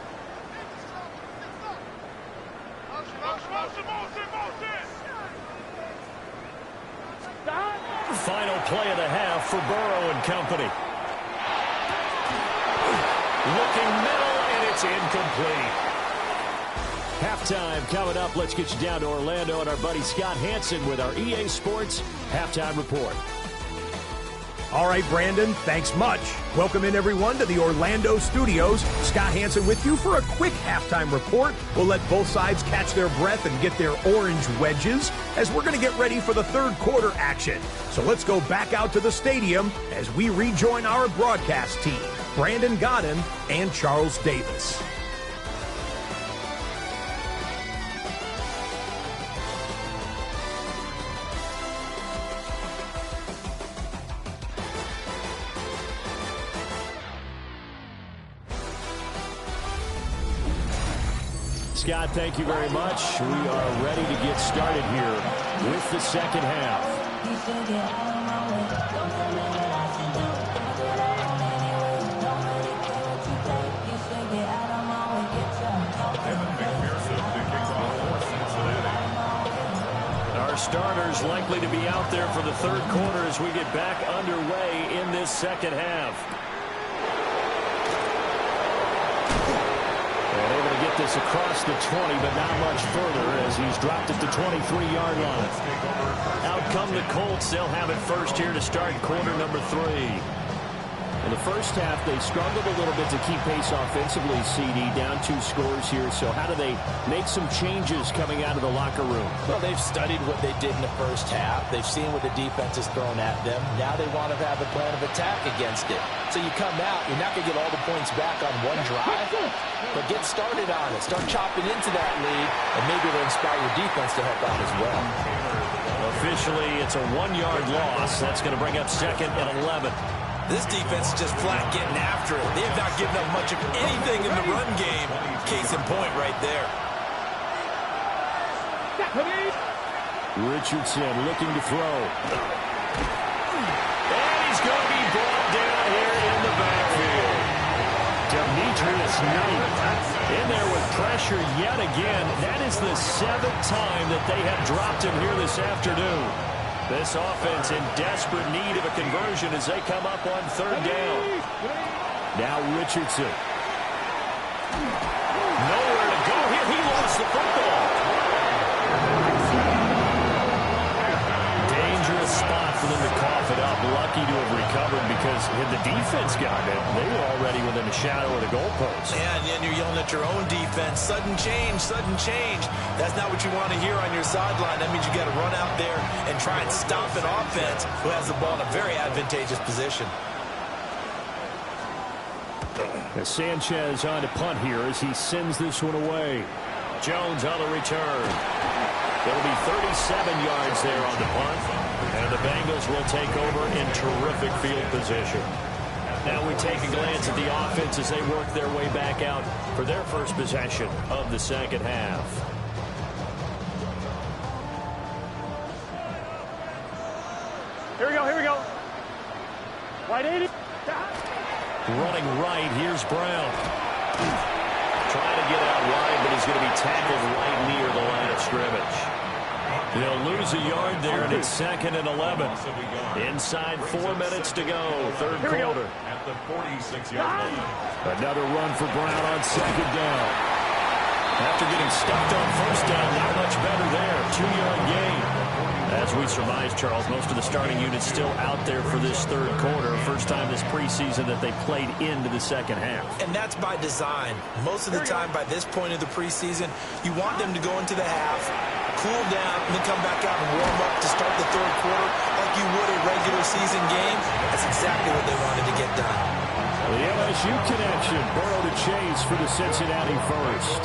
Final play of the half for Burrow and company. Looking middle, and it's incomplete. Halftime coming up. Let's get you down to Orlando and our buddy Scott Hanson with our EA Sports Halftime Report. All right, Brandon, thanks much. Welcome in, everyone, to the Orlando studios. Scott Hanson with you for a quick halftime report. We'll let both sides catch their breath and get their orange wedges as we're going to get ready for the 3rd quarter action. So let's go back out to the stadium as we rejoin our broadcast team, Brandon Godden and Charles Davis. Scott, thank you very much. We are ready to get started here with the second half. Our starters likely to be out there for the 3rd quarter as we get back underway in this second half. Get this across the 20, but not much further as he's dropped at the 23-yard line. Out come the Colts. They'll have it first here to start quarter number 3. In the first half, they struggled a little bit to keep pace offensively, CD, down 2 scores here. So how do they make some changes coming out of the locker room? Well, they've studied what they did in the first half. They've seen what the defense has thrown at them. Now they want to have a plan of attack against it. So you come out, you're not going to get all the points back on one drive, but get started on it. Start chopping into that lead, and maybe it'll inspire your defense to help out as well. Officially, it's a 1-yard loss. That's going to bring up 2nd and 11. This defense is just flat getting after it. They have not given up much of anything in the run game. Case in point right there. Richardson looking to throw. And he's going to be brought down here in the backfield. Demetrius Knight in there with pressure yet again. That is the 7th time that they have dropped him here this afternoon. This offense in desperate need of a conversion as they come up on 3rd down. Now Richardson. Nowhere to go here. He lost the football. Dangerous spot for them to cough it up. Lucky to have recovered because had the defense gotten it, they were already within a shadow of the goalpost. Yeah, and then you're yelling at your own defense. Sudden change, sudden change. That's not what you want to hear on your sideline. That means you got to run out there and try and stop an offense who has the ball in a very advantageous position. As Sanchez on to punt here as he sends this one away. Jones on the return. It'll be 37 yards there on the punt. And the Bengals will take over in terrific field position. Now we take a glance at the offense as they work their way back out for their first possession of the second half. Here we go, here we go. Wide 80. Running right, here's Brown. Trying to get out wide, but he's going to be tackled right near the line of scrimmage. They'll lose a yard there, and it's 2nd and 11. Inside 4 minutes to go, third quarter. At the 46-yard line. Another run for Brown on 2nd down. After getting stuffed on 1st down, not much better there. 2-yard gain. As we surmise, Charles, most of the starting units still out there for this third quarter. First time this preseason that they played into the second half. And that's by design. Most of the time by this point of the preseason, you want them to go into the half, cool down, and then come back out and warm up to start the third quarter like you would a regular season game. That's exactly what they wanted to get done. The LSU connection. Burrow to Chase for the Cincinnati first.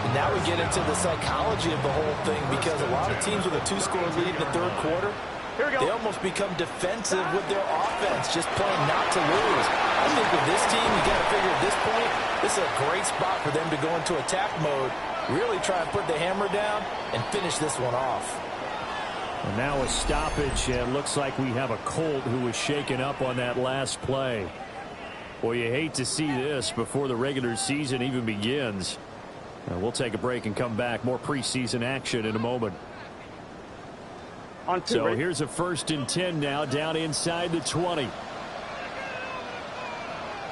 And now we get into the psychology of the whole thing, because a lot of teams with a 2-score lead in the third quarter, they almost become defensive with their offense, just playing not to lose. I think with this team, you got to figure at this point, this is a great spot for them to go into attack mode, really try and put the hammer down and finish this one off. And now a stoppage, and looks like we have a Colt who was shaken up on that last play. Boy, you hate to see this before the regular season even begins. We'll take a break and come back. More preseason action in a moment. So here's a 1st and 10 now, down inside the 20.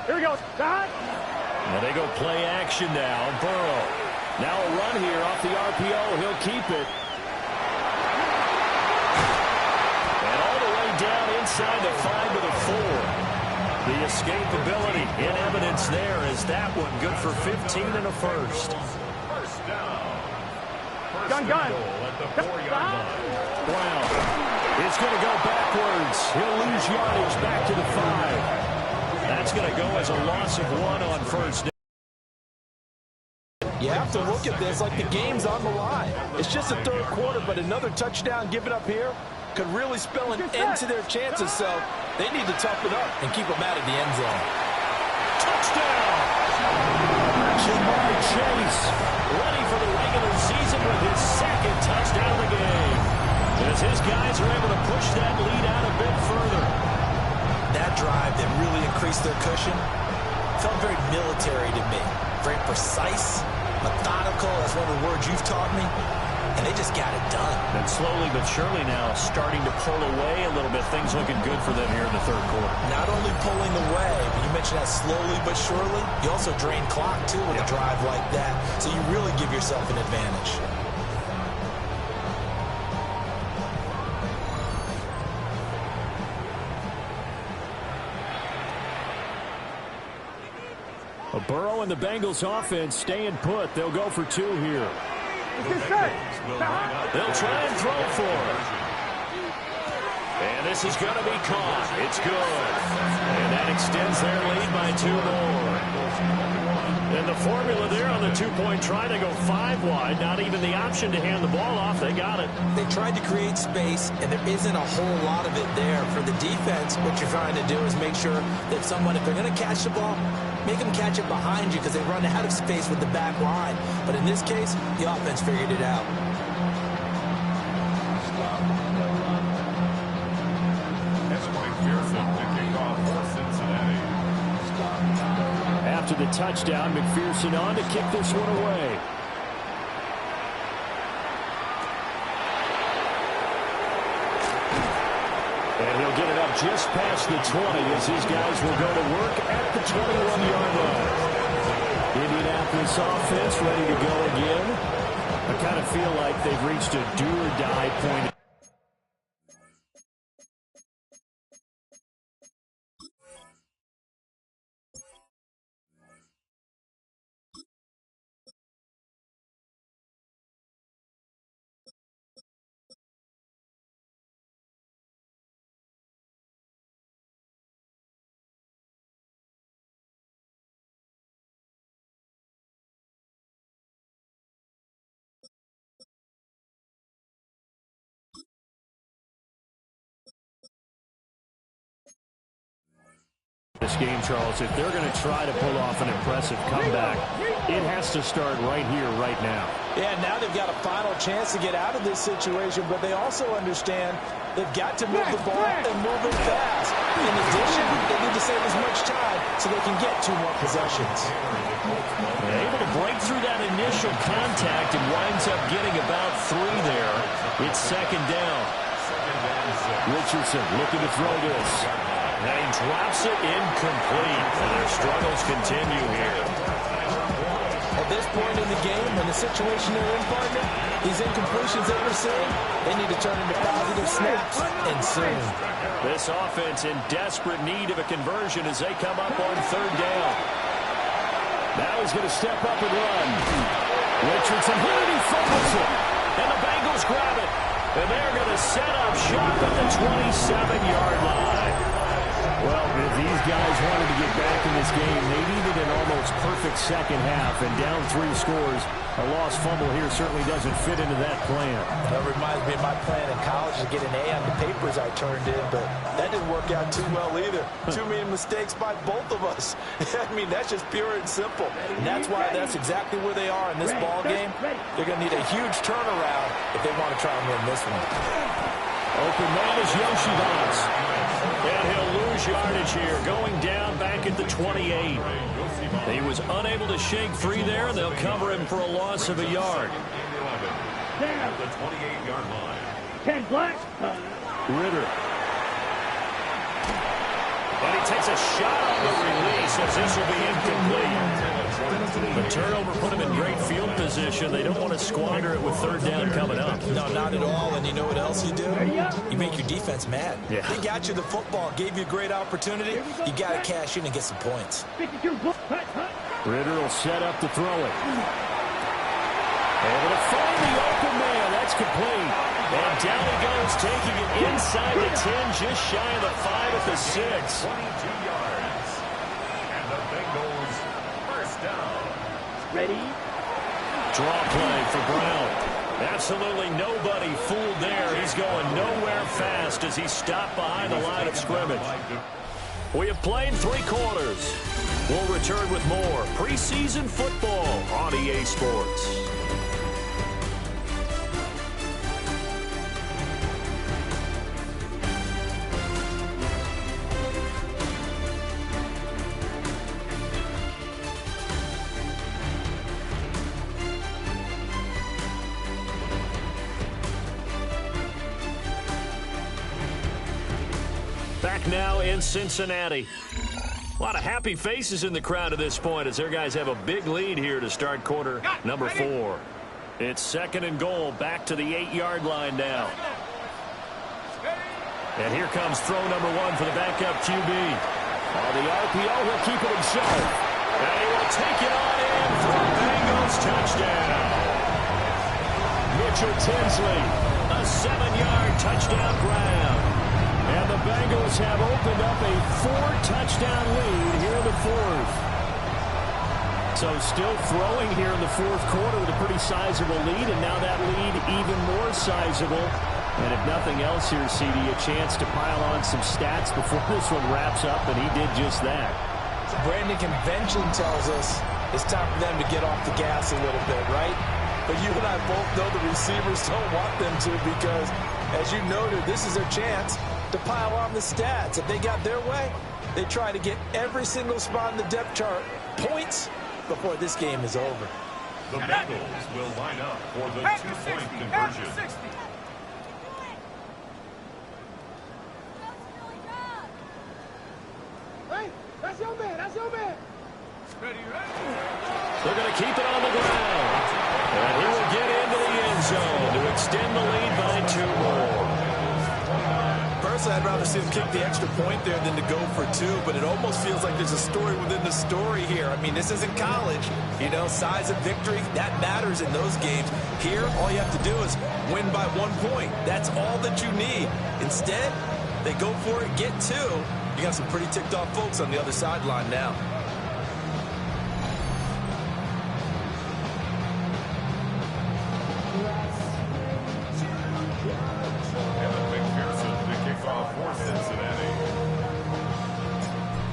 Here we go. And they go play action now. Burrow. Now a run here off the RPO. He'll keep it. And all the way down inside the 5 to the 4. The escapability in evidence there is that one good for 15 and a first. First down. Gun. At the 4-yard line. Brown is going to go backwards. He'll lose yardage back to the 5. That's going to go as a loss of 1 on first down. You have to look at this like the game's on the line. It's just a third quarter, but another touchdown given up here could really spell an end to their chances, so they need to toughen up and keep them out of the end zone. Touchdown! Ja'Marr Chase, ready for the regular season with his 2nd touchdown of the game. As his guys are able to push that lead out a bit further. That drive that really increased their cushion felt very military to me. Very precise, methodical, that's one of the words you've taught me. And they just got it done. And slowly but surely now starting to pull away a little bit. Things looking good for them here in the third quarter. Not only pulling away, but you mentioned that slowly but surely. You also drain clock, too, with a drive like that. So you really give yourself an advantage. Burrow and the Bengals offense staying put. They'll go for 2 here. They'll try and throw for it. And this is going to be caught. It's good. And that extends their lead by 2 more. And the formula there on the 2-point try, they go 5 wide. Not even the option to hand the ball off. They got it. They tried to create space, and there isn't a whole lot of it there. For the defense, what you're trying to do is make sure that someone, if they're going to catch the ball, make them catch it behind you because they run out of space with the back line. But in this case, the offense figured it out. After the touchdown, McPherson on to kick this one away. And he'll get it up just past the 20 as his guys will go to work at the 21-yard line. Indianapolis offense ready to go again. I kind of feel like they've reached a do-or-die point. this game, Charles. If they're going to try to pull off an impressive comeback, it has to start right here, right now. Yeah, now they've got a final chance to get out of this situation, but they also understand they've got to move the ball and move it fast. In addition, they need to save as much time so they can get 2 more possessions. They're able to break through that initial contact and winds up getting about 3 there. It's second down. Richardson looking to throw this. And he drops it incomplete. And their struggles continue here. At this point in the game, in the situation they're in, partner, these incompletions that we're seeing, they need to turn into positive snaps, and soon. This offense in desperate need of a conversion as they come up on 3rd down. Now he's going to step up and run. Richardson hit it, he fumbles it. And the Bengals grab it. And they're going to set up shop at the 27-yard line. Well, if these guys wanted to get back in this game, they needed an almost perfect second half. And down 3 scores, a lost fumble here certainly doesn't fit into that plan. That reminds me of my plan in college to get an A on the papers I turned in, but that didn't work out too well either. Too many mistakes by both of us. I mean, that's just pure and simple. And that's why that's exactly where they are in this ball game. They're going to need a huge turnaround if they want to try and win this one. Open man is Yoshi Vance. And he'll lose yardage here, going down back at the 28. He was unable to shake free there, and they'll cover him for a loss of a yard. At the 28-yard line. 10 black. Ritter. And he takes a shot on the release as this will be incomplete. The turnover put him in great field position. They don't want to squander it with 3rd down coming up. No, not at all. And you know what else you do? You make your defense mad. Yeah. They got you the football, gave you a great opportunity. You got to cash in and get some points. Ritter will set up to throw it. Able to find the open man. That's complete. And down he goes, taking it inside the 10, just shy of the 5 at the 6. 22 yards. And the Bengals first down. Ready? Draw play for Brown. Absolutely nobody fooled there. He's going nowhere fast as he stopped behind the line of scrimmage. We have played 3 quarters. We'll return with more preseason football on EA Sports. Back now in Cincinnati. A lot of happy faces in the crowd at this point as their guys have a big lead here to start quarter number 4. It's 2nd and goal, back to the 8-yard line now. And here comes throw number 1 for the backup QB. On the RPO, he'll keep it himself. And he will take it on in for a Bengals touchdown. Mitchell Tinsley, a 7-yard touchdown grab. And the Bengals have opened up a 4-touchdown lead here in the 4th. So still throwing here in the 4th quarter with a pretty sizable lead, and now that lead even more sizable. And if nothing else here, CD, a chance to pile on some stats before this one wraps up, and he did just that. Brandon, convention tells us it's time for them to get off the gas a little bit, right? But you and I both know the receivers don't want them to because, as you noted, this is their chance to pile on the stats. If they got their way, they try to get every single spot in the depth chart points before this game is over. The Bengals will line up for the 2-point conversion. Hey, that's your man. That's your man. Ready, ready. They're going to keep it on the ground. And he will get into the end zone to extend the lead by 2 more. Personally, I'd rather see him kick the extra point there than to go for 2, but it almost feels like there's a story within the story here. I mean, this isn't college. You know, size of victory, that matters in those games. Here, all you have to do is win by 1 point. That's all that you need. Instead, they go for it, get 2. You got some pretty ticked off folks on the other sideline now.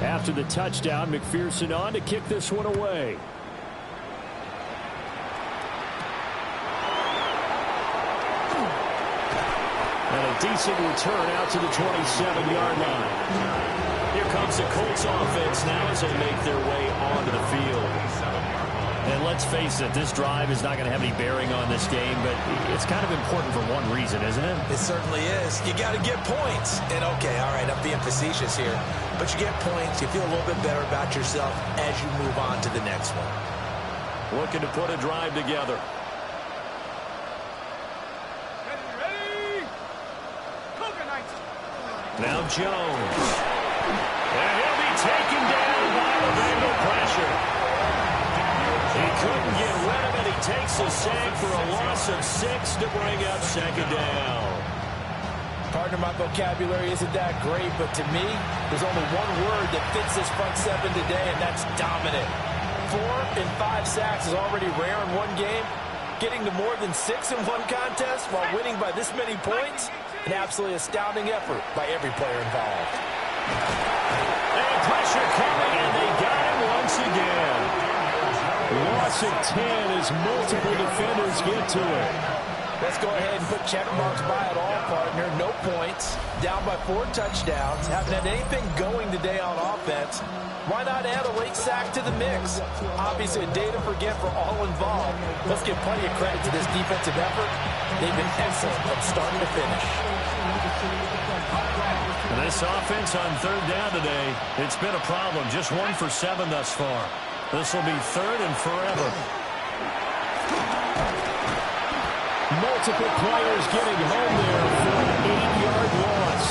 After the touchdown, McPherson on to kick this one away. And a decent return out to the 27-yard line. Here comes the Colts offense now as they make their way onto the field. And let's face it, this drive is not going to have any bearing on this game, but it's kind of important for one reason, isn't it? It certainly is. You got to get points. And, okay, all right, I'm being facetious here. But you get points, you feel a little bit better about yourself as you move on to the next one. Looking to put a drive together. Now Jones. And he'll be taken down by the Bengal pressure. He couldn't get rid of it. He takes a sack for a loss of 6 to bring up second down. Partner, my vocabulary isn't that great, but to me, there's only one word that fits this front seven today, and that's dominant. 4 and 5 sacks is already rare in one game. Getting to more than 6 in one contest while winning by this many points, an absolutely astounding effort by every player involved. And pressure coming, and they got him once again. Loss of 10 as multiple defenders get to it. Let's go ahead and put check marks by it all, partner. No points. Down by 4 touchdowns. Haven't had anything going today on offense. Why not add a late sack to the mix? Obviously a day to forget for all involved. Let's give plenty of credit to this defensive effort. They've been excellent from start to finish. And this offense on third down today, it's been a problem. Just 1 for 7 thus far. This will be third and forever. Multiple players getting home there for an 8-yard loss.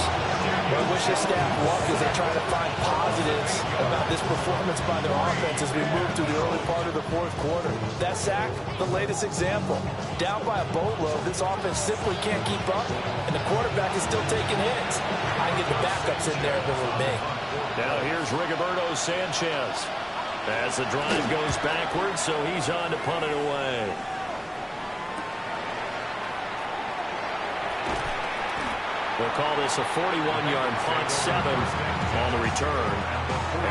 Well, I wish this staff luck as they try to find positives about this performance by their offense as we move through the early part of the fourth quarter. That sack, the latest example. Down by a boatload, this offense simply can't keep up, and the quarterback is still taking hits. I get the backups in there if it were me. Now here's Rigoberto Sanchez as the drive goes backwards, so he's on to punt it away. We'll call this a 41-yard punt, 7 on the return.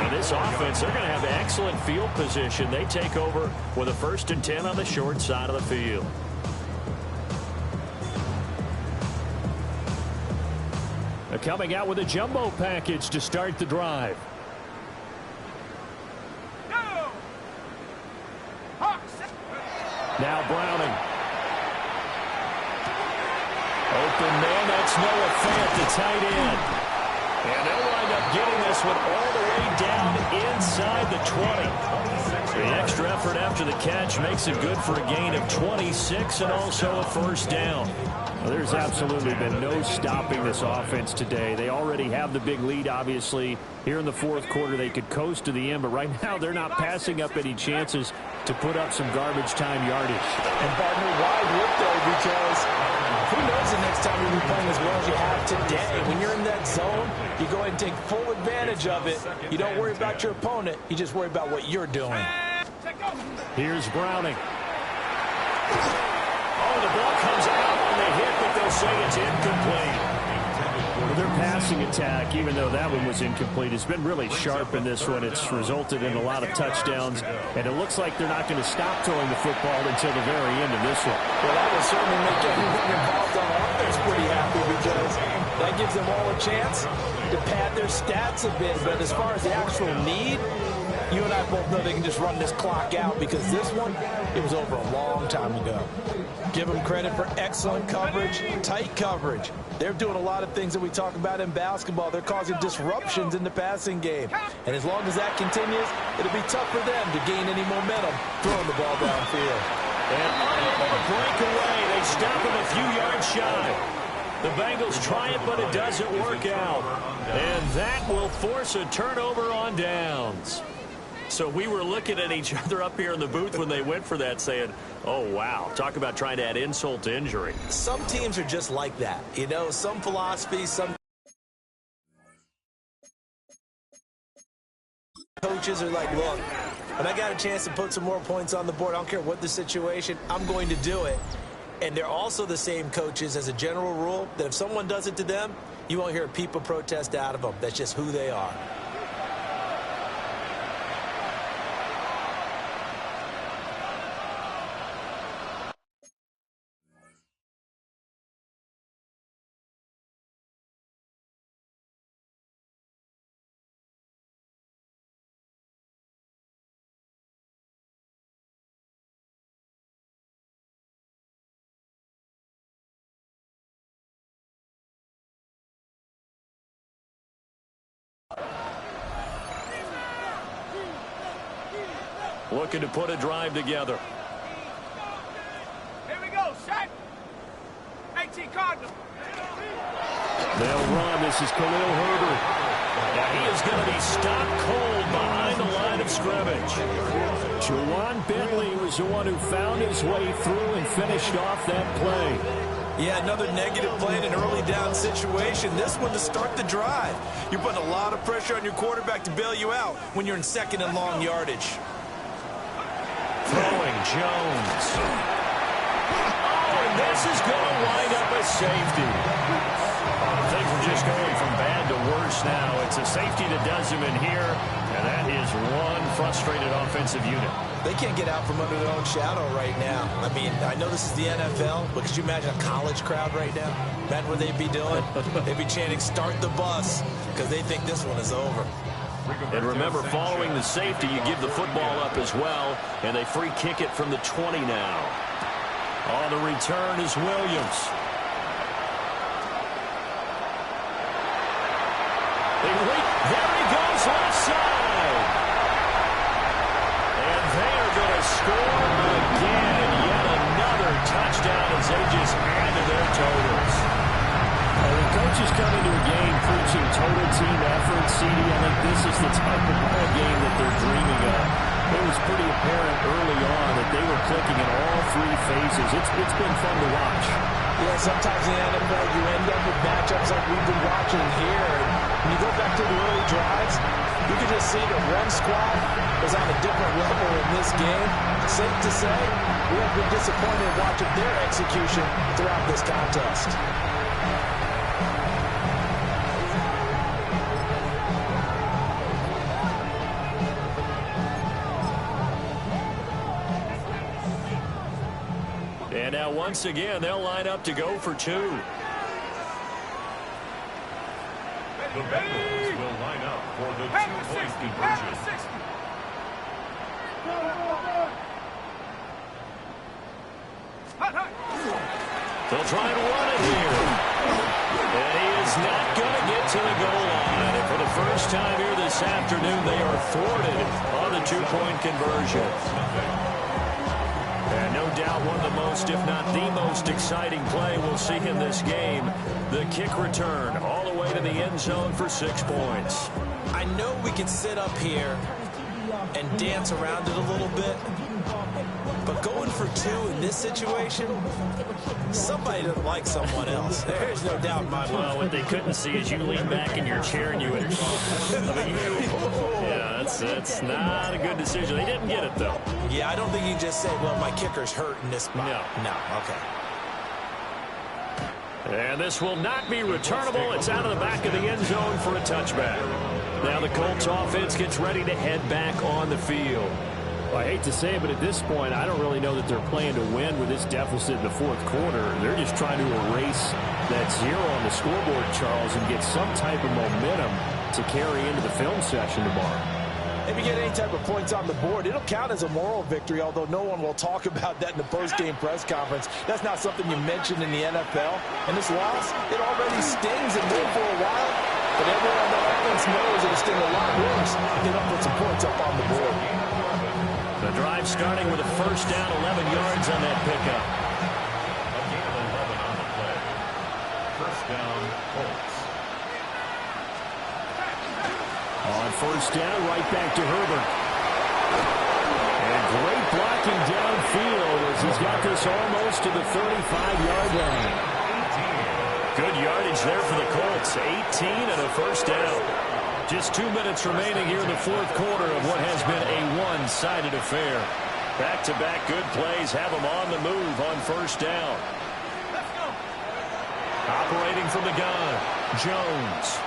And this offense, they're going to have excellent field position. They take over with a 1st and 10 on the short side of the field. They're coming out with a jumbo package to start the drive. Now Browning. Open man, that's Noah Fant, the tight end. And they'll wind up getting this one all the way down inside the 20. The extra effort after the catch makes it good for a gain of 26 and also a 1st down. Well, there's absolutely been no stopping this offense today. They already have the big lead, obviously. Here in the fourth quarter, they could coast to the end, but right now they're not passing up any chances to put up some garbage time yardage. And partner, wide look though, because who knows the next time you'll be playing as well as you have today. When you're in that zone, you go ahead and take full advantage of it. You don't worry about your opponent. You just worry about what you're doing. Here's Browning. Oh, the ball comes out on the hit, but they'll say it's incomplete. Their passing attack, even though that one was incomplete, has been really sharp in this one. It's resulted in a lot of touchdowns, and it looks like they're not going to stop throwing the football until the very end of this one. Well, that will certainly make everyone involved on offense pretty happy because that gives them all a chance to pad their stats a bit. But as far as the actual need, you and I both know they can just run this clock out because this one, it was over a long time ago. Give them credit for excellent coverage, tight coverage. They're doing a lot of things that we talk about in basketball. They're causing disruptions in the passing game. And as long as that continues, it'll be tough for them to gain any momentum throwing the ball downfield. And unable to break away. They stop him a few yards shy. The Bengals try it, but it doesn't work out. And that will force a turnover on downs. So we were looking at each other up here in the booth when they went for that saying, oh, wow, talk about trying to add insult to injury. Some teams are just like that. You know, some philosophies, some coaches are like, look, when I got a chance to put some more points on the board, I don't care what the situation, I'm going to do it. And they're also the same coaches as a general rule that if someone does it to them, you won't hear a people protest out of them. That's just who they are. Looking to put a drive together. Here we go, set. 18 Cardinal. They'll run. This is Khalil Herbert. Now he is going to be stopped cold behind the line of scrimmage. Juwan Bentley was the one who found his way through and finished off that play. Yeah, another negative play in an early down situation. This one to start the drive. You're putting a lot of pressure on your quarterback to bail you out when you're in second and long yardage. Throwing Jones. Oh, and this is going to wind up a safety. Things are just going from bad to worse now. It's a safety that does him in here, and that is one frustrated offensive unit. They can't get out from under their own shadow right now. I mean, I know this is the NFL, but could you imagine a college crowd right now? Imagine what they'd be doing. They'd be chanting, "Start the bus," because they think this one is over. And remember, following the safety, you give the football up as well, and they free kick it from the 20 now. On the return is Williams. There he goes, left side. And they are going to score again. Yet another touchdown as they just add to their totals. The coaches come into a game preaching total team effort. CD, I think this is the type of ball game that they're dreaming of. It was pretty apparent early on that they were clicking in all three phases. It's been fun to watch. Yeah, sometimes in the NFL you end up with matchups like we've been watching here. When you go back to the early drives, you can just see that one squad was on a different level in this game. Safe to say, we have been disappointed watching their execution throughout this contest. And now once again, they'll line up to go for two. The Bengals will line up for the two-point conversion. They'll try and run it here. And he is not going to get to the goal line. And for the first time here this afternoon, they are thwarted on the two-point conversion. And no doubt one of the most, if not the most exciting play we'll see in this game. The kick return all the way to the end zone for 6 points. I know we can sit up here and dance around it a little bit, but going for two in this situation, somebody doesn't like someone else. There's no doubt in my mind. Well, what they couldn't see is you lean back in your chair and you went, yeah, that's not a good decision. They didn't get it, though. Yeah, I don't think you can just say, well, my kicker's hurt in this spot. No, okay. And this will not be returnable. It's out of the back of the end zone for a touchback. Now the Colts offense gets ready to head back on the field. Well, I hate to say it, but at this point, I don't really know that they're playing to win with this deficit in the fourth quarter. They're just trying to erase that zero on the scoreboard, Charles, and get some type of momentum to carry into the film session tomorrow. If you get any type of points on the board, it'll count as a moral victory, although no one will talk about that in the post-game press conference. That's not something you mentioned in the NFL. And this loss, it already stings and will for a while, but everyone on the offense knows it'll sting a lot worse if they don't put some points up on the board. The drive starting with a first down, 11 yards on that pickup. A gain of 11 on the play. First down, Colts. On first down, right back to Herbert. And great blocking downfield as he's got this almost to the 35-yard line. Good yardage there for the Colts. 18 and a first down. Just 2 minutes remaining here in the fourth quarter of what has been a one-sided affair. Back-to-back good plays have them on the move on first down. Operating from the gun, Jones.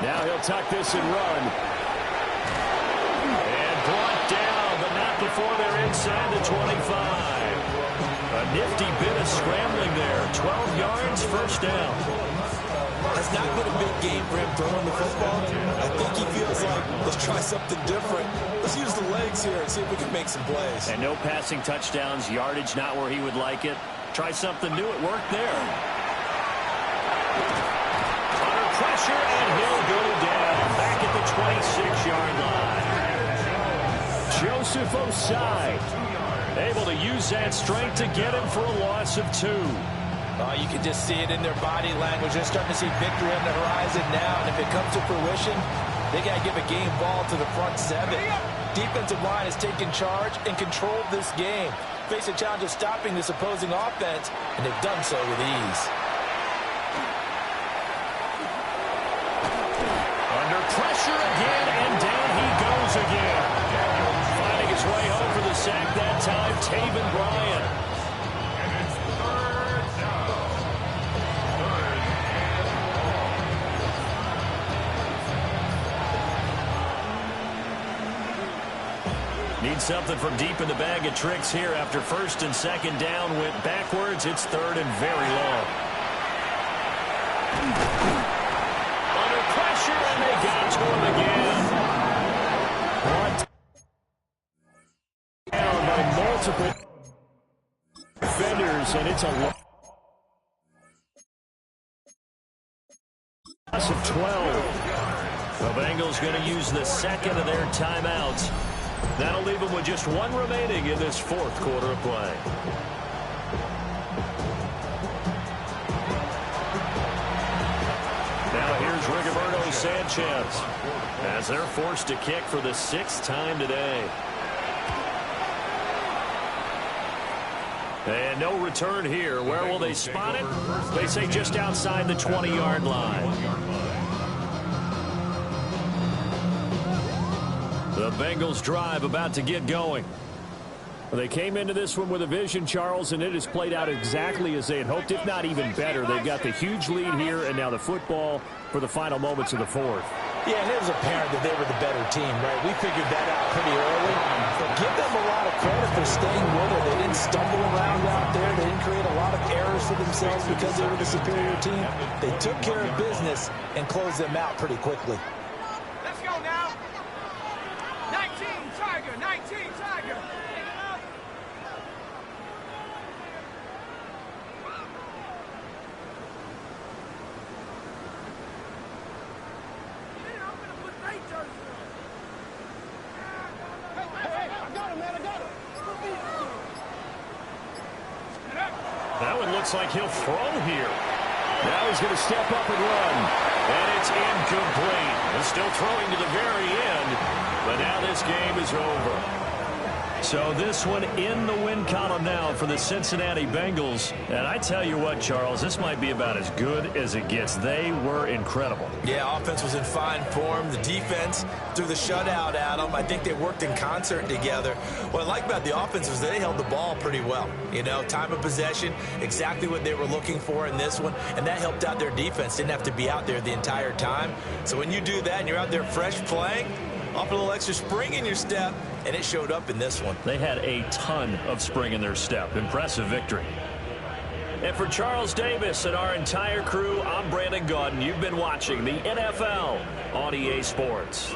Now he'll tuck this and run. And brought down, but not before they're inside the 25. A nifty bit of scrambling there. 12 yards, first down. Has not been a big game for him throwing the football. I think he feels like, let's try something different. Let's use the legs here and see if we can make some plays. And no passing touchdowns, yardage not where he would like it. Try something new, it worked there. Under pressure, and he'll go down. Back at the 26-yard line. Joseph Osai able to use that strength to get him for a loss of 2. You can just see it in their body language. They're starting to see victory on the horizon now, and if it comes to fruition, they got to give a game ball to the front 7. Defensive line has taken charge and controlled this game. Face a challenge of stopping this opposing offense, and they've done so with ease. Under pressure again, and down he goes again. Finding his way home for the sack that time, Taven Bryan. Need something from deep in the bag of tricks here after 1st and 2nd down went backwards. It's 3rd and very long. Under pressure, and they got to him again. Down by multiple defenders, and it's a loss of 12. The Bengals going to use the 2nd of their timeouts. That'll leave them with just 1 remaining in this 4th quarter of play. Now here's Rigoberto Sanchez as they're forced to kick for the 6th time today. And no return here. Where will they spot it? They say just outside the 20-yard line. The Bengals drive about to get going. Well, they came into this one with a vision, Charles, and it has played out exactly as they had hoped, if not even better. They've got the huge lead here, and now the football for the final moments of the 4th. Yeah, and it was apparent that they were the better team, right? We figured that out pretty early. But give them a lot of credit for staying with it. They didn't stumble around out there. They didn't create a lot of errors for themselves because they were the superior team. They took care of business and closed them out pretty quickly. Let's go now. 19 Tiger, 19 Tiger. That one looks like he'll throw here. Now he's going to step up and run. And it's incomplete. He's still throwing to the very end. But now this game is over. So this one in the win column now for the Cincinnati Bengals. And I tell you what, Charles, this might be about as good as it gets. They were incredible. Yeah, offense was in fine form. The defense threw the shutout at them. I think they worked in concert together. What I like about the offense was they held the ball pretty well. You know, time of possession, exactly what they were looking for in this one. And that helped out their defense. Didn't have to be out there the entire time. So when you do that and you're out there fresh playing, off a little extra spring in your step, and it showed up in this one. They had a ton of spring in their step. Impressive victory. And for Charles Davis and our entire crew, I'm Brandon Gaudin. You've been watching the NFL on EA Sports.